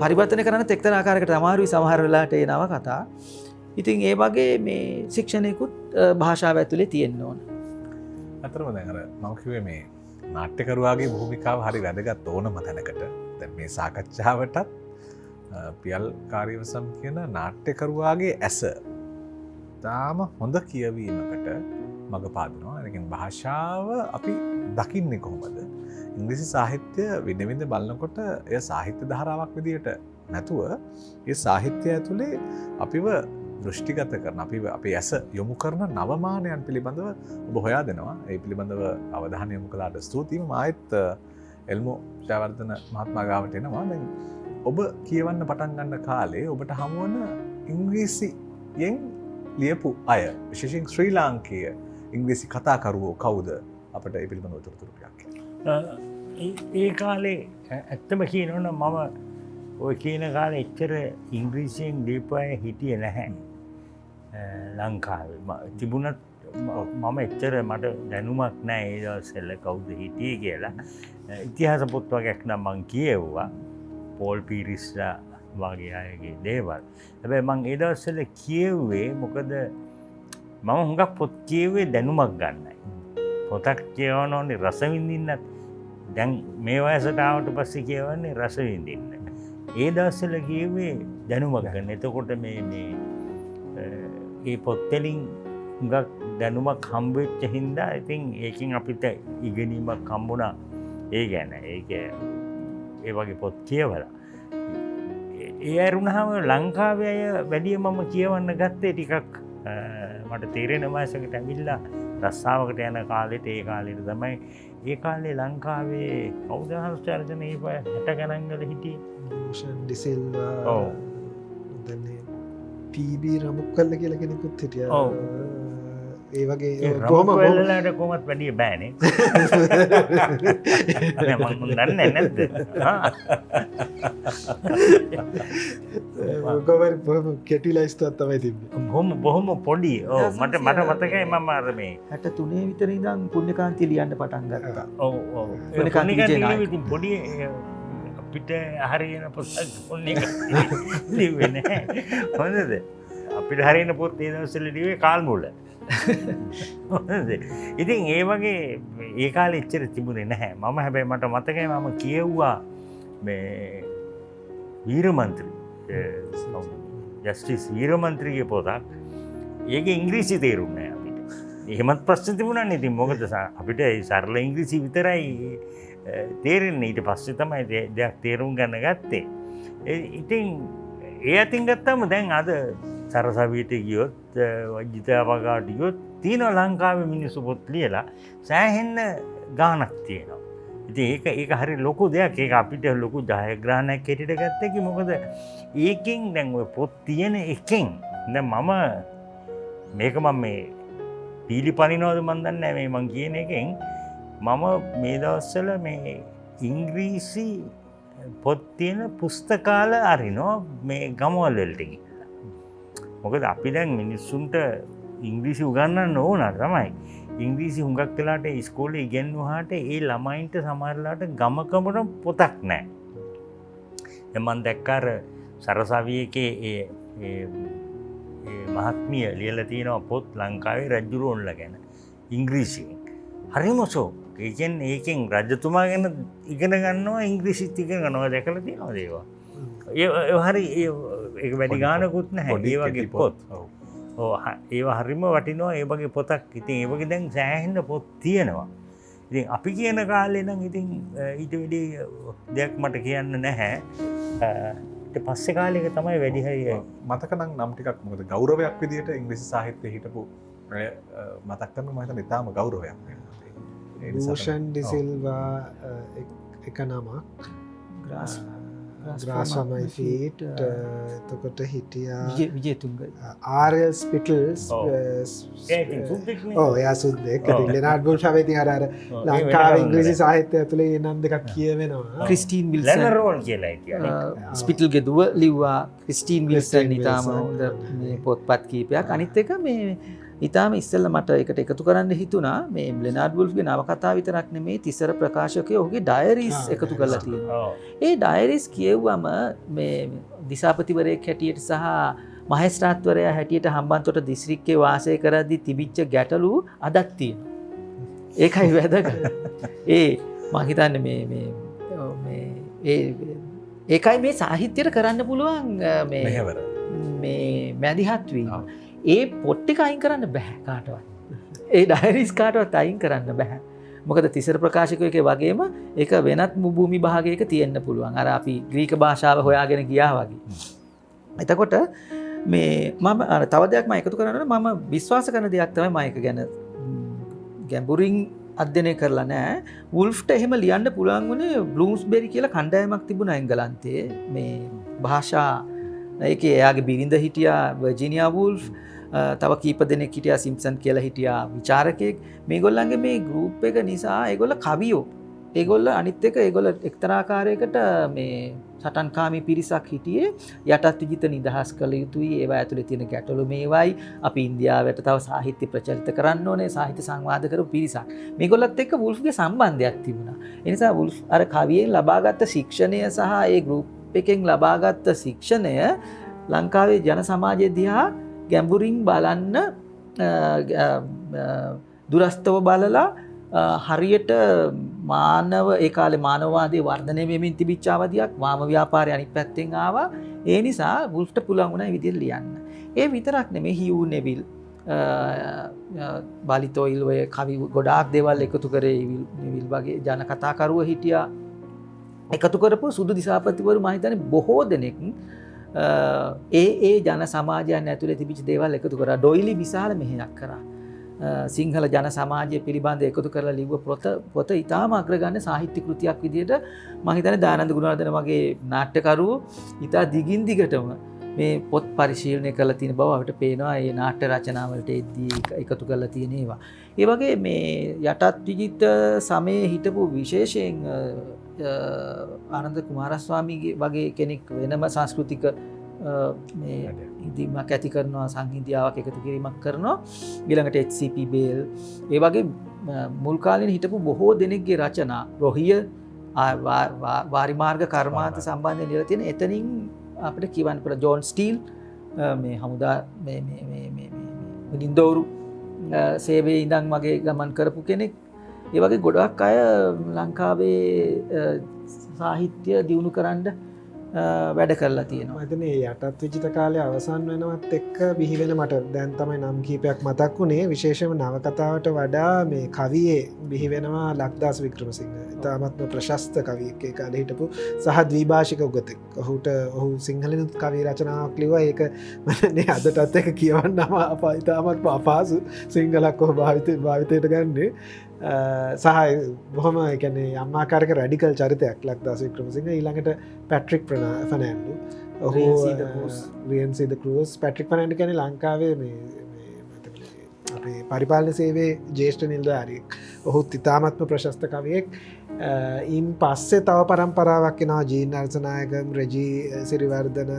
D: පරිවර්තනය කරන්න එක්තරා ආකාරයකට අමාරුයි සමහර වෙලාවට ඒ නවකතා. ඉතින් ඒ වගේ මේ ශික්ෂණයකුත් භාෂාව ඇතුලේ තියෙන්න ඕන.
A: අතරම දැන් අර මම කිව්වේ මේ නාට්‍යකරුවාගේ භූමිකාව හරි වැදගත් ඕනම තැනකට. දැන් මේ සාකච්ඡාවටත් පියල් කාර්යවසම් කියන නාට්‍යකරුවාගේ ඇස තාම හොඳ කියවීමකට මඟ පාදනවා. ඒකෙන් භාෂාව අපි දකින්නේ කොහොමද? ඉංග්‍රීසි සාහිත්‍ය විඳ බලනකොට එය සාහිත්‍ය ධාරාවක් විදිහට නැතුව ඒ සාහිත්‍ය ඇතුලේ අපිව දෘෂ්ටිගත කරන අපේ ඇස යොමු කරන නවමානයන් පිළිබඳව ඔබ හොයා දෙනවා. ඒ පිළිබඳව අවධානය යොමු කළාට ස්තුතියි. ආයෙත් එල්මෝ ජයවර්ධන මහත්මයා ගාවට එනවා. දැන් ඔබ කියවන්න පටන් ගන්න කාලේ ඔබට හමුවන ඉංග්‍රීසියෙන් ලියපු අය විශේෂයෙන් ශ්‍රී ලාංකීය ඉංග්‍රීසි කතාකරුවෝ කවුද? අපිට ඒ පිළිබඳව තොරතුරු ටිකක්.
B: ඒ කාලේ ඇත්තම කියනවනම් මම ඔය කියන කාලේ එච්චර ඉංග්‍රීසියෙන් ලියපු අය හිටියේ නැහැ ලංකාවේ. තිබුණත් මම එච්චර මට දැනුමක් නැහැ ඒ දවස්වල කවුද හිටියේ කියලා. ඉතිහාස පොත් වගේක් නම් මං කියෙව්වා. පෝල් පීරිස්ලා වගේ අයගේ දේවල්. හැබැයි මං ඒ දවස්වල කියෙව්වේ මොකද මම හුඟක් පොත් කියෙව්වේ දැනුමක් ගන්නයි. පොතක් කියවන්න ඕනේ රස විඳින්නත්. දැන් මේ වයසට ආවට පස්සේ කියවන්නේ රස විඳින්න. ඒ දවස්වල කියෙව්වේ දැනුමක් ගන්න. එතකොට මේ පොත් වලින් හුඟක් දැනුමක් හම්බ වෙච්ච හින්දා ඉතින් ඒකෙන් අපිට ඉගෙනීමක් හම්බුණා. ඒ ගැන ඒක ඒ වගේ පොත් කියවලා. ඒ අරුණාම ලංකාවේ අය වැඩි මම කියවන්න ගත්තේ ටිකක් මට තේරෙන වයසකට ඇවිල්ලා රස්සාවකට යන කාලෙට ඒ කාලෙට තමයි ඒ කාලේ ලංකාවේ කවුද හස්චර්ජන මේ 60 ගණන් වල හිටියේ
C: භූෂන් ඩිසිල්වා පීබී රමුක්කල්ල කියලා කෙනෙකුත් හිටියා. ඒ වගේ
B: රමුක්කල්ලට කොහොමත් වැඩිය බෑනේ. මම දන්නේ නැද්ද?
C: බොහොම කෙටිලයිස්ට්වත් තමයි තිබ්බේ.
B: බොහොම පොඩි. මට මතකයි මම අර මේ
D: 63 විතර ඉඳන් පුණ්‍යකාන්තිය ලියන්න පටන් ගත්තා.
B: ඔව් ඔව්. පුණ්‍යකාන්තිය පොඩි අපිට හරියන පොතක් පුණ්‍යකාන්තිය ලිව්වේ නැහැ. හොඳද? අපිට හරියන පොත් ඒ දවස්වල ලිව්වේ කාල් මුල. ඉතින් ඒ වගේ ඒ කාලේ එච්චර තිබුණේ නැහැ. මම හැබැයි මට මතකයි මම කියවුවා මේ වීරමන්ත්‍රී ජස්ටිස් වීරමන්ත්‍රීගේ පොතක්. ඒක ඉංග්‍රීසි තේරුම් නෑ අපිට. එහෙමත් ප්‍රශ්න තිබුණානේ. ඉතින් මොකද අපිට සරල ඉංග්‍රීසි විතරයි තේරෙන්නේ. ඊට පස්සේ තමයි දෙයක් තේරුම් ගන්න ගත්තේ. ඉතින් ඒ අතින් ගත්තම දැන් අද සරසවියට ගියොත් වජිතාවකාට ගියොත් තියෙනවා ලංකාවේ මිනිස්සු පොත් ලියලා සෑහෙන්න ගාණක් තියෙනවා. ඉතින් ඒක හරි ලොකු දෙයක්. ඒක අපිට ලොකු ජයග්‍රහණයක් හැටියට ගත්ත එක. මොකද ඒකෙන් දැන් ඔය පොත් තියෙන එකෙන් දැන් මේක මම මේ පීලි පනිනවද මන් දන්නේ නැහැ මේ මං කියන එකෙන් මම මේ දවස්වල මේ ඉංග්‍රීසි පොත් තියෙන පුස්තකාල අරිනවා මේ ගමවල වලට ගිහිල්ලා. මොකද අපි දැන් මිනිස්සුන්ට ඉංග්‍රීසි උගන්වන්න ඕන තමයි. ඉංග්‍රීසි හුඟක් වෙලාට ඉස්කෝලේ ඉගෙනුවාට ඒ ළමයින්ට සමහරලාට ගමකමට පොතක් නැහැ. දැන් මම දැක්කාර සරසවියේකේ ඒ මහත්මිය ලියලා තියෙනවා පොත් ලංකාවේ රජුරුවන්ලා ගැන ඉංග්‍රීසියෙන්. හරිම ෂෝක්. ඒකෙන් රජතුමා ගැන ඉගෙන ගන්නවා ඉංග්‍රීසිත් ඉගෙන ගන්නවා. දැකලා තියෙනවද ඒවා? ඒ හරි ඒක වැඩි ගානකුත් නැහැ. ඒ වගේ පොත්. ඒවා හරිම වටිනවා. ඒ වගේ පොතක්. ඉතින් ඒ වගේ දැන් සෑහෙන පොත් තියෙනවා. ඉතින් අපි කියන කාලේ නම් ඉතින් ඊට වැඩි දෙයක් මට කියන්න නැහැ. ඊට පස්සේ කාලෙක තමයි වැඩි හරිය
A: මතක නම් ටිකක් මොකද ගෞරවයක් විදිහට ඉංග්‍රීසි සාහිත්‍යයේ හිටපු මතක් කරන මම හිතන්නේ ඊටාම ගෞරවයක් වෙනවා.
C: භූෂන් ඩිසිල්වා එක නමක් ග්‍රාස්වමයි ෆීට් එතකොට හිටියා
D: විජේතුංග
C: ආර්යල් ස්පිටල්ස් එයා සුද්දෙක්. ලෙනාඩ් වුල්ෆ් හැවෙති අර ලංකාවේ ඉංග්‍රීසි සාහිත්‍ය ඇතුලේ නම් දෙකක් කියවෙනවා.
D: ක්‍රිස්ටීන් විල්සන්
B: ලෙනරෝල් කියලා හිටියා.
D: ස්පිටල්ගේ දුව ලිව්වා ක්‍රිස්ටීන් විල්සන් ඉතාම හොඳ මේ පොත්පත් කීපයක්. අනිත් එක මේ ඉතාම ඉස්සෙල්ල මට එකට එකතු කරන්න හිතුණා මේ ලෙනාඩ් වුල්ෆ්ගේ නවකතා විතරක් නෙමේ තිසර ප්‍රකාශකය ඔහුගේ ඩයරිස් එකතු කරලා තියෙනවා. ඒ ඩයරිස් කියෙව්වම මේ දිසාපතිවරයෙක් හැටියට සහ මහේස්ත්‍රාත්වරයා හැටියට හම්බන්තොට දිස්ත්‍රික්කයේ වාසය කරද්දී තිබිච්ච ගැටලු අදක් තියෙනවා. ඒකයි වැදගත්. මම හිතන්නේ ඒකයි මේ සාහිත්‍යයට කරන්න පුළුවන් මේ මැදිහත් වීම. ඒ පොත් ටික අයින් කරන්න බෑ කාටවත්. ඒ ඩයරිස් කාටවත් අයින් කරන්න බෑ. මොකද තිසර ප්‍රකාශකයකේ වගේම ඒක වෙනත් භූමි භාගයක තියෙන්න පුළුවන්. අර අපි ග්‍රීක භාෂාව හොයාගෙන ගියා වගේ. එතකොට මේ මම තව දෙයක් මම එකතු කරන්න මම විශ්වාස කරන දෙයක් තමයි මම ඒක ගැන ගැඹුරින් අධ්‍යයනය කරලා නැහැ. වුල්ෆ්ට එහෙම ලියන්න පුළුවන් වුණේ බ්ලූම්ස්බෙරි කියලා කණ්ඩායමක් තිබුණා එංගලන්තයේ. මේ භාෂා ඒකේ එයාගේ බිරිඳ හිටියා වර්ජිනියා වුල්ෆ්. තව කීප දෙනෙක් හිටියා සිම්ප්සන් කියලා හිටියා විචාරකයෙක්. මේගොල්ලන්ගේ මේ ගෲප් එක නිසා ඒගොල්ල කවියෝ. ඒගොල්ල අනිත් එක ඒගොල්ල එක්තරා ආකාරයකට මේ සටන්කාමී පිරිසක් හිටියේ. යටත් විජිත නිදහස් කළ යුතුයි. ඒවා ඇතුලේ තියෙන ගැටලු මේවයි. අපි ඉන්දියාවට තව සාහිත්‍ය ප්‍රචලිත කරන්න ඕනේ. සාහිත්‍ය සංවාද කරපු පිරිසක්. මේගොල්ලත් එක්ක වුල්ෆ්ගේ සම්බන්ධයක් තිබුණා. ඒ නිසා වුල්ෆ් අර කවියෙන් ලබාගත් ශික්ෂණය සහ ඒ ගෲප් එකෙන් ලබාගත් ශික්ෂණය ලංකාවේ ජන සමාජය දිහා ගැඹුරින් බලන්න දුරස්තව බලලා හරියට මානව ඒ කාලේ මානවවාදී වර්ධනය වෙමින් තිබිච්ච අවධියක් වාම ව්‍යාපාරය අනිත් පැත්තෙන් ආවා. ඒ නිසා වුල්ෆ්ට පුළුවන් වුණා මේ විදිහට ලියන්න. ඒ විතරක් නෙමෙයි හියු නෙවිල් බාලිතෝයිල් ඔය කවි ගොඩාක් දේවල් එකතු කරේ නෙවිල් වගේ ජන කතාකරුවෝ හිටියා. එකතු කරපු සුදු දිසාපතිවරු මම හිතන්නේ බොහෝ දෙනෙක් ඒ ජන සමාජයන් ඇතුලේ තිබිච්ච දේවල් එකතු කරා. ඩොයිලි විශාල මෙහෙයක් කරා. සිංහල ජන සමාජය පිළිබඳ එකතු කරලා ලිව්ව පොත ඉතාම අග්‍රගණ්‍ය සාහිත්‍ය කෘතියක් විදිහට මම හිතන්නේ දානන්ද ගුණවර්ධන වගේ නාට්‍යකරුවෝ ඉතා දිගින් දිගටම මේ පොත් පරිශීලනය කරලා තියෙන බව අපිට පේනවා. ඒ නාට්‍ය රචනාවලට එද්දී එකතු කරලා තියෙන ඒවා. ඒ වගේ මේ යටත් විජිත සමයේ හිටපු විශේෂයෙන් ආනන්ද කුමාරස්වාමීගේ වගේ කෙනෙක් වෙනම සංස්කෘතික මේ ඉදීමක් ඇති කරනවා, සංහිඳියාවක් එකතු කිරීමක් කරනවා. ඊළඟට HCP බේල් ඒ වගේ මුල් කාලේ හිටපු බොහෝ දෙනෙක්ගේ රචනා රොහිය වාරිමාර්ග කර්මාන්ත සම්බන්ධයෙන් ලියලා තියෙන එතනින් අපිට කියවන්න පුළුවන් ජෝන් ස්ටීල් මේ හමුදා මේ මුදින්දෝරු සේවයේ ඉඳන් වගේ ගමන් කරපු කෙනෙක්. ඒ වගේ ගොඩක් අය ලංකාවේ සාහිත්‍ය දියුණු කරන්න වැඩ කරලා තියෙනවා.
C: මතන යටත් විජිත කාලය අවසන් වෙනවත් එක්ක බිහිවෙන මට දැන් තමයි නම් කීපයක් මතක් වුණේ විශේෂම නවකතාවට වඩා මේ කවියේ බිහිවෙනවා ලක්දාස් වික්‍රමසිංහ ඉතාමත්ම ප්‍රශස්ත කවියෙක් ඒ කාලේ හිටපු සහ ද්විභාෂික උගතෙක්. ඔහු සිංහලෙනුත් කවි රචනාවක් ලිව්වා. ඒක මම අදටත් එක කියවන්නම ඉතාමත්ම අපහසු සිංහලක් ඔහු භාවිතයට ගන්නේ. සහ බොහොම කියන්නේ අම්මාකාරක රැඩිකල් චරිතයක් ලක්දාස් වික්‍රමසිංහ. ඊළඟට පැට්‍රික් ෆර්නෑන්ඩු ඔහු රියන්සීද ක්‍රූස් පැට්‍රික් ෆර්නෑන්ඩ් කියන්නේ ලංකාවේ අපේ පරිපාලන සේවයේ ජ්‍යෙෂ්ඨ නිලධාරියෙක්. ඔහුත් ඉතාමත්ම ප්‍රශස්ත කවියෙක්. ඉන් පස්සේ තව පරම්පරාවක් එනවා ජීන් අර්සනායකම් රෙජී සිරිවර්ධන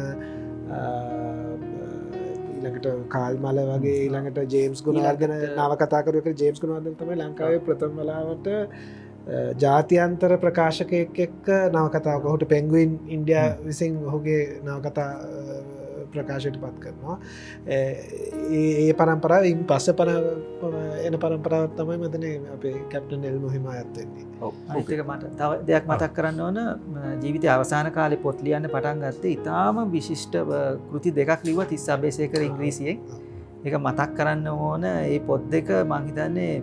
C: ඊළඟට කාල් මල වගේ ඊළඟට ජේම්ස් ගුණවර්ධන නවකතාකරුවෙක් ජේම්ස් ගුණවර්ධන තමයි ලංකාවේ ප්‍රථම වතාවට ජාත්‍යන්තර ප්‍රකාශකයෙක් එක්ක නවකතාවක ඔහුට පෙන්ගුයින් ඉන්ඩියා විසින් ඔහුගේ නවකතා ප්‍රකාශයට පත් කරනවා. ඒ පරම්පරාව ඉන් පස්ස එන පරම්පරාවත් තමයි මතන අපේ කැප්ටන් එල් මොහිම අයත්වෙන්නේ.
D: අනිත් එක මට තව දෙයක් මතක් කරන්න ඕන ජීවිතය අවසාන කාලේ පොත් ලියන්න පටන් ගත්තේ ඉතාම විශිෂ්ට කෘති දෙකක් ලිව්වා තිස්ස අබේසේකර ඉංග්‍රීසියෙන්. ඒක මතක් කරන්න ඕන. ඒ පොත් දෙක මං හිතන්නේ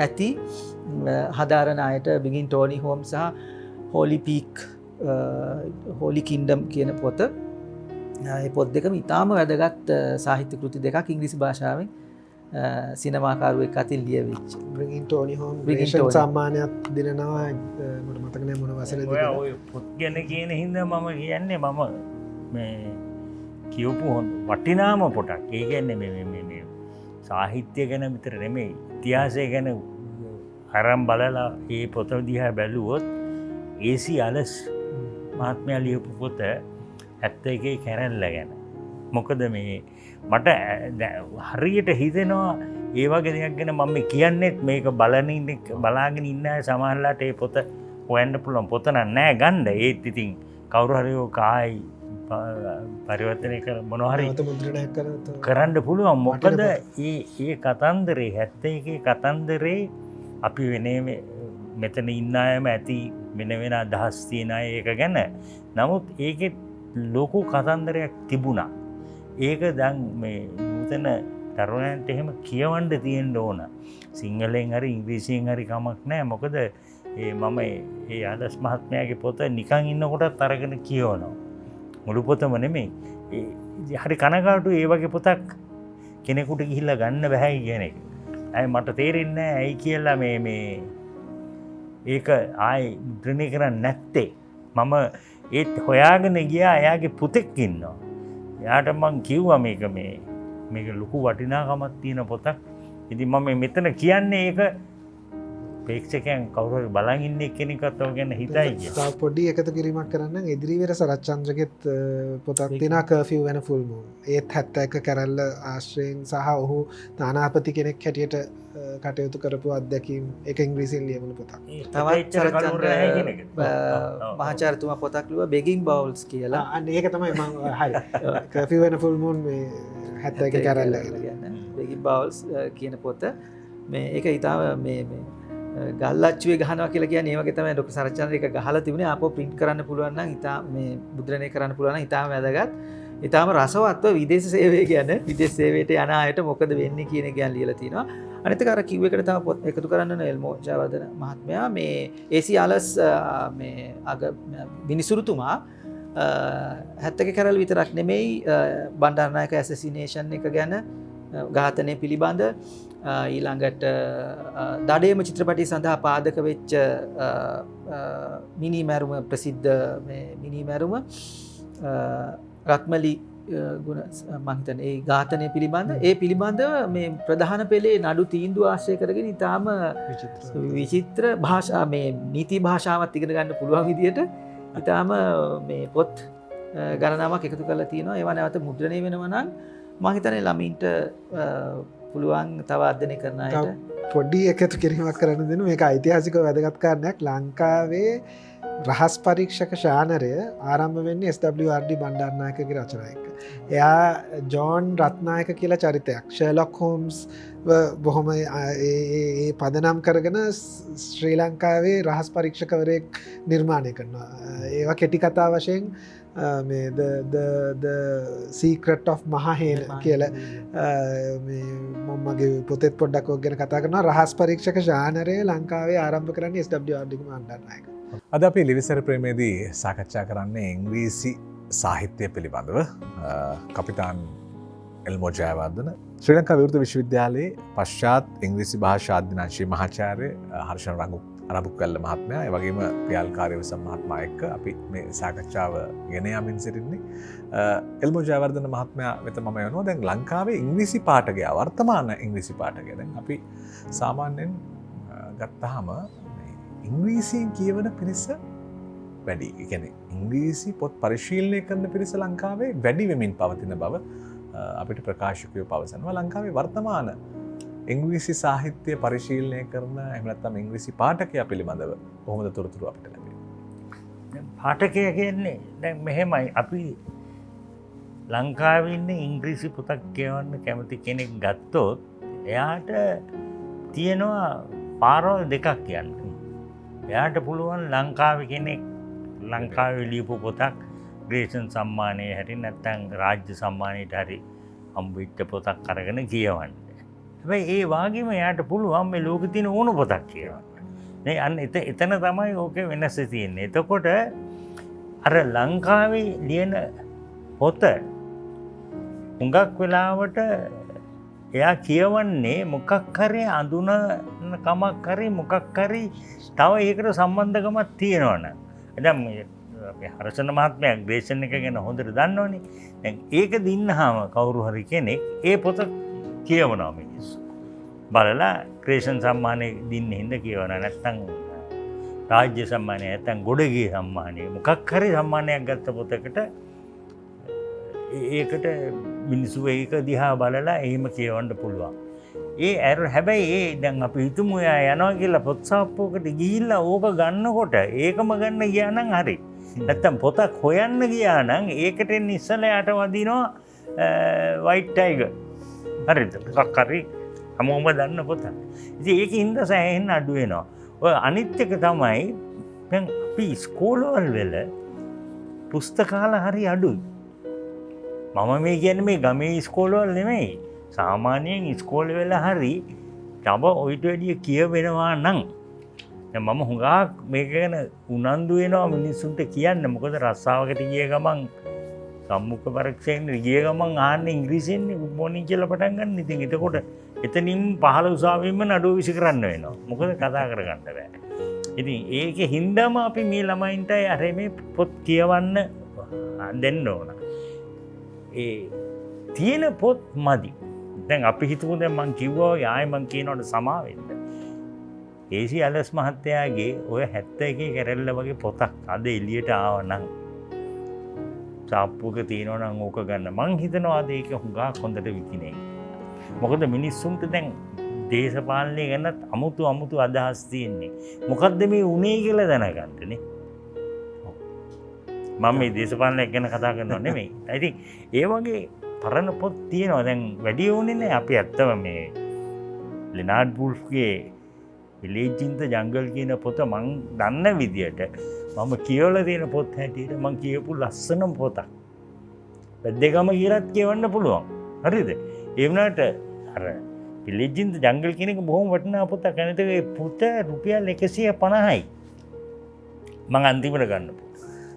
D: ඇති හදාරන අයට බිගින් ටෝනි හෝම් සහ හෝලි පීක් හෝලි කින්ඩම් කියන පොත. ඒ පොත් දෙකම ඉතාම වැදගත් සාහිත්‍ය කෘති දෙකක් ඉංග්‍රීසි භාෂාවෙන් සිනමාකාරුවෙක් අතින් ලියවිච්ච.
C: බ්‍රිගින් ටෝනි හෝම් සම්මානයක් දෙනවා මට මතක නෑ මොන වසරේද කියලා.
B: ඔය පොත් ගැන කියන හින්දා මම කියන්නේ මම මේ කියවපු වටිනාම පොතක්. ඒ කියන්නේ මේ සාහිත්‍ය ගැන විතර නෙමෙයි ඉතිහාසය ගැන අරන් බලලා මේ පොත දිහා බැලුවොත් AC අලස් මහත්මයා ලියපු පොත 71 කැරැල්ල ගැන. මොකද මේ මට හරියට හිතෙනවා ඒ වගේ දෙයක් ගැන මම කියන්නෙත් මේක බලාගෙන ඉන්න සමහරලාට ඒ පොත හොයන්න පුළුවන් පොත නෑ ගන්න. ඒත් ඉතින් කවුරු හරි කායි පරිවර්තනය කර මොනවා හරි කරන්න පුළුවන්. මොකද ඒ කතන්දරේ 71 කතන්දරේ අපි මෙතන ඉන්න අයම ඇති වෙන අදහස් තියෙන අය ඒක ගැන. නමුත් ඒකෙත් ලොකු කතන්දරයක් තිබුණා. ඒක දැන් මේ නූතන තරුණයන්ට එහෙම කියවන්න තියෙන්න ඕන. සිංහලෙන් හරි ඉංග්‍රීසියෙන් හරි කමක් නැහැ. මොකද මම ඒ ආදර්ශ මහත්මයාගේ පොත නිකන් ඉන්නකොටත් අරගෙන කියවනවා. මුළු පොතම නෙමෙයි. හරි කනගාටුයි ඒ වගේ පොතක් කෙනෙකුට ගිහිල්ලා ගන්න බෑ කියන එක. මට තේරෙන්නේ නැහැ ඇයි කියලා මේ ඒක ආයි මුද්‍රණය කරන්නේ නැත්තේ. මම ඒත් හොයාගෙන ගියා. එයාගේ පුතෙක් ඉන්නවා. එයාට මං කිව්වා මේක ලොකු වටිනාකමක් තියෙන පොතක්. ඉතින් මම මෙතන කියන්නේ ඒක ප්‍රේක්ෂකයන් කවුරු හරි බලන් ඉන්නේ කෙනෙක්වත් ඔය ගැන හිතයි කියලා.
C: පොඩි එකතු කිරීමක් කරන්න ඉදිරිවර සරච්චන්ද්‍රගෙත් පොතක් තියෙනවා කර්ෆියු වෙන ෆුල් මූන්. ඒත් 71 කැරැල්ල ආශ්‍රයෙන් සහ ඔහු තානාපති කෙනෙක් හැටියට කටයුතු කරපු අත්දැකීම් ඒක ඉංග්‍රීසියෙන් ලියවුණු පොතක්.
D: තවත් සරච්චන්ද්‍ර මහාචාර්යතුමා පොතක් ලිව්වා බෙගින් බවුල්ස් කියලා.
C: අන්න ඒක තමයි මම හරි කර්ෆියු වෙන ෆුල් මූන් මේ 71 කැරැල්ල
D: ගැන බෙගින් බවුල්ස් කියන පොත මේ ඒක ඉතාම මේ ගල්ලච්චුවේ ගහනවා කියලා කියන්නේ ඒ වගේ තමයි ඩොක්ටර් සරච්චන්ද්‍ර එක ගහලා තිබුණේ. ආපහු print කරන්න පුළුවන් නම් ඉතාම මේ මුද්‍රණය කරන්න පුළුවන් නම් ඉතාම වැදගත්. ඉතාම රසවත්ව විදේශ සේවය ගැන විදේශ සේවයට යන අයට මොකද වෙන්නේ කියන එක ගැන ලියලා තිනවා. අනිත් එක අර කිව් එකට තව පොත් එකතු කරන්න ඕන එල්මෝ ජයවර්ධන මහත්මයා මේ AC අලස් මේ අග විනිසුරුතුමා 71 කැරැල් විතරක් නෙමෙයි බණ්ඩාරනායක ඇසසිනේෂන් එක ගැන ඝාතනය පිළිබඳ ඊළඟට දඩේම චිත්‍රපටි සඳහා පාදක වෙච්ච මිනිමැරුම ප්‍රසිද්ධ මිනිමැරුම රත්මලි ගුණ මහිතන ඒ ඝාතනය පිළිබඳ ඒ පිළිබඳ මේ ප්‍රධාන පෙළේ නඩු තීන්දුව ආශ්‍රය කරගෙන ඉතාම විචිත්‍ර භාෂා මේ නීති භාෂාවත් ඉගෙන ගන්න පුළුවන් විදියට ඉතාම මේ පොත් ගණනාවක් එකතු කරලා තියෙනවා. ඒවා නැවත මුද්‍රණය වෙනවා නම් මම හිතන්නේ ළමින්ට පුළුවන් තව අධ්‍යයනය කරන අයට
C: පොඩි එකතු කිරීමක් කරන්න දෙනු මේක ඓතිහාසික වැදගත් කාරණයක්. ලංකාවේ රහස් පරීක්ෂක ශානරය ආරම්භ වෙන්නේ SWRD බණ්ඩාරනායකගේ රචනායක. එයා ජෝන් රත්නායක කියලා චරිතයක් ෂර්ලොක් හෝම්ස් බොහොම පදනම් කරගෙන ශ්‍රී ලංකාවේ රහස් පරීක්ෂකවරයෙක් නිර්මාණය කරනවා. ඒවා කෙටි කතා වශයෙන් සීක්‍රට් of මහහේන කියල මොම්මගේ පොතෙත් පොඩ්ඩක් ගැන කතා කරන රහස් පරීක්ෂක ශානරය ලංකාවේ ආරම්භ කරන්න SWRD මණ්ඩාරනායක.
A: අද අපි ලිවිසර ප්‍රේමේදී සාකච්ඡා කරන්නේ ඉංග්‍රීසි සාහිත්‍යය පිළිබඳව කපිතාන් එල්මෝ ජයවර්ධන ශ්‍රී ලංකා විවෘත විශ්වවිද්‍යාලයේ පශ්චාත් ඉංග්‍රීසි භාෂා අධ්‍යනාංශයේ මහාචාර්ය හර්ෂණ රඟුකල්ල මහත්මයා ඒ වගේම ක්‍රියාල්කාරී වසම් මහත්මයා එක්ක අපි මේ සාකච්ඡාව ගෙන යමින් සිටින්නේ. එල්මෝ ජයවර්ධන මහත්මයා වෙත මම යනවා. දැන් ලංකාවේ ඉංග්‍රීසි පාඨකයා වර්තමාන ඉංග්‍රීසි පාඨකයා දැන් අපි සාමාන්‍යයෙන් ගත්තාම ඉංග්‍රීසියෙන් කියවන පිරිස වැඩි. ඒ කියන්නේ ඉංග්‍රීසි පොත් පරිශීලනය කරන පිරිස ලංකාවේ වැඩි වෙමින් පවතින බව අපිට ප්‍රකාශකයෝ පවසනවා. ලංකාවේ වර්තමාන ඉංග්‍රීසි සාහිත්‍ය පරිශීලනය කරන එහෙම නැත්නම් ඉංග්‍රීසි පාඨකයා පිළිබඳව කොහොමද තොරතුරු අපිට ලැබෙන්නේ?
B: පාඨකයා කියන්නේ දැන් මෙහෙමයි අපි ලංකාවේ ඉන්න ඉංග්‍රීසි පොතක් කියවන්න කැමති කෙනෙක් ගත්තොත් එයාට තියෙනවා පාරවල් දෙකක් කියන්නේ. එයාට පුළුවන් ලංකාවේ කෙනෙක් ලංකාවේ ලියපු පොතක් ග්‍රේසන් සම්මානයේ හැටි නැත්නම් රාජ්‍ය සම්මානයට හරි හම්බෙච්ච පොතක් අරගෙන කියවන්න. හැබැයි ඒ වගේම එයාට පුළුවන් මේ ලෝකේ තියෙන ඕන පොතක් කියවන්න. නේ අන්න එතන තමයි ඕකේ වෙනස තියෙන්නේ. එතකොට අර ලංකාවේ ලියන පොත හුඟක් වෙලාවට එයා කියවන්නේ මොකක් හරි අඳුන කමක් හරි මොකක් හරි තව ඒකට සම්බන්ධකමක් තියෙනවනේ. දැන් මේ හර්ෂණ මහත්මයා ග්‍රේසන් එක ගැන හොඳට දන්නවනේ. දැන් ඒක දින්නාම කවුරු හරි කෙනෙක් ඒ පොත කියවනවා මිනිස්සු. බලලා ග්‍රේසන් සම්මානය දින්නේ හින්දා කියවනවා. නැත්නම් රාජ්‍ය සම්මානය නැත්නම් ගොඩගේ සම්මානය මොකක් හරි සම්මානයක් ගත්ත පොතකට ඒකට මිනිස්සු ඒක දිහා බලලා එහෙම කියවන්න පුළුවන්. හැබැයි ඒ දැන් අපි හිතමු එයා යනවා කියලා පොත් සාප්පුවකට ගිහිල්ලා ඕක ගන්නකොට ඒකම ගන්න ගියා නම් හරි. නැත්තම් පොතක් හොයන්න ගියා නම් ඒකට ඉස්සෙල්ලා යට වදිනවා වයිට් ටයිගර්. හරිද? මොකක් හරි හැමෝම දන්න පොතක්. ඉතින් ඒකින්ද සෑහෙන්න අඩු වෙනවා. ඔය අනිත් එක තමයි දැන් අපි ඉස්කෝලවල වල පුස්තකාල හරි අඩුයි. මම මේ කියන්නේ මේ ගමේ ඉස්කෝලවල නෙමෙයි. සාමාන්‍යයෙන් ඉස්කෝලේ වෙලා හරි තව ඔයිට වැඩිය කියවෙනවා නම් දැන් මම හුඟක් මේක ගැන උනන්දු වෙනවා මිනිස්සුන්ට කියන්න. මොකද රස්සාවකට ගිය ගමන් සම්මුඛ පරීක්ෂයෙන් ගිය ගමන් ආන්නේ ඉංග්‍රීසියෙන් good morning කියලා පටන් ගන්න. ඉතින් එතකොට එතනින් 15 උසාවියෙන්ම නඩුව විසි කරන්න වෙනවා. මොකද කතා කරගන්න බෑ. ඉතින් ඒකේ හින්දාම අපි මේ ළමයින්ට අර මේ පොත් කියවන්න දෙන්න ඕන. ඒ තියෙන පොත් මදි. දැන් අපි හිතමු දැන් මං කිව්වා ආයෙ මං කියනවට සමාවෙන්න. ඒසි ඇලස් මහත්තයාගේ ඔය 71 කැරැල්ල වගේ පොතක් අද එළියට ආව නම් සාප්පුවක තියෙනවා නම් ඕක ගන්න. මං හිතනවා අද ඒක හුඟක් හොඳට විකිනේ. මොකද මිනිස්සුන්ට දැන් දේශපාලනය ගැනත් අමුතු අදහස් තියෙන්නේ. මොකද්ද මේ උනේ කියලා දැනගන්නනේ. මම මේ දේශපාලනයක් ගැන කතා කරනව නෙමෙයි. ඉතින් ඒ වගේ පරණ පොත් තියෙනවා. දැන් වැඩි ඕනේ නැහැ. අපි ඇත්තම මේ ලෙනාඩ් වුල්ෆ්ගේ විලේජ් ඉන් ද ජංගල් කියන පොත මං දන්න විදියට මම කියවලා තියෙන පොත් හැටියට මං කියපු ලස්සනම පොතක්. දෙකම කියලාත් කියවන්න පුළුවන්. හරිද? ඒ වුණාට අර විලේජ් ඉන් ද ජංගල් කියන එක බොහොම වටිනා පොතක්. අනිත් ඒ පොත රුපියල් 150යි. මං අන්තිමට ගන්න පොත.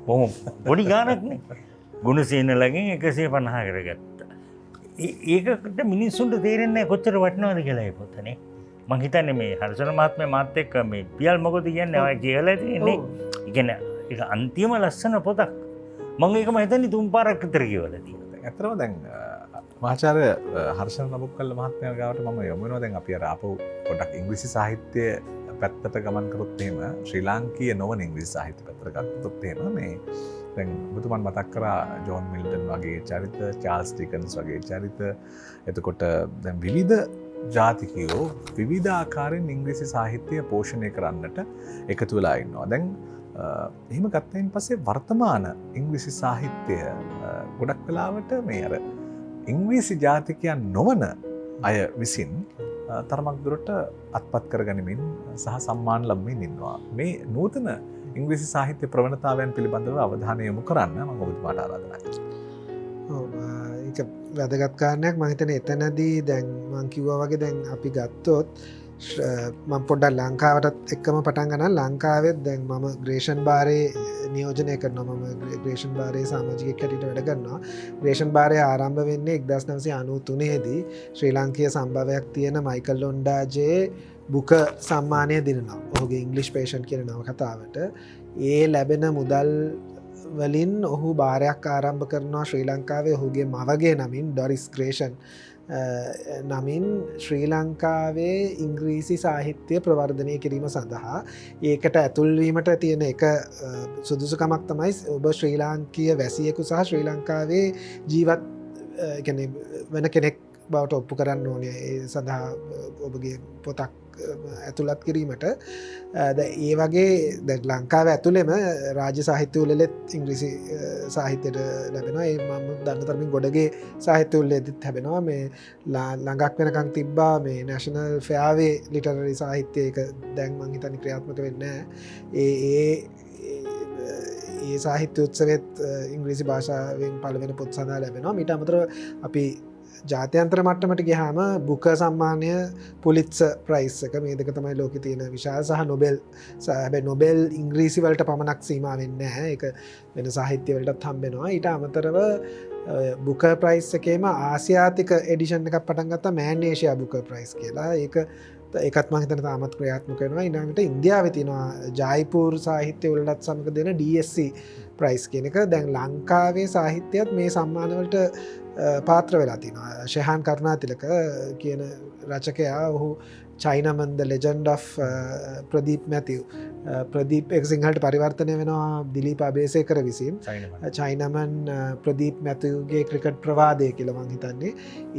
B: බොහොම පොඩි ගාණක්නේ. ගුණසේනලගෙන් 150 කරගත්තා. ඒකට මිනිස්සුන්ට තේරෙන්නේ නැහැ කොච්චර වටිනවද කියලා ඒ පොතනේ. මං හිතන්නේ මේ හර්ෂණ මහත්මයා මාත් එක්ක මේ පියල් මොකද කියන්නේ ඔය කියලා තියෙන්නේ. ඒ කියන්නේ ඒක අන්තිම ලස්සන පොතක්. මම ඒකම හිතන්නේ 3 පාරක් විතර කියවලා තියෙනවා.
A: ඇත්තටම දැන් මහාචාර්ය හර්ෂණ නබුක්කල්ල මහත්මයා ගාවට මම යොමු වෙනවා. දැන් අපි අර ආපහු පොඩ්ඩක් ඉංග්‍රීසි සාහිත්‍ය පැත්තට ගමන් කරොත් එහෙම ශ්‍රී ලාංකීය නොවන ඉංග්‍රීසි සාහිත්‍ය පැත්තට ගත්තොත් එහෙම මේ දැන් ඔබතුමන් මතක් කරා ජෝන් මිල්ටන් වගේ චරිත, චාල්ස් ඩිකන්ස් වගේ චරිත. එතකොට දැන් විවිධ ජාතිකයෝ විවිධ ආකාරයෙන් ඉංග්‍රීසි සාහිත්‍යය පෝෂණය කරන්නට එකතු වෙලා ඉන්නවා. දැන් එහෙම ගත්තයින් පස්සේ වර්තමාන ඉංග්‍රීසි සාහිත්‍යය ගොඩක් වෙලාවට මේ අර ඉංග්‍රීසි ජාතිකයන් නොවන අය විසින් තරමක් දුරට අත්පත් කරගනිමින් සහ සම්මාන ලබමින් ඉන්නවා. මේ නූතන ඉංග්‍රීසි සාහිත්‍ය ප්‍රවණතාවයන් පිළිබඳව අවධානය යොමු කරන්න මම ඔබතුමාට ආරාධනා කරනවා.
C: ඒක වැදගත් කාරණයක්. මම හිතන්නේ එතනදී දැන් මම කිව්වා වගේ දැන් අපි ගත්තොත් මම පොඩ්ඩක් ලංකාවටත් එක්කම පටන් ගන්න. ලංකාවෙත් දැන් මම ග්‍රේෂන් භාරයේ නියෝජනය කරනවා. මම ග්‍රේෂන් භාරයේ සමාජිකයෙක් හැටියට වැඩ කරනවා. ග්‍රේෂන් භාරය ආරම්භ වෙන්නේ 1993 දී ශ්‍රී ලාංකීය සම්භවයක් තියෙන මයිකල් ලොන්ඩාජේ බුක සම්මානය දිනනවා. ඔහුගේ ඉංග්ලිෂ් පේෂන්ට් කියන නවකතාවට. ඒ ලැබෙන මුදල් වලින් ඔහු භාරයක් ආරම්භ කරනවා ශ්‍රී ලංකාවේ ඔහුගේ මවගේ නමින් ඩොරිස් ග්‍රේෂන් නමින් ශ්‍රී ලංකාවේ ඉංග්‍රීසි සාහිත්‍ය ප්‍රවර්ධනය කිරීම සඳහා. ඒකට ඇතුල්වීමට තියෙන එක සුදුසුකමක් තමයි ඔබ ශ්‍රී ලාංකීය වැසියෙකු සහ ශ්‍රී ලංකාවේ ජීවත් වෙන කෙනෙක් බවට ඔප්පු කරන්න ඕනේ. ඒ සඳහා ඔබගේ පොතක් ඇතුළත් කිරීමට ඒ වගේ ලංකාව ඇතුළෙම රාජ්‍ය සාහිත්‍ය උලෙත් ඉංග්‍රීසි සාහිත්‍යයට ලැබෙනවා. ඒ මම දන්න තරමින් ගොඩගේ සාහිත්‍ය උල්ලෙදිත් හැබෙනවා. මේ ළඟක් වෙනකං තිබ්බා මේ නැෂනල් ෆෙයාවේ ලිටරරි සාහිත්‍ය එක දැන් මං හිතන්නේ ක්‍රියාත්මක වෙන්නේ නැහැ. ඒ සාහිත්‍ය උත්සවෙත් ඉංග්‍රීසි භාෂාවෙන් පළවෙනි පොත් සඳහා ලැබෙනවා. ඊට අමතරව අපි ජාත්‍යන්තර මට්ටමට ගියාම බුක සම්මානය පුලිත්ස ප්‍රයිස් එක මේ දෙක තමයි ලෝකෙ තියෙන විශාල සහ නොබෙල්. හැබැයි නොබෙල් ඉංග්‍රීසි වලට පමණක් සීමා වෙන්නේ නැහැ. ඒක වෙන සාහිත්‍ය වලටත් හම්බෙනවා. ඊට අමතරව බුක ප්‍රයිස් එකේම ආසියාතික එඩිෂන් එකක් පටන් ගත්තා මෑන් ඒෂියා බුක ප්‍රයිස් කියලා. ඒකත් මම හිතන තාමත් ක්‍රියාත්මක වෙනවා. ඊළඟට ඉන්දියාවේ තියෙනවා ජයිපුර් සාහිත්‍ය වලටත් සමග දෙන DSC ප්‍රයිස් කියන එක. දැන් ලංකාවේ සාහිත්‍යයත් මේ සම්මාන වලට පාත්‍ර වෙලා තිනවා. ශෙහාන් කරුණාතිලක කියන රචකයා ඔහු Chinaman the legend of Pradeep Mathew Pradeep එක සිංහලට පරිවර්තනය වෙනවා දිලීප අබේසේකර විසින්. චයිනමන් ප්‍රදීප් මැතිව්ගේ ක්‍රිකට් ප්‍රවාදය කියලා මං හිතන්නේ.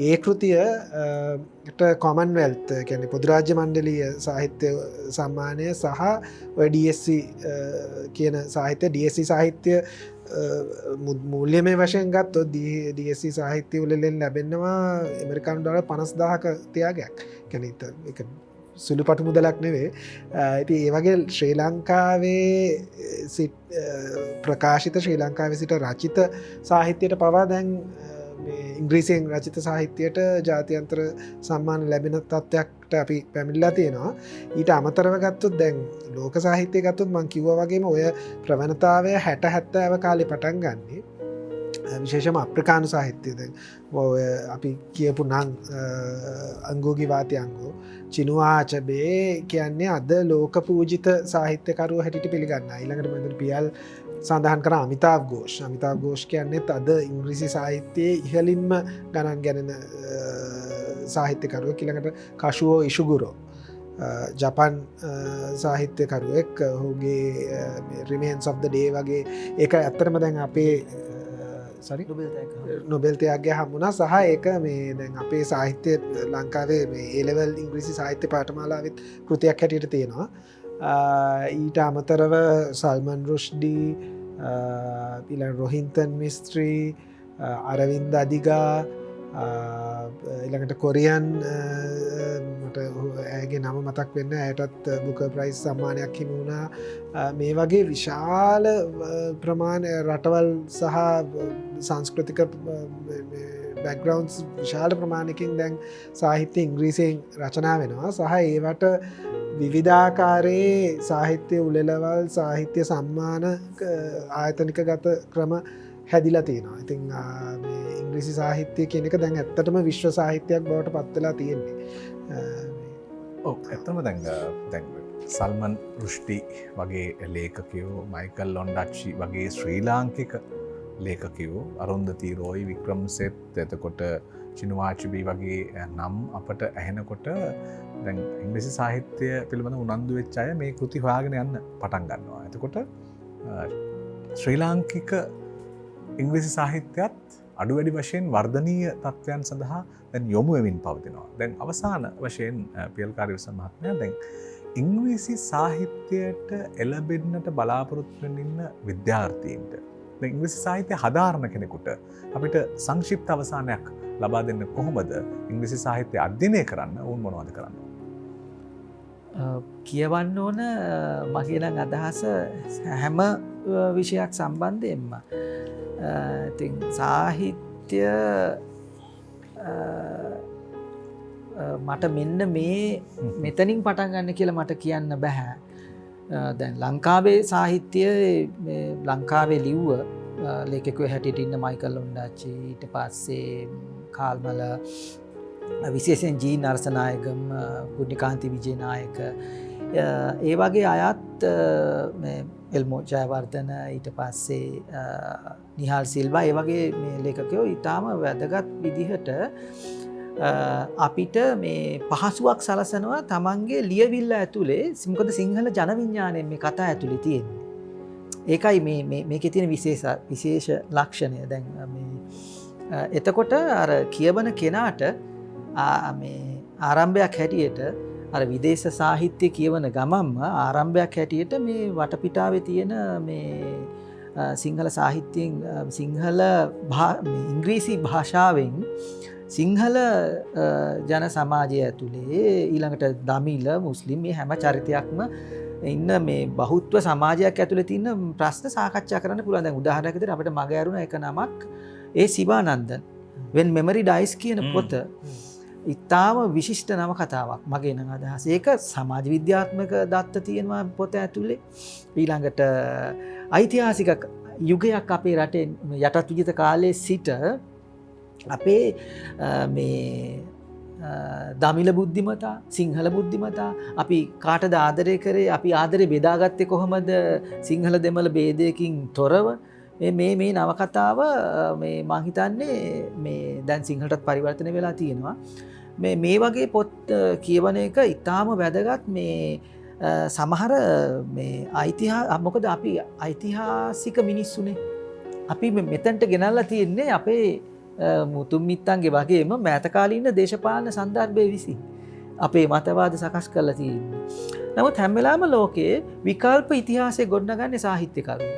C: ඒ කෘතියට කොමන්වෙල්ත් කියන්නේ පොදු රාජ්‍ය මණ්ඩලීය සාහිත්‍ය සම්මානය සහ ඔය DSC කියන සාහිත්‍ය DSC සාහිත්‍ය මූල්‍යමය වශයෙන් ගත්තොත් DSC සාහිත්‍ය වලින් ලැබෙනවා ඇමරිකානු ඩොලර් 50000ක තියාගයක්. කියන්නේ ඒක සුළු පටු මුදලක් නෙවෙයි. ඉතින් ඒ වගේ ශ්‍රී ලංකාවේ ප්‍රකාශිත ශ්‍රී ලංකාවේ සිට රචිත සාහිත්‍යයට පවා දැන් ඉංග්‍රීසියෙන් රචිත සාහිත්‍යයට ජාත්‍යන්තර සම්මාන ලැබෙන තත්ත්වයකට අපි පැමිණිලා තියෙනවා. ඊට අමතරව ගත්තොත් දැන් ලෝක සාහිත්‍යය ගත්තොත් මම කිව්වා වගේම ඔය ප්‍රවණතාවය 60 70 කාලේ පටන් ගන්නේ. විශේෂම අප්‍රිකානු සාහිත්‍යය. දැන් ඔය අපි කියපු නම් අංගෝගි වාති අංගෝ චිනුවා අචබේ කියන්නේ අද ලෝක පූජිත සාහිත්‍යකරුවෝ හැටියට පිළිගන්නවා. ඊළඟට මම පියල් සඳහන් කර අමිතාව් ඝෝෂ් කියන්නේ අද ඉංග්‍රීසි සාහිත්‍යයේ ඉහළින්ම ගණන් ගැනෙන සාහිත්‍යකරුවෙක්. ඊළඟට කෂුවෝ ඉෂුගුරෝ ජපන් සාහිත්‍යකරුවෙක්. ඔහුගේ රිමේන්ස් ඔෆ් ද ඩේ වගේ ඒක ඇත්තටම දැන් අපේ නොබෙල් තයාගේ හම්බුණා. සහ ඒක මේ දැන් අපේ සාහිත්‍ය ලංකාවේ මේ A-level ඉංග්‍රීසි සාහිත්‍ය පාඨමාලාවෙත් කෘතියක් හැටියට තියෙනවා. ඊට අමතරව සල්මන් රුෂ්ඩි ඊළඟ රොහින්තන් මිස්ත්‍රී අරවින්ද අදිගා ඊළඟට කොරියන් මට ඇගේ නම මතක් වෙන්න ඇයටත් බුක ප්‍රයිස් සම්මානයක් හිමි වුණා. මේ වගේ විශාල ප්‍රමාණ රටවල් සහ සංස්කෘතික බැක්ග්‍රවුන්ඩ්ස් විශාල ප්‍රමාණයකින් දැන් සාහිත්‍ය ඉංග්‍රීසියෙන් රචනා වෙනවා. සහ ඒවට විවිධාකාරයේ සාහිත්‍ය උළෙලවල් සාහිත්‍ය සම්මාන ආයතනික ගත ක්‍රම හැදිලා තියෙනවා. ඉතින් ඉංග්‍රීසි සාහිත්‍ය කියන එක දැන් ඇත්තටම විශ්ව සාහිත්‍යයක් බවට පත්වෙලා තියෙන්නේ.
A: ඇත්තම දැන් සල්මන් රුෂ්ටි වගේ ලේඛකයෝ මයිකල් ලොන්ඩච්චි වගේ ශ්‍රී ලාංකික ලේඛකයෝ අරුන්දති රෝයි වික්‍රම්සෙත් එතකොට චිනුවාචිබී වගේ නම් අපට ඇහෙනකොට දැන් ඉංග්‍රීසි සාහිත්‍ය පිළිබඳ උනන්දු වෙච්ච අය මේ කෘති හොයාගෙන යන්න පටන් ගන්නවා. එතකොට ශ්‍රී ලාංකික ඉංග්‍රීසි සාහිත්‍යයත් අඩු වැඩි වශයෙන් වර්ධනීය තත්ත්වයන් සඳහා දැන් යොමු වෙමින් පවතිනවා. දැන් අවසාන වශයෙන් පියල් කාර්යවසම් මහත්මයා දැන් ඉංග්‍රීසි සාහිත්‍යයට එළබෙන්නට බලාපොරොත්තුවෙන් ඉන්න විද්‍යාර්ථීන්ට ඉංග්‍රීසි සාහිත්‍ය හදාරන කෙනෙකුට අපිට සංක්ෂිප්ත අවසානයක් ලබා දෙන්න කොහොමද ඉංග්‍රීසි සාහිත්‍ය අධ්‍යයනය කරන්න ඔවුන් මොනවද කරන්න?
D: කියවන්න ඕන මගේ නම් අදහස හැම විෂයක් සම්බන්ධයෙන්ම. ඉතින් සාහිත්‍ය මට මෙන්න මෙතනින් පටන් ගන්න කියලා මට කියන්න බෑ. දැන් ලංකාවේ සාහිත්‍යය ලංකාවේ ලිව්ව ලේඛකයෝ හැටියට ඉන්න මයිකල් ඔන්ඩාච්චි, ඊට පස්සේ කාල්මල, විශේෂයෙන් ජී නරසනායකම්, පුණ්‍යකාන්ති විජේනායක, ඒ වගේ අයත් එල්මෝ ජයවර්ධන, ඊට පස්සේ නිහාල් සිල්වා, ඒ වගේ ලේඛකයෝ ඊටාම වැදගත් විදිහට අපිට මේ පහසුවක් සලසනවා තමන්ගේ ලියවිල්ල ඇතුලේ. මොකද සිංහල ජන විඥාණයෙන් මේ කතා ඇතුලේ තියෙන්නේ. ඒකයි මේකේ තියෙන විශේෂ ලක්ෂණය. දැන් එතකොට අර කියවන කෙනාට මේ ආරම්භයක් හැටියට අර විදේශ සාහිත්‍ය කියවන ගමන්ම ආරම්භයක් හැටියට මේ වටපිටාවේ තියෙන මේ සිංහල සාහිත්‍යයෙන් සිංහල ඉංග්‍රීසි භාෂාවෙන් සිංහල ජන සමාජය ඇතුලේ ඊළඟට දමිළ මුස්ලිම් මේ හැම චරිතයක්ම ඉන්න මේ බහුත්ව සමාජයක් ඇතුලේ තියෙන ප්‍රශ්න සාකච්ඡා කරන්න පුළුවන්. දැන් උදාහරණයක් විදිහට අපිට මග ඇරුණ එක නමක් සිවානන්දන් When Memory Dies කියන පොත ඉතාම විශිෂ්ට නව කතාවක් මගේ නම් අදහස. ඒක සමාජ විද්‍යාත්මක දත්ත තියෙනවා පොත ඇතුලේ. ඊළඟට ඓතිහාසික යුගයක් අපේ රටේ යටත් විජිත කාලයේ සිට අපේ මේ දමිළ බුද්ධිමතා, සිංහල බුද්ධිමතා අපි කාටද ආදරය කරේ, අපි ආදරේ බෙදාගත්තේ කොහොමද සිංහල දෙමළ ભેදයකින් තොරව. මේ නවකතාව මේ මං හිතන්නේ මේ දැන් සිංහලටත් පරිවර්තනය වෙලා තියෙනවා. මේ වගේ පොත් කියවන එක ඉතාම වැදගත්. මේ සමහර මේ මොකද අපි ඓතිහාසික මිනිස්සුනේ. අපි මෙතනට ගෙනල්ලා තියෙන්නේ අපේ මුතුන් මිත්තන්ගේ වගේම මෑතකාලීන දේශපාලන සන්දර්භයේ විසින් අපේ මතවාද සකස් කරලා තියෙන්නේ. නමුත් හැම වෙලාවෙම ලෝකයේ විකල්ප ඉතිහාසය ගොඩනගන්නේ සාහිත්‍යකරුවෝ.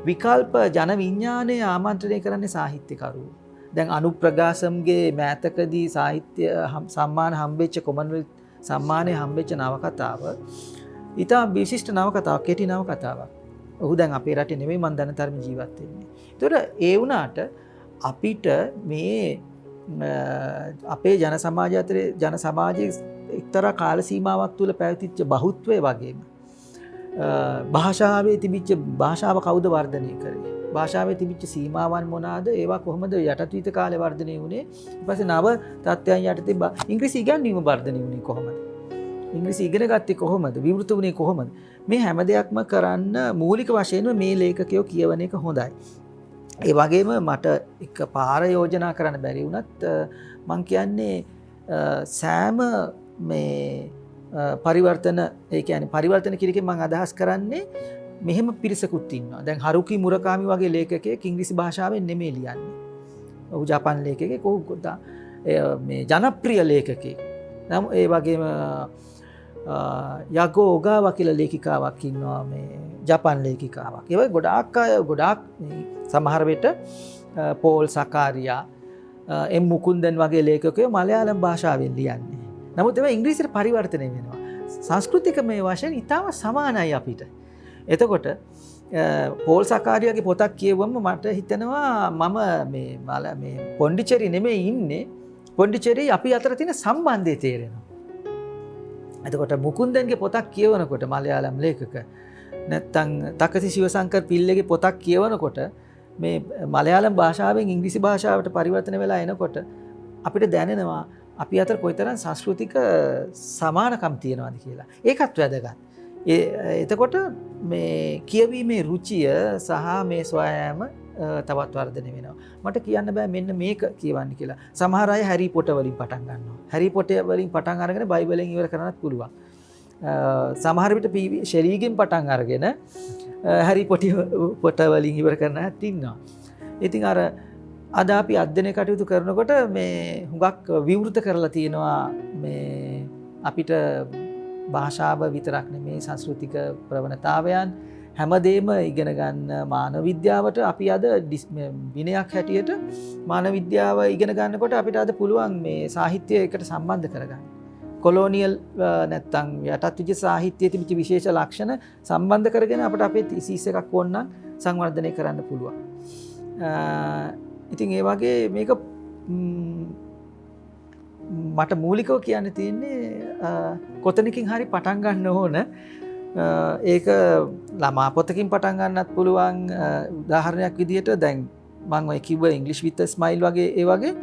D: විකල්ප ජන විඥානය ආමන්ත්‍රණය කරන්නේ සාහිත්‍යකරුවෝ. දැන් අනුප්‍රගාසම්ගේ මෑතකදී සාහිත්‍ය සම්මාන හම්බෙච්ච කොමන්වෙල්ත් සම්මානය හම්බෙච්ච නවකතාව ඉතා විශිෂ්ට නවකතාවක්, කෙටි නවකතාවක්. ඔහු දැන් අපේ රටේ නෙමෙයි මන් දන්න තරම ජීවත් වෙන්නේ. ඒතකොට ඒ වුණාට අපිට මේ අපේ ජන සමාජය අතරේ ජන සමාජයේ එක්තරා කාල සීමාවක් තුළ පැවතිච්ච බහුත්වය වගේම භාෂාවේ තිබිච්ච භාෂාව කවුද වර්ධනය කරේ? භාෂාවේ තිබිච්ච සීමාවන් මොනවාද? ඒවා කොහොමද යටත් විත කාලේ වර්ධනය වුණේ? ඊට පස්සේ නව තත්ත්වයන් යටතේ ඉංග්‍රීසි ඉගැන්වීම වර්ධනය වුණේ කොහොමද? ඉංග්‍රීසි ඉගෙන ගත්තේ කොහොමද? විවෘත වුණේ කොහොමද? මේ හැම දෙයක්ම කරන්න මූලික වශයෙන්ම මේ ලේඛකයෝ කියවන එක හොඳයි. ඒ වගේම මට එක පාර යෝජනා කරන්න බැරි වුණත් මං කියන්නේ සෑම මේ පරිවර්තන ඒ කියන්නේ පරිවර්තන කිරීමෙන් මම අදහස් කරන්නේ මෙහෙම පිරිසකුත් ඉන්නවා. දැන් හරුකි මුරකාමි වගේ ලේඛකයෙක් ඉංග්‍රීසි භාෂාවෙන් නෙමෙයි ලියන්නේ. ඔහු ජපාන් ලේඛකයෙක්. ඔහු මේ ජනප්‍රිය ලේඛකයෙක්. නම් ඒ වගේම යගෝ ඔගාවා කියලා ලේඛිකාවක් ඉන්නවා මේ ජපාන් ලේඛිකාවක්. ඒ වගේ ගොඩාක් සමහර විට පෝල් සකාරියා එම් මුකුන්දන් වගේ ලේඛකයෝ මලයාලම් භාෂාවෙන් ලියන්නේ. නමුත් ඒවා ඉංග්‍රීසියට පරිවර්තනය වෙනවා. සංස්කෘතිකමය වශයෙන් ඉතාම සමානයි අපිට. එතකොට පෝල් සකාරියාගේ පොතක් කියවුවම මට හිතෙනවා මම මේ පොන්ඩිචෙරි නෙමෙයි ඉන්නේ. පොන්ඩිචෙරි අපි අතර තියෙන සම්බන්ධය තේරෙනවා. එතකොට මුකුන්දන්ගේ පොතක් කියවනකොට මලයාලම් ලේඛක නැත්තම් තකසි ශිවසංකර් පිල්ලගේ පොතක් කියවනකොට මේ මලයාලම් භාෂාවෙන් ඉංග්‍රීසි භාෂාවට පරිවර්තන වෙලා එනකොට අපිට දැනෙනවා අපි අතර කොයිතරම් සංස්කෘතික සමානකම් තියෙනවද කියලා. ඒකත් වැදගත්. එතකොට මේ කියවීමේ රුචිය සහ මේ සොයාම තවත් වර්ධනය වෙනවා. මට කියන්න බෑ මෙන්න මේක කියවන්න කියලා. සමහර අය හැරි පොටර් වලින් පටන් ගන්නවා. හැරි පොටර් වලින් පටන් අරගෙන බයිබලෙන් ඉවර කරන්නත් පුළුවන්. සමහර විට පීවී ෂෙරීගෙන් පටන් අරගෙන හැරි පොටර් වලින් ඉවර කරන්නත් ඉන්නවා. ඉතින් අර අද අපි අධ්‍යයනය කටයුතු කරනකොට මේ හුඟක් විවෘත කරලා තියෙනවා මේ අපිට භාෂාව විතරක් නෙමේ සංස්කෘතික ප්‍රවණතාවයන් හැමදේම ඉගෙන ගන්න මානව විද්‍යාවට අපි අද විනයක් හැටියට මානව විද්‍යාව ඉගෙන ගන්නකොට අපිට අද පුළුවන් මේ සාහිත්‍යය එකට සම්බන්ධ කරගන්න. කොලෝනියල් නැත්තම් යටත් විජ සාහිත්‍යයේ තිබිච්ච විශේෂ ලක්ෂණ සම්බන්ධ කරගෙන අපිට අපේ තීසිස් එකක් ඕනනම් සංවර්ධනය කරන්න පුළුවන්. ඉතින් ඒ වගේ මේක මට මූලිකව කියන්න තියෙන්නේ කොතනකින් හරි පටන් ගන්න ඕන. ඒක ළමා පොතකින් පටන් ගන්නත් පුළුවන්. උදාහරණයක් විදිහට දැන් මම ඔය කිව්ව ඉංග්‍රීසි විත් ස්මයිල් වගේ ඒ වගේ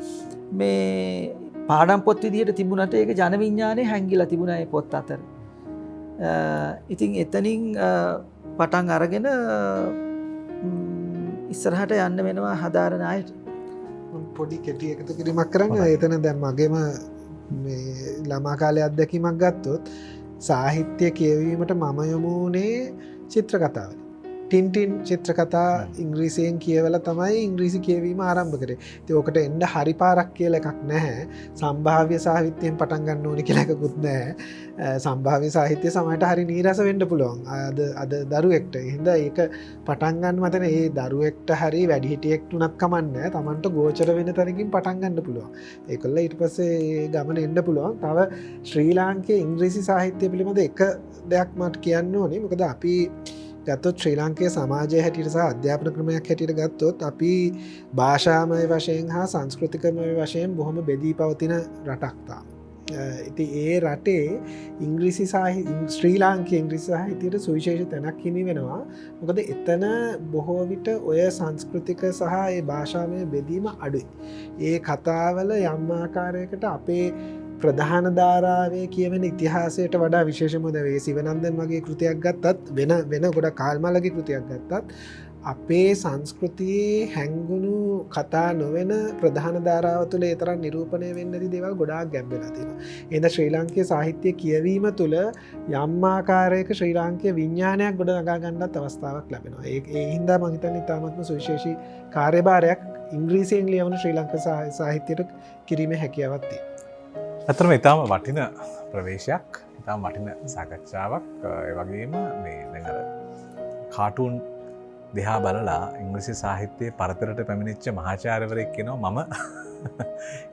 D: මේ පාඩම් පොත් විදිහට තිබුණට ඒක ජන විඥානේ හැංගිලා තිබුණා ඒ පොත් අතර. ඉතින් එතනින් පටන් අරගෙන ඉස්සරහට යන්න වෙනවා හදාරන අයට.
C: පොඩි කෙටි එකතු කිරීමක් කරන්න. එතන දැන් මගේම ළමා කාලේ අත්දැකීමක් ගත්තොත් සාහිත්‍ය කියවීමට මම යොමුනේ චිත්‍ර කතාවල. ටින්ටින් චිත්‍ර කතා ඉංග්‍රීසියෙන් කියවලා තමයි ඉංග්‍රීසි කියවීම ආරම්භ කරේ. ඉතින් ඔකට එන්න හරි පාරක් කියලා එකක් නැහැ. සම්භාව්‍ය සාහිත්‍යයෙන් පටන් ගන්න ඕනි කියලා එකකුත් නැහැ. සම්භාව්‍ය සාහිත්‍ය සමහරට හරි නීරස වෙන්න පුළුවන්. අද දරුවෙක්ට. එහෙනම් ඒක පටන් ගන්න මතන ඒ දරුවෙක්ට හරි වැඩිහිටියෙක්ට උනත් කමන්නේ. Tamanට ගෝචර වෙන තැනකින් පටන් ගන්න පුළුවන්. ඒකල්ල ඊට පස්සේ ගමන එන්න පුළුවන්. තව ශ්‍රී ලාංකේය ඉංග්‍රීසි සාහිත්‍ය පිළිබඳ එක දෙයක් මට කියන්න ඕනේ. මොකද අපි ගත්තොත් ශ්‍රී ලාංකේය සමාජය හැටියට සහ අධ්‍යාපන ක්‍රමයක් හැටියට ගත්තොත් අපි භාෂාමය වශයෙන් හා සංස්කෘතිකමය වශයෙන් බොහොම බෙදී පවතින රටක් තාම. ඉතින් ඒ රටේ ඉංග්‍රීසි ශ්‍රී ලාංකේය ඉංග්‍රීසි සාහිත්‍යයට සුවිශේෂ තැනක් හිමි වෙනවා. මොකද එතන බොහෝ විට ඔය සංස්කෘතික සහ ඒ භාෂාමය බෙදීම අඩුයි. ඒ කතාවල යම් ආකාරයකට අපේ ප්‍රධාන ධාරාවේ කියවෙන ඉතිහාසයට වඩා විශේෂම වේ සිවනන්දන් වගේ කෘතියක් ගත්තත් වෙන ගොඩ කාල්මලගේ කෘතියක් ගත්තත් අපේ සංස්කෘතියේ හැංගුණු කතා නොවන ප්‍රධාන ධාරාව තුළ ඒ තරම් නිරූපණය වෙන්නේ නැති දේවල් ගොඩාක් ගැබ් වෙලා තියෙනවා. එහෙනම් ශ්‍රී ලාංකේය සාහිත්‍ය කියවීම තුළ යම් ආකාරයක ශ්‍රී ලාංකේය විඥානයක් ගොඩ නගා ගන්නත් අවස්ථාවක් ලැබෙනවා. ඒ හින්දා මම හිතන්නේ තාමත්ම සුවිශේෂී කාර්යභාරයක් ඉංග්‍රීසියෙන් ලියවන ශ්‍රී ලංකා සාහිත්‍යයට කිරීමේ හැකියාවක් තියෙනවා.
A: ඇතරම ඉතාම වටින ප්‍රවේශයක් ඉතාම වටින සාකච්ඡාවක්. ඒ වගේම මේ දැඟල කාටූන් දෙහා බලලා ඉංග්‍රීසි සාහිත්‍යයේ පරතරට පැමිණිච්ච මහාචාර්යවරයෙක් කියනවා මම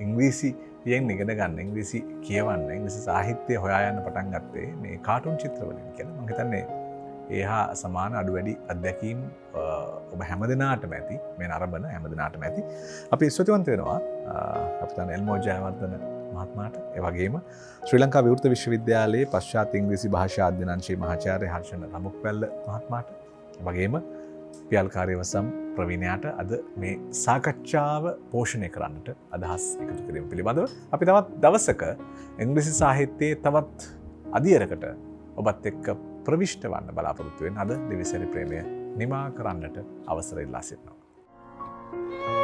A: ඉංග්‍රීසියෙන් ඉගෙන ගන්න ඉංග්‍රීසි කියවන්න ඉංග්‍රීසි සාහිත්‍යය හොයා යන්න පටන් ගත්තේ මේ කාටූන් චිත්‍රවලින් කියලා. මම හිතන්නේ ඒ හා සමාන අඩු වැඩි අත්දැකීම් ඔබ හැමදෙනාටම ඇති. මේ නරඹන හැමදෙනාටම ඇති. අපි ස්තුතිවන්ත වෙනවා කප්තාන් එල්මෝ ජයවර්ධන මහත්මයාට. ඒ වගේම ශ්‍රී ලංකා විවෘත විශ්වවිද්‍යාලයේ පශ්චාත් ඉංග්‍රීසි භාෂා අධ්‍යනාංශයේ මහාචාර්ය හර්ෂණ රඹුක්වැල්ල මහත්මයාට. ඒ වගේම පියල්කාර්යවසම් ප්‍රවීණයාට අද මේ සාකච්ඡාව පෝෂණය කරන්නට අදහස් එකතු කිරීම පිළිබඳව අපි තවත් දවසක ඉංග්‍රීසි සාහිත්‍යයේ තවත් අදියරකට ඔබත් එක්ක ප්‍රවිෂ්ඨ වන්න බලාපොරොත්තු වෙන අද දිවිසරි ප්‍රේමය නිමා කරන්නට අවසර ඉල්ලා සිටිනවා.